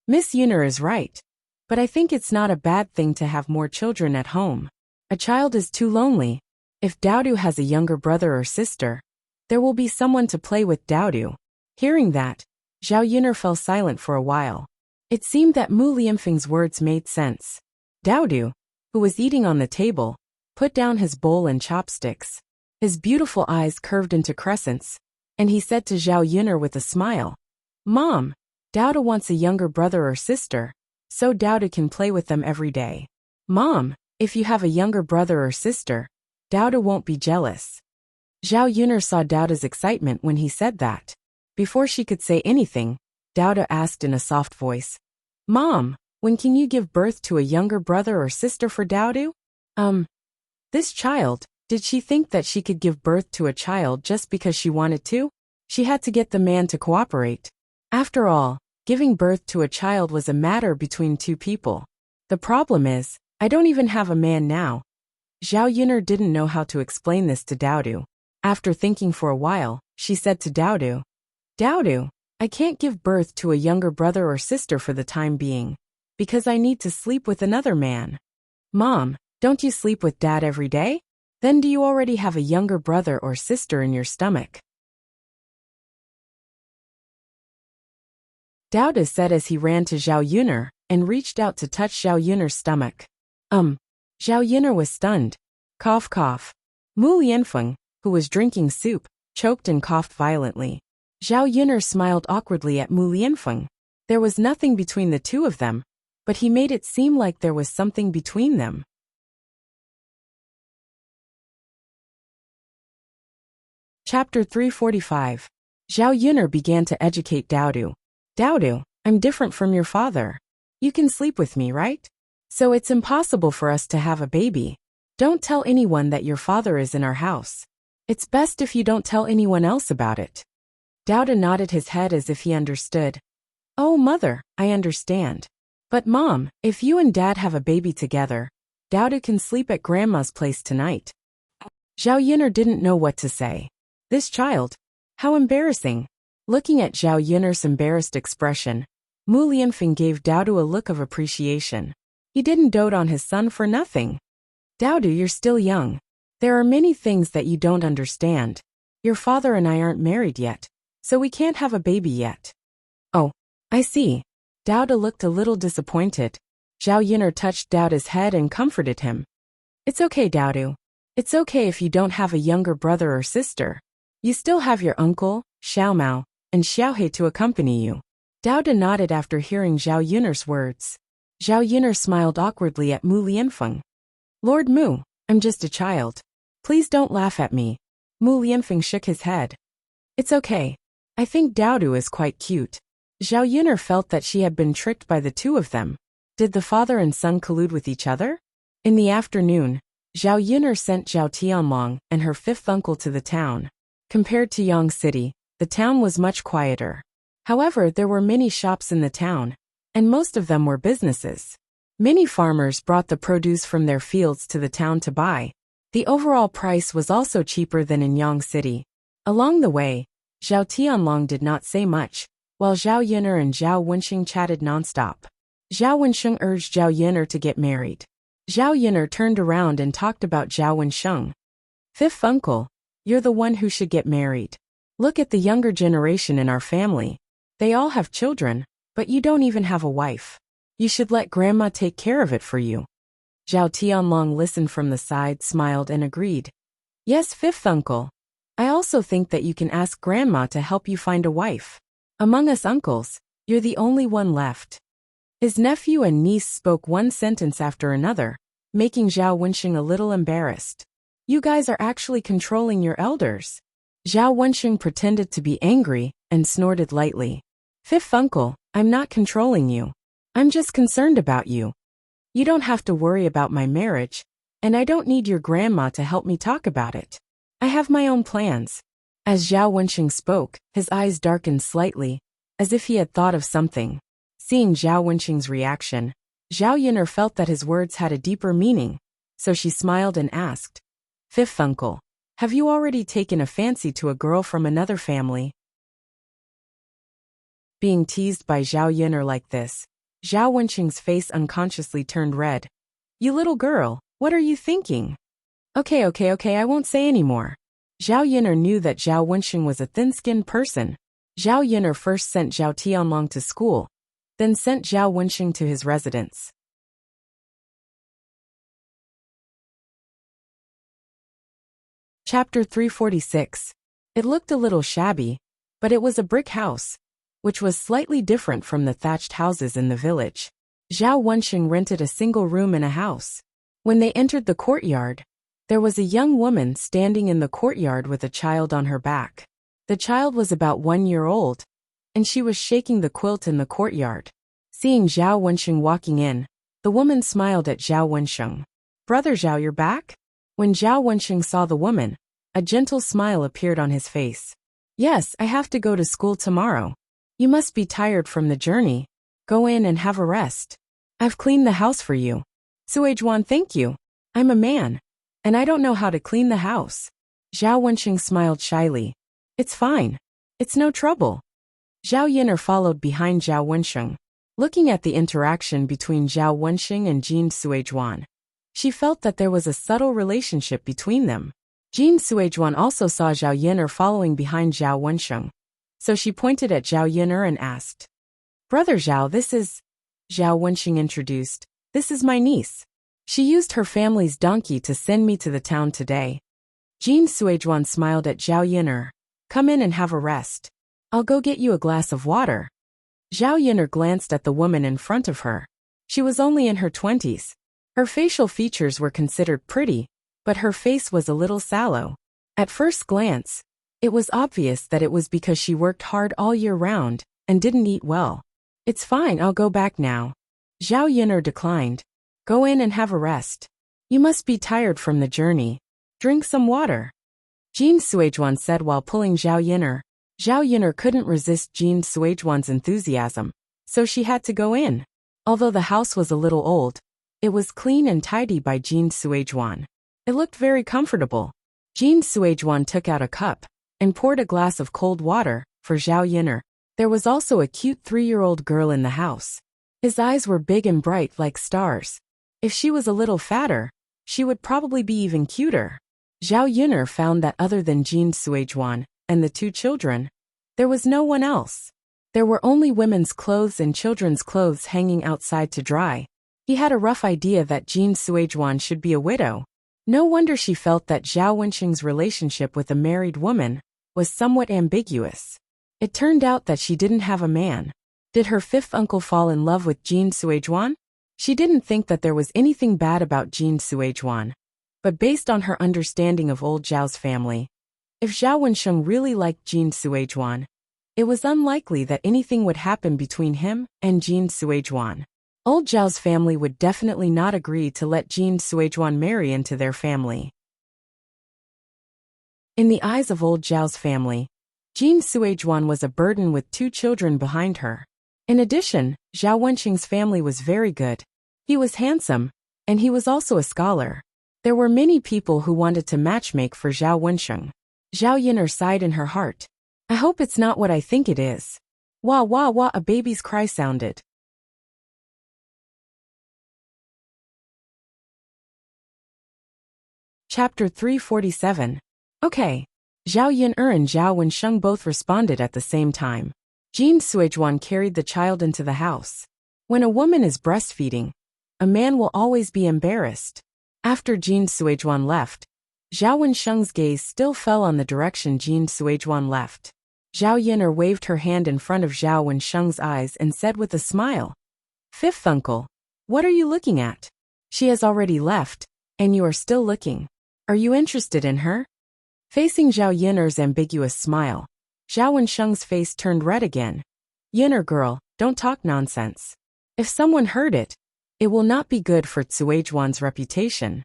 Miss Yun'er is right, but I think it's not a bad thing to have more children at home. A child is too lonely. If Daodu has a younger brother or sister, there will be someone to play with Daodu. Hearing that, Zhao Yun'er fell silent for a while. It seemed that Mu Lianfeng's words made sense. Daodu, who was eating on the table, put down his bowl and chopsticks. His beautiful eyes curved into crescents, and he said to Zhao Yun'er with a smile, "Mom, Daodu wants a younger brother or sister, so Daodu can play with them every day. Mom, if you have a younger brother or sister, Daodu won't be jealous." Zhao Yun'er saw Daodu's excitement when he said that. Before she could say anything, Daodu asked in a soft voice, "Mom, when can you give birth to a younger brother or sister for Daodu?" This child, did she think that she could give birth to a child just because she wanted to? She had to get the man to cooperate. After all, giving birth to a child was a matter between 2 people. The problem is, I don't even have a man now. Zhao Yun'er didn't know how to explain this to Daodu. After thinking for a while, she said to Daodu, "Daodu, I can't give birth to a younger brother or sister for the time being, because I need to sleep with another man." "Mom, don't you sleep with Dad every day? Then do you already have a younger brother or sister in your stomach?" Daodu said as he ran to Zhao Yun'er and reached out to touch Zhao Yun'er's stomach. Zhao Yun'er was stunned. Cough cough. Mu Lianfeng, who was drinking soup, choked and coughed violently. Zhao Yun'er smiled awkwardly at Mu Lianfeng. There was nothing between the two of them, but he made it seem like there was something between them. Chapter 345. Zhao Yun'er began to educate Daodu. "Daodu, I'm different from your father. You can sleep with me, right? So it's impossible for us to have a baby. Don't tell anyone that your father is in our house. It's best if you don't tell anyone else about it." Daodu nodded his head as if he understood. "Oh, mother, I understand. But mom, if you and dad have a baby together, Daodu can sleep at grandma's place tonight." Zhao Yun'er didn't know what to say. This child? How embarrassing. Looking at Zhao Yun'er's embarrassed expression, Mu Lianfeng gave Daodu a look of appreciation. He didn't dote on his son for nothing. "Daodu, you're still young. There are many things that you don't understand. Your father and I aren't married yet, so we can't have a baby yet." "Oh, I see." Daodu looked a little disappointed. Zhao Yun'er touched Daodu's head and comforted him. "It's okay, Daodu. It's okay if you don't have a younger brother or sister. You still have your uncle, Xiao Mao, and Xiaohe to accompany you." Daodu nodded after hearing Zhao Yun'er's words. Zhao Yun'er smiled awkwardly at Mu Lianfeng. "Lord Mu, I'm just a child. Please don't laugh at me." Mu Lianfeng shook his head. "It's okay. I think Daodu is quite cute." Zhao Yun'er felt that she had been tricked by the two of them. Did the father and son collude with each other? In the afternoon, Zhao Yun'er sent Zhao Tianlong and her 5th uncle to the town. Compared to Yang City, the town was much quieter. However, there were many shops in the town, and most of them were businesses. Many farmers brought the produce from their fields to the town to buy. The overall price was also cheaper than in Yang City. Along the way, Zhao Tianlong did not say much, while Zhao Yun'er and Zhao Wensheng chatted nonstop. Zhao Wensheng urged Zhao Yun'er to get married. Zhao Yun'er turned around and talked about Zhao Wensheng. "Fifth uncle, you're the one who should get married. Look at the younger generation in our family. They all have children, but you don't even have a wife. You should let grandma take care of it for you." Zhao Tianlong listened from the side, smiled and agreed. "Yes, fifth uncle. I also think that you can ask grandma to help you find a wife. Among us uncles, you're the only one left." His nephew and niece spoke one sentence after another, making Zhao Wensheng a little embarrassed. You guys are actually controlling your elders. Zhao Wensheng pretended to be angry and snorted lightly. Fifth uncle, I'm not controlling you. I'm just concerned about you. You don't have to worry about my marriage, and I don't need your grandma to help me talk about it. I have my own plans. As Zhao Wensheng spoke, his eyes darkened slightly, as if he had thought of something. Seeing Zhao Wensheng's reaction, Zhao Yin'er felt that his words had a deeper meaning, so she smiled and asked, Fifth uncle, have you already taken a fancy to a girl from another family? Being teased by Zhao Yin'er like this, Zhao Wensheng's face unconsciously turned red. You little girl, what are you thinking? Okay, I won't say anymore. Zhao Yin'er knew that Zhao Wensheng was a thin-skinned person. Zhao Yin'er first sent Zhao Tianlong to school, then sent Zhao Wensheng to his residence. Chapter 346. It looked a little shabby, but it was a brick house, which was slightly different from the thatched houses in the village. Zhao Wensheng rented a single room in a house. When they entered the courtyard, there was a young woman standing in the courtyard with a child on her back. The child was about 1 year old, and she was shaking the quilt in the courtyard. Seeing Zhao Wensheng walking in, the woman smiled at Zhao Wensheng. Brother Zhao, you're back? When Zhao Wensheng saw the woman, a gentle smile appeared on his face. Yes, I have to go to school tomorrow. You must be tired from the journey. Go in and have a rest. I've cleaned the house for you. Suizhuan, thank you. I'm a man, and I don't know how to clean the house. Zhao Wensheng smiled shyly. It's fine. It's no trouble. Zhao Yin'er followed behind Zhao Wensheng. Looking at the interaction between Zhao Wensheng and Jin Suizhuan, she felt that there was a subtle relationship between them. Jin Suizhuan also saw Zhao Yin'er following behind Zhao Wensheng, so she pointed at Zhao Yin'er and asked, Brother Zhao, this is... Zhao Wensheng introduced, this is my niece. She used her family's donkey to send me to the town today. Jin Suizhuan smiled at Zhao Yin'er. Come in and have a rest. I'll go get you a glass of water. Zhao Yin'er glanced at the woman in front of her. She was only in her 20s. Her facial features were considered pretty, but her face was a little sallow. At first glance, it was obvious that it was because she worked hard all year round and didn't eat well. It's fine, I'll go back now. Zhao Yin'er declined. Go in and have a rest. You must be tired from the journey. Drink some water. Jin Suizhuan said while pulling Zhao Yin'er. Zhao Yin'er couldn't resist Jin Suizhuan's enthusiasm, so she had to go in. Although the house was a little old, it was clean and tidy by Jin Suizhuan. It looked very comfortable. Jin Suizhuan took out a cup and poured a glass of cold water for Zhao Yin'er. There was also a cute 3-year-old girl in the house. His eyes were big and bright like stars. If she was a little fatter, she would probably be even cuter. Zhao Yin'er found that other than Jin Suizhuan and the 2 children, there was no one else. There were only women's clothes and children's clothes hanging outside to dry. He had a rough idea that Jin Suizhuan should be a widow. No wonder she felt that Zhao Wensheng's relationship with a married woman was somewhat ambiguous. It turned out that she didn't have a man. Did her 5th uncle fall in love with Jin Suizhuan? She didn't think that there was anything bad about Jin Suizhuan. But based on her understanding of old Zhao's family, if Zhao Wensheng really liked Jin Suizhuan, it was unlikely that anything would happen between him and Jin Suizhuan. Old Zhao's family would definitely not agree to let Jin Suizhuan marry into their family. In the eyes of old Zhao's family, Jin Suizhuan was a burden with 2 children behind her. In addition, Zhao Wensheng's family was very good. He was handsome, and he was also a scholar. There were many people who wanted to matchmake for Zhao Wensheng. Zhao Yin'er sighed in her heart. I hope it's not what I think it is. Wah wah wah, a baby's cry sounded. Chapter 347. Okay. Zhao Yin'er and Zhao Wensheng both responded at the same time. Jin Suizhuan carried the child into the house. When a woman is breastfeeding, a man will always be embarrassed. After Jin Suizhuan left, Zhao Wensheng's gaze still fell on the direction Jin Suizhuan left. Zhao Yin'er waved her hand in front of Zhao Wensheng's eyes and said with a smile, Fifth uncle. What are you looking at? She has already left, and you are still looking. Are you interested in her? Facing Zhao Yiner's ambiguous smile, Zhao Wensheng's face turned red again. Yiner girl, don't talk nonsense. If someone heard it, it will not be good for Cuizhuan's reputation.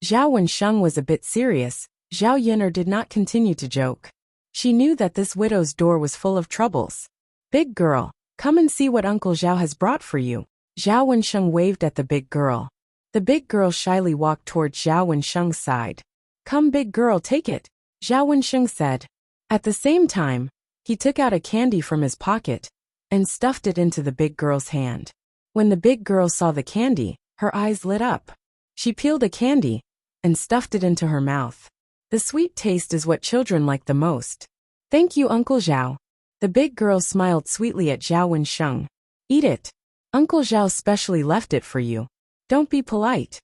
Zhao Wensheng was a bit serious. Zhao Yiner did not continue to joke. She knew that this widow's door was full of troubles. Big girl, come and see what Uncle Zhao has brought for you. Zhao Wensheng waved at the big girl. The big girl shyly walked towards Zhao Wensheng's side. Come big girl, take it, Zhao Wensheng said. At the same time, he took out a candy from his pocket and stuffed it into the big girl's hand. When the big girl saw the candy, her eyes lit up. She peeled a candy and stuffed it into her mouth. The sweet taste is what children like the most. Thank you, Uncle Zhao. The big girl smiled sweetly at Zhao Wensheng. Eat it. Uncle Zhao specially left it for you. Don't be polite.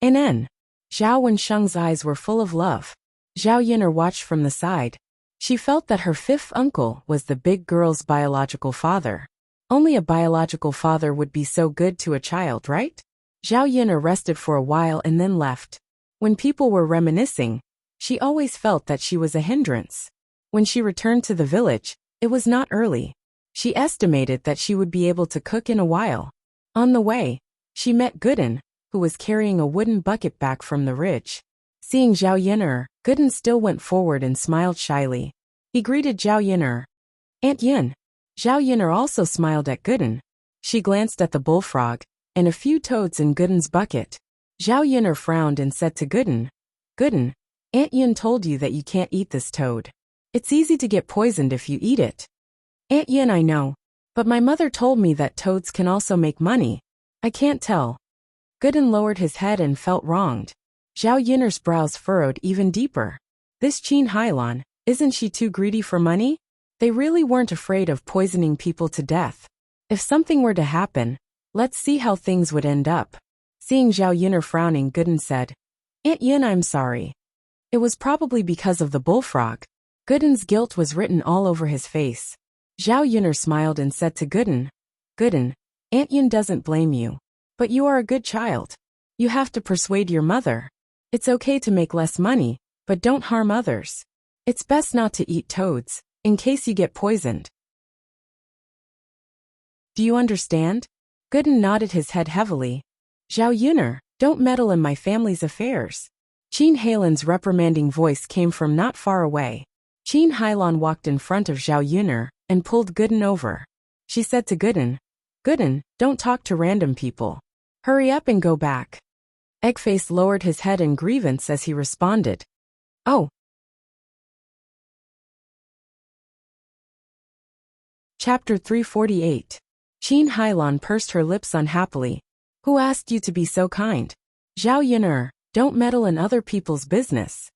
Zhao Wensheng's eyes were full of love. Zhao Yiner watched from the side. She felt that her fifth uncle was the big girl's biological father. Only a biological father would be so good to a child, right? Zhao Yiner rested for a while and then left. When people were reminiscing, she always felt that she was a hindrance. When she returned to the village, it was not early. She estimated that she would be able to cook in a while. On the way, she met Gooden, who was carrying a wooden bucket back from the ridge. Seeing Zhao Yiner, Gooden still went forward and smiled shyly. He greeted Zhao Yiner. Aunt Yin. Zhao Yiner also smiled at Gooden. She glanced at the bullfrog and a few toads in Gooden's bucket. Zhao Yiner frowned and said to Gooden, Gooden, Aunt Yin told you that you can't eat this toad. It's easy to get poisoned if you eat it. Aunt Yin, I know, but my mother told me that toads can also make money. I can't tell. Gooden lowered his head and felt wronged. Zhao Yiner's brows furrowed even deeper. This Qin Hailan, isn't she too greedy for money? They really weren't afraid of poisoning people to death. If something were to happen, let's see how things would end up. Seeing Zhao Yiner frowning, Gooden said, Aunt Yin, I'm sorry. It was probably because of the bullfrog. Gooden's guilt was written all over his face. Zhao Yiner smiled and said to Gooden, Gooden, Aunt Yin doesn't blame you. But you are a good child. You have to persuade your mother. It's okay to make less money, but don't harm others. It's best not to eat toads, in case you get poisoned. Do you understand? Gooden nodded his head heavily. Zhao Yiner, don't meddle in my family's affairs. Qin Hailan's reprimanding voice came from not far away. Qin Hailan walked in front of Zhao Yiner and pulled Gooden over. She said to Gooden, Gooden, don't talk to random people. Hurry up and go back. Eggface lowered his head in grievance as he responded. Oh. Chapter 348. Qin Hailan pursed her lips unhappily. Who asked you to be so kind? Zhao Yiner, don't meddle in other people's business.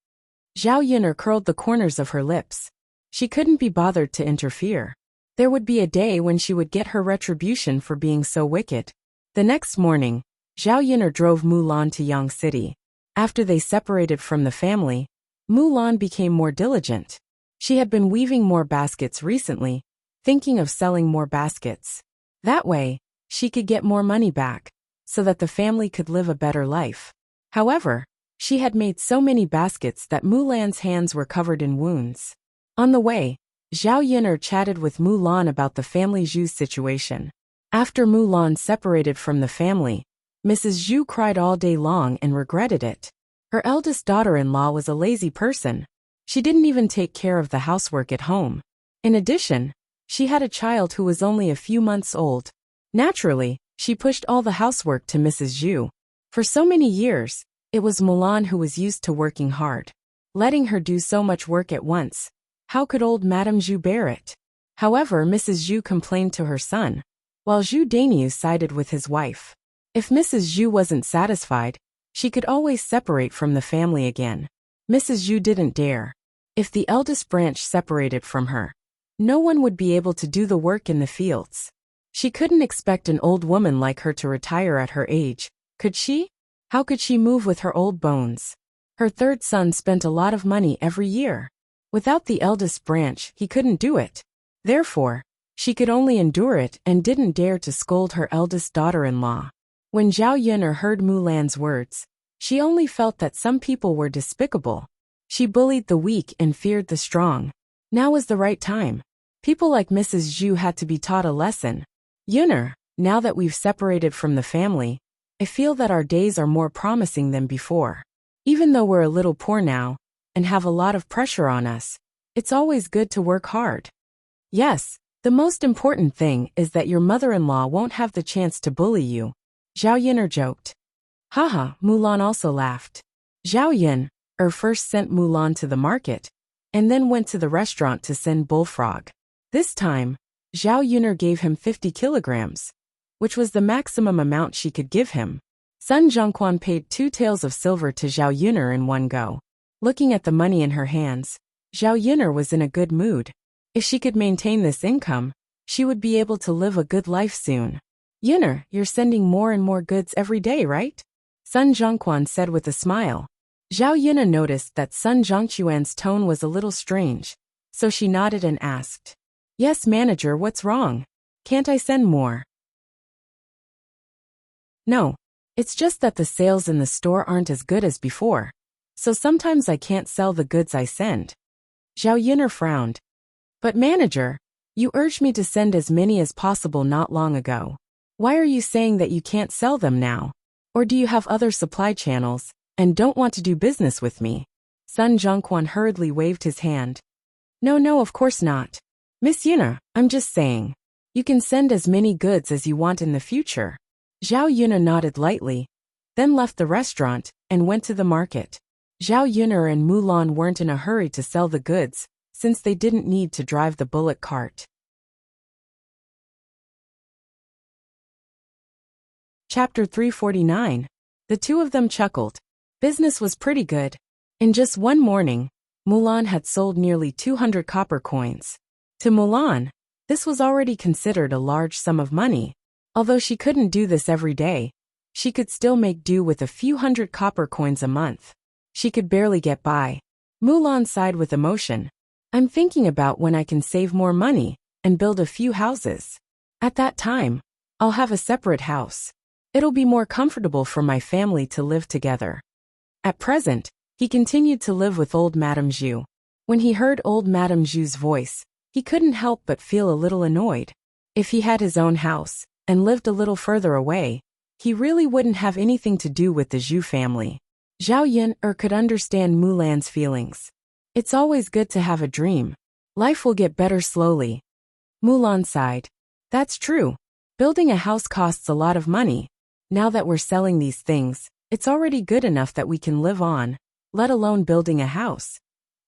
Zhao Yiner curled the corners of her lips. She couldn't be bothered to interfere. There would be a day when she would get her retribution for being so wicked. The next morning, Zhao Yiner drove Mulan to Yang City. After they separated from the family, Mulan became more diligent. She had been weaving more baskets recently, thinking of selling more baskets. That way, she could get more money back, so that the family could live a better life. However, she had made so many baskets that Mulan's hands were covered in wounds. On the way, Zhao Yiner chatted with Mulan about the family Zhu's situation. After Mulan separated from the family, Mrs. Zhu cried all day long and regretted it. Her eldest daughter-in-law was a lazy person. She didn't even take care of the housework at home. In addition, she had a child who was only a few months old. Naturally, she pushed all the housework to Mrs. Zhu. For so many years, it was Mulan who was used to working hard. Letting her do so much work at once, how could old Madame Zhu bear it? However, Mrs. Zhu complained to her son, while Zhu Dainiu sided with his wife. If Mrs. Zhu wasn't satisfied, she could always separate from the family again. Mrs. Zhu didn't dare. If the eldest branch separated from her, no one would be able to do the work in the fields. She couldn't expect an old woman like her to retire at her age, could she? How could she move with her old bones? Her third son spent a lot of money every year. Without the eldest branch, he couldn't do it. Therefore, She could only endure it and didn't dare to scold her eldest daughter-in-law. When Zhao Yuner heard Mulan's words, she only felt that some people were despicable. She bullied the weak and feared the strong. Now was the right time. People like Mrs. Zhu had to be taught a lesson. Yuner, now that we've separated from the family, I feel that our days are more promising than before. Even though we're a little poor now, and have a lot of pressure on us, it's always good to work hard. Yes, the most important thing is that your mother-in-law won't have the chance to bully you. Zhao Yuner joked. Haha, Mulan also laughed. Zhao Yun first sent Mulan to the market, and then went to the restaurant to send Bullfrog. This time, Zhao Yuner gave him 50 kilograms, which was the maximum amount she could give him. Sun Zhongquan paid 2 taels of silver to Zhao Yuner in one go. Looking at the money in her hands, Zhao Yuner was in a good mood. If she could maintain this income, she would be able to live a good life soon. Yuner, you're sending more and more goods every day, right? Sun Zhongquan said with a smile. Zhao Yuner noticed that Sun Zhongquan's tone was a little strange, so she nodded and asked, Yes, manager, what's wrong? Can't I send more? No, it's just that the sales in the store aren't as good as before, so sometimes I can't sell the goods I send. Zhao Yuner frowned. But manager, you urged me to send as many as possible not long ago. Why are you saying that you can't sell them now? Or do you have other supply channels and don't want to do business with me? Sun Zhongquan hurriedly waved his hand. No, of course not. Miss Yuner, I'm just saying. You can send as many goods as you want in the future. Zhao Yuner nodded lightly, then left the restaurant and went to the market. Zhao Yuner and Mulan weren't in a hurry to sell the goods, since they didn't need to drive the bullock cart. Chapter 349. The two of them chuckled. Business was pretty good. In just one morning, Mulan had sold nearly 200 copper coins. To Mulan, this was already considered a large sum of money. Although she couldn't do this every day, she could still make do with a few hundred copper coins a month. She could barely get by. Mulan sighed with emotion. I'm thinking about when I can save more money and build a few houses. At that time, I'll have a separate house. It'll be more comfortable for my family to live together. At present, he continued to live with old Madame Zhu. When he heard old Madame Zhu's voice, he couldn't help but feel a little annoyed. If he had his own house and lived a little further away, he really wouldn't have anything to do with the Zhu family. Zhao Yuner could understand Mulan's feelings. It's always good to have a dream. Life will get better slowly. Mulan sighed. That's true. Building a house costs a lot of money. Now that we're selling these things, it's already good enough that we can live on, let alone building a house.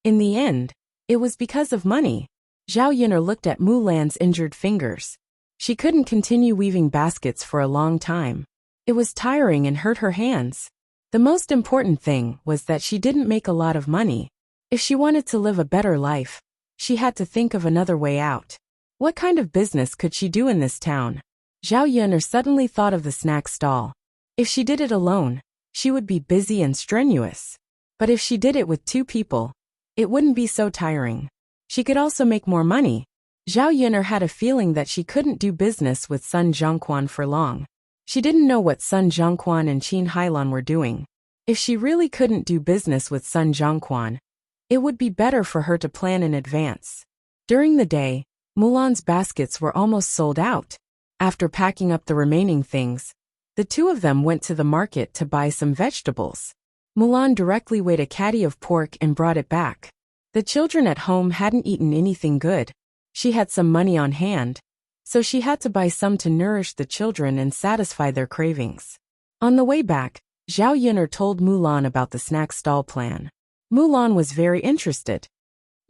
In the end, it was because of money. Zhao Yuner looked at Mulan's injured fingers. She couldn't continue weaving baskets for a long time. It was tiring and hurt her hands. The most important thing was that she didn't make a lot of money. If she wanted to live a better life, she had to think of another way out. What kind of business could she do in this town? Zhao Yuner suddenly thought of the snack stall. If she did it alone, she would be busy and strenuous. But if she did it with 2 people, it wouldn't be so tiring. She could also make more money. Zhao Yuner had a feeling that she couldn't do business with Sun Zhongquan for long. She didn't know what Sun Zhongquan and Qin Hailan were doing. If she really couldn't do business with Sun Zhongquan, it would be better for her to plan in advance. During the day, Mulan's baskets were almost sold out. After packing up the remaining things, the two of them went to the market to buy some vegetables. Mulan directly weighed a caddy of pork and brought it back. The children at home hadn't eaten anything good. She had some money on hand, so she had to buy some to nourish the children and satisfy their cravings. On the way back, Zhao Yuner told Mulan about the snack stall plan. Mulan was very interested.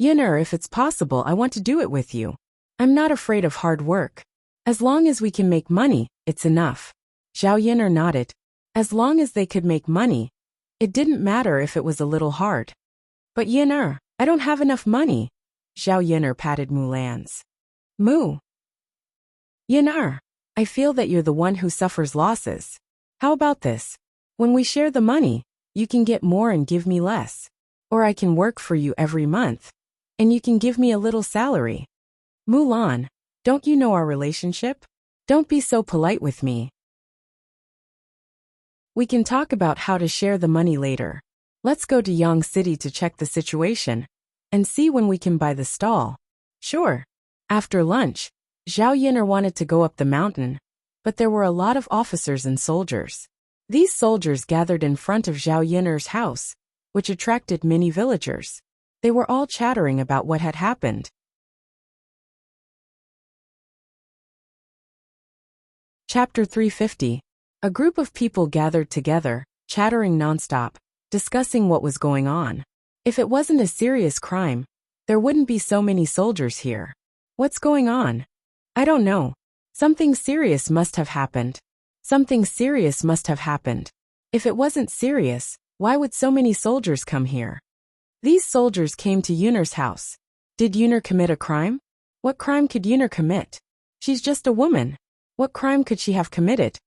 Yuner, if it's possible, I want to do it with you. I'm not afraid of hard work. As long as we can make money, it's enough. Zhao Yuner nodded. As long as they could make money, it didn't matter if it was a little hard. But Yuner, I don't have enough money. Zhao Yuner patted Mulan's. Yuner, I feel that you're the one who suffers losses. How about this? When we share the money, you can get more and give me less. Or I can work for you every month, and you can give me a little salary. Mulan, Don't you know our relationship? Don't be so polite with me. We can talk about how to share the money later. Let's go to Yang City to check the situation and see when we can buy the stall. Sure. After lunch, Zhao Yin'er wanted to go up the mountain, but there were a lot of officers and soldiers. These soldiers gathered in front of Zhao Yin'er's house, which attracted many villagers. They were all chattering about what had happened. Chapter 350. A group of people gathered together, chattering nonstop, discussing what was going on. If it wasn't a serious crime, there wouldn't be so many soldiers here. What's going on? I don't know. Something serious must have happened. Something serious must have happened. If it wasn't serious, why would so many soldiers come here? These soldiers came to Yun'er's house. Did Yun'er commit a crime? What crime could Yun'er commit? She's just a woman. What crime could she have committed?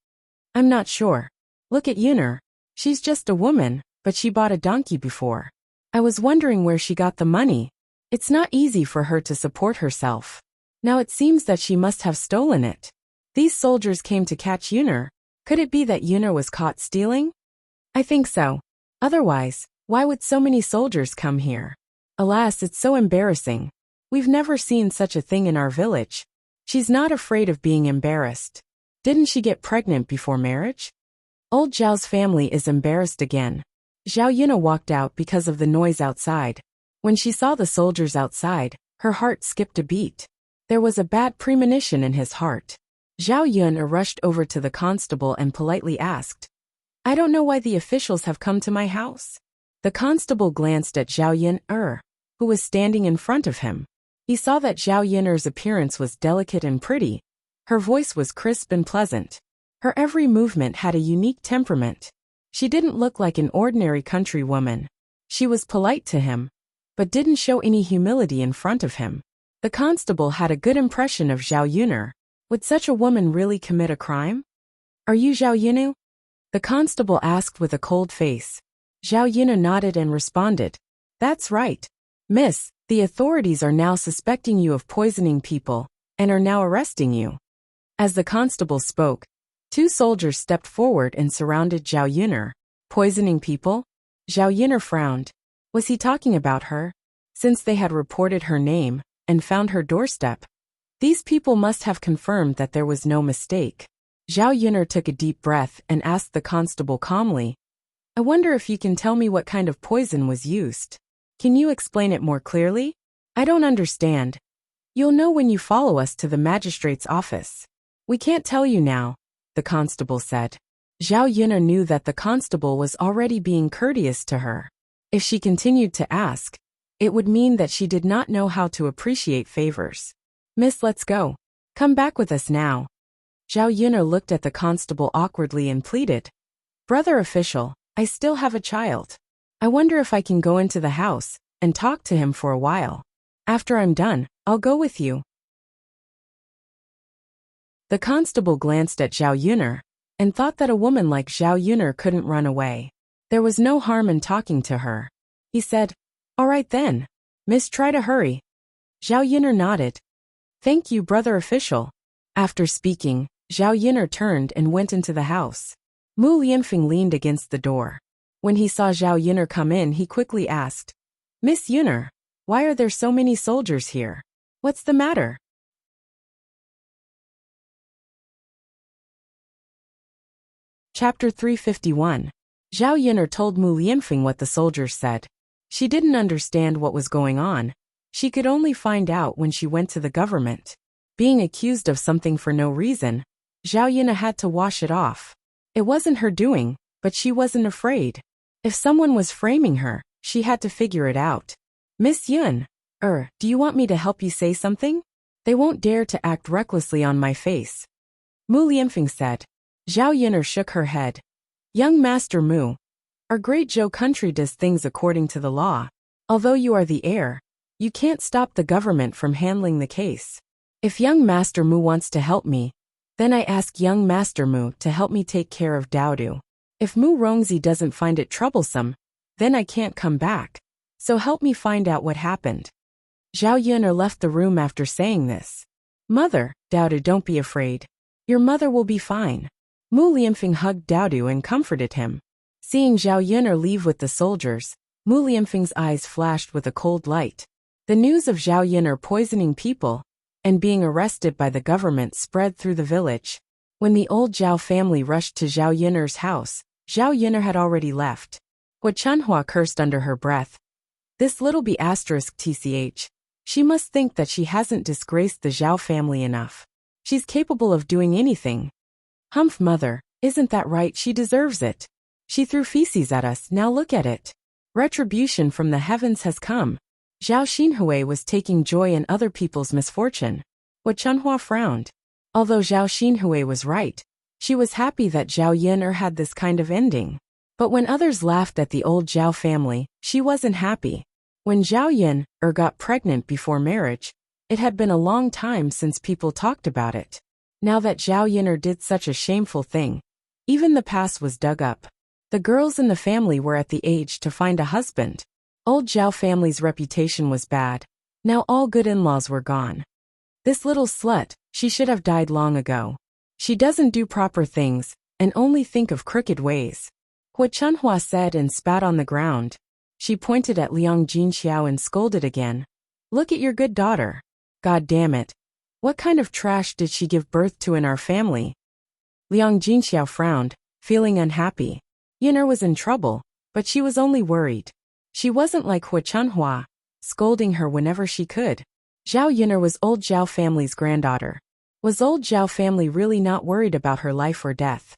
I'm not sure. Look at Yun'er. She's just a woman, but she bought a donkey before. I was wondering where she got the money. It's not easy for her to support herself. Now it seems that she must have stolen it. These soldiers came to catch Yun'er. Could it be that Yun'er was caught stealing? I think so. Otherwise, why would so many soldiers come here? Alas, it's so embarrassing. We've never seen such a thing in our village. She's not afraid of being embarrassed. Didn't she get pregnant before marriage? Old Zhao's family is embarrassed again. Zhao Yun'er walked out because of the noise outside. When she saw the soldiers outside, her heart skipped a beat. There was a bad premonition in his heart. Zhao Yun'er rushed over to the constable and politely asked, I don't know why the officials have come to my house. The constable glanced at Zhao Yun'er, who was standing in front of him. He saw that Zhao Yun'er's appearance was delicate and pretty. Her voice was crisp and pleasant. Her every movement had a unique temperament. She didn't look like an ordinary country woman. She was polite to him, but didn't show any humility in front of him. The constable had a good impression of Zhao Yun'er. Would such a woman really commit a crime? Are you Zhao Yun'er? The constable asked with a cold face. Zhao Yun'er nodded and responded, That's right. Miss, the authorities are now suspecting you of poisoning people, and are now arresting you. As the constable spoke, two soldiers stepped forward and surrounded Zhao Yun'er. Poisoning people? Zhao Yun'er frowned. Was he talking about her? Since they had reported her name and found her doorstep, these people must have confirmed that there was no mistake. Zhao Yun'er took a deep breath and asked the constable calmly, I wonder if you can tell me what kind of poison was used. Can you explain it more clearly? I don't understand. You'll know when you follow us to the magistrate's office. We can't tell you now, the constable said. Zhao Yun'er knew that the constable was already being courteous to her. If she continued to ask, it would mean that she did not know how to appreciate favors. Miss, let's go. Come back with us now. Zhao Yun'er looked at the constable awkwardly and pleaded, Brother official, I still have a child. I wonder if I can go into the house and talk to him for a while. After I'm done, I'll go with you. The constable glanced at Zhao Yun'er and thought that a woman like Zhao Yun'er couldn't run away. There was no harm in talking to her. He said, All right then. Miss, try to hurry. Zhao Yun'er nodded. Thank you, brother official. After speaking, Zhao Yun'er turned and went into the house. Mu Lianfeng leaned against the door. When he saw Zhao Yun'er come in, he quickly asked, Miss Yun'er, why are there so many soldiers here? What's the matter? Chapter 351. Zhao Yun'er told Mu Lianfeng what the soldiers said. She didn't understand what was going on. She could only find out when she went to the government. Being accused of something for no reason, Zhao Yun'er had to wash it off. It wasn't her doing, but she wasn't afraid. If someone was framing her, she had to figure it out. Miss Yun, do you want me to help you say something? They won't dare to act recklessly on my face. Mu Lianfeng said. Zhao Yun'er shook her head. Young Master Mu, our great Zhou country does things according to the law. Although you are the heir, you can't stop the government from handling the case. If young Master Mu wants to help me, then I ask young Master Mu to help me take care of Daodu. If Mu Rongzi doesn't find it troublesome, then I can't come back. So help me find out what happened. Zhao Yun'er left the room after saying this. Mother, Daodu, don't be afraid. Your mother will be fine. Mu Lianfeng hugged Daodu and comforted him. Seeing Zhao Yun'er leave with the soldiers, Mu Lianfeng's eyes flashed with a cold light. The news of Zhao Yun'er poisoning people and being arrested by the government spread through the village. When the old Zhao family rushed to Zhao Yun'er's house, Zhao Yun'er had already left. Hua Chunhua cursed under her breath. This little b****, she must think that she hasn't disgraced the Zhao family enough. She's capable of doing anything. Humph, mother, isn't that right? She deserves it. She threw feces at us, now look at it. Retribution from the heavens has come. Zhao Xinhui was taking joy in other people's misfortune. Hua Chunhua frowned. Although Zhao Xinhui was right, she was happy that Zhao Yun'er had this kind of ending. But when others laughed at the old Zhao family, she wasn't happy. When Zhao Yun'er got pregnant before marriage, it had been a long time since people talked about it. Now that Zhao Yun'er did such a shameful thing, even the past was dug up. The girls in the family were at the age to find a husband. Old Zhao family's reputation was bad. Now all good in-laws were gone. This little slut, she should have died long ago. She doesn't do proper things, and only think of crooked ways. Hua Chunhua said and spat on the ground. She pointed at Liang Jinxiao and scolded again. Look at your good daughter. God damn it. What kind of trash did she give birth to in our family? Liang Jinxiao frowned, feeling unhappy. Yun'er was in trouble, but she was only worried. She wasn't like Hua Chunhua, scolding her whenever she could. Zhao Yun'er was old Zhao family's granddaughter. Was old Zhao family really not worried about her life or death?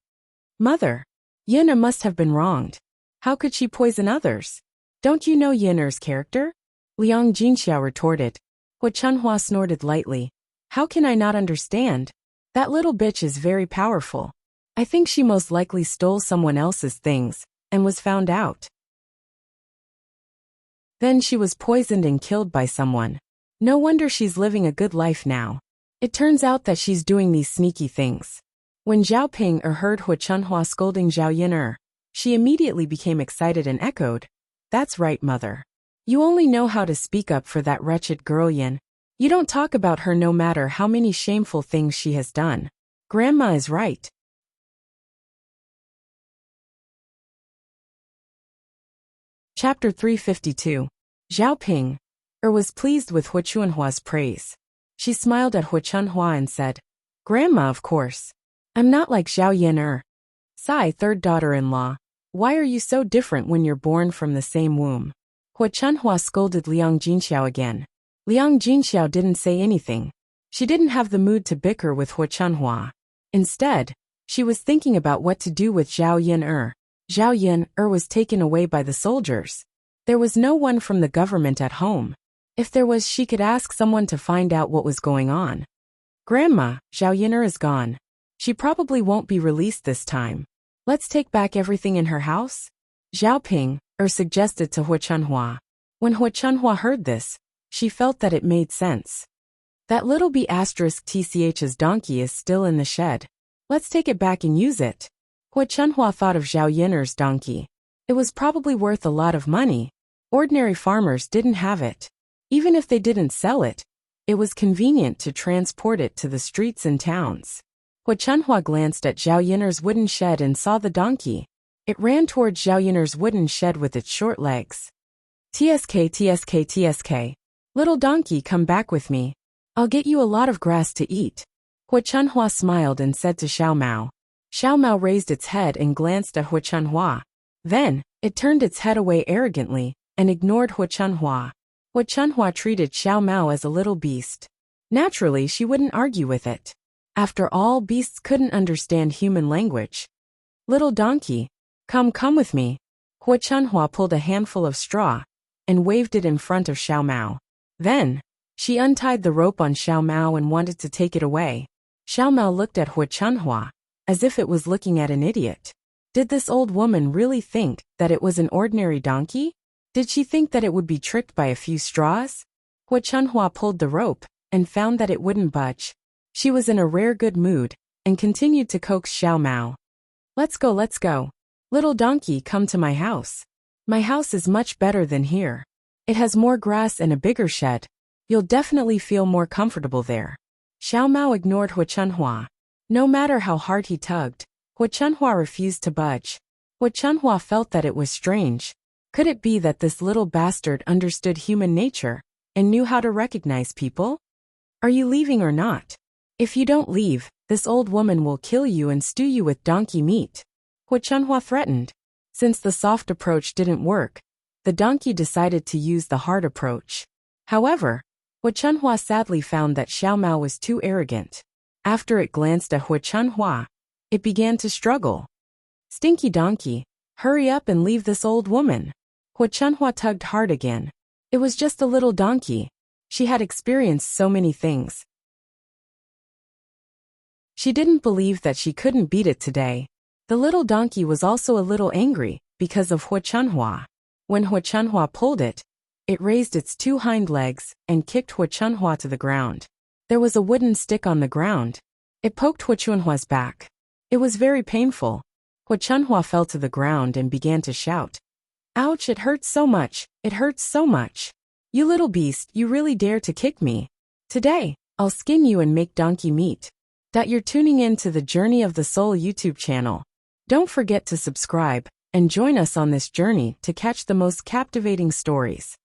Mother, Yun'er must have been wronged. How could she poison others? Don't you know Yun'er's character? Liang Jinxiao retorted. Hua Chunhua snorted lightly. How can I not understand? That little bitch is very powerful. I think she most likely stole someone else's things, and was found out. Then she was poisoned and killed by someone. No wonder she's living a good life now. It turns out that she's doing these sneaky things. When Zhao Ping heard Hua Chunhua scolding Zhao Yun'er, she immediately became excited and echoed. That's right, mother. You only know how to speak up for that wretched girl Yin. You don't talk about her no matter how many shameful things she has done. Grandma is right. Chapter 352. Zhao Ping was pleased with Hua Chunhua's praise. She smiled at Hua Chunhua and said, Grandma, of course. I'm not like Zhao Yun'er. Sigh, third daughter-in-law. Why are you so different when you're born from the same womb? Hua Chunhua scolded Liang Jinxiao again. Liang Jinxiao didn't say anything. She didn't have the mood to bicker with Hua Chunhua. Instead, she was thinking about what to do with Zhao Yun'er. Zhao Yun'er was taken away by the soldiers. There was no one from the government at home. If there was, she could ask someone to find out what was going on. Grandma, Zhao Yun'er is gone. She probably won't be released this time. Let's take back everything in her house? Zhao Ping suggested to Hua Chunhua. When Hua Chunhua heard this, she felt that it made sense. That little B****'s donkey is still in the shed. Let's take it back and use it. Hua Chunhua thought of Zhao Yun'er's donkey. It was probably worth a lot of money. Ordinary farmers didn't have it. Even if they didn't sell it, it was convenient to transport it to the streets and towns. Hua Chunhua glanced at Zhao Yun'er's wooden shed and saw the donkey. It ran towards Zhao Yun'er's wooden shed with its short legs. TSK. Little donkey, come back with me. I'll get you a lot of grass to eat. Hua Chunhua smiled and said to Xiao Mao. Xiao Mao raised its head and glanced at Hua Chunhua. Then, it turned its head away arrogantly and ignored Hua Chunhua. Hua Chunhua treated Xiao Mao as a little beast. Naturally, she wouldn't argue with it. After all, beasts couldn't understand human language. Little donkey, come with me. Hua Chunhua pulled a handful of straw and waved it in front of Xiao Mao. Then, she untied the rope on Xiao Mao and wanted to take it away. Xiao Mao looked at Hua Chunhua as if it was looking at an idiot. Did this old woman really think that it was an ordinary donkey? Did she think that it would be tricked by a few straws? Hua Chunhua pulled the rope and found that it wouldn't budge. She was in a rare good mood and continued to coax Xiao Mao. Let's go. Little donkey, come to my house. My house is much better than here. It has more grass and a bigger shed. You'll definitely feel more comfortable there. Xiao Mao ignored Hu Chunhua. No matter how hard he tugged, Hu Chunhua refused to budge. Hu Chunhua felt that it was strange. Could it be that this little bastard understood human nature and knew how to recognize people? Are you leaving or not? If you don't leave, this old woman will kill you and stew you with donkey meat. Hu Chunhua threatened. Since the soft approach didn't work, the donkey decided to use the hard approach. However, Hu Chunhua sadly found that Xiao Mao was too arrogant. After it glanced at Hu Chunhua, it began to struggle. Stinky donkey, hurry up and leave this old woman. Hu Chunhua tugged hard again. It was just a little donkey. She had experienced so many things. She didn't believe that she couldn't beat it today. The little donkey was also a little angry because of Hu Chunhua. When Hu Chunhua pulled it, it raised its two hind legs and kicked Hu Chunhua to the ground. There was a wooden stick on the ground. It poked Hu Chunhua's back. It was very painful. Hu Chunhua fell to the ground and began to shout. Ouch, it hurts so much, it hurts so much. You little beast, you really dare to kick me. Today, I'll skin you and make donkey meat. You're tuning in to the Journey of the Soul YouTube channel. Don't forget to subscribe and join us on this journey to catch the most captivating stories.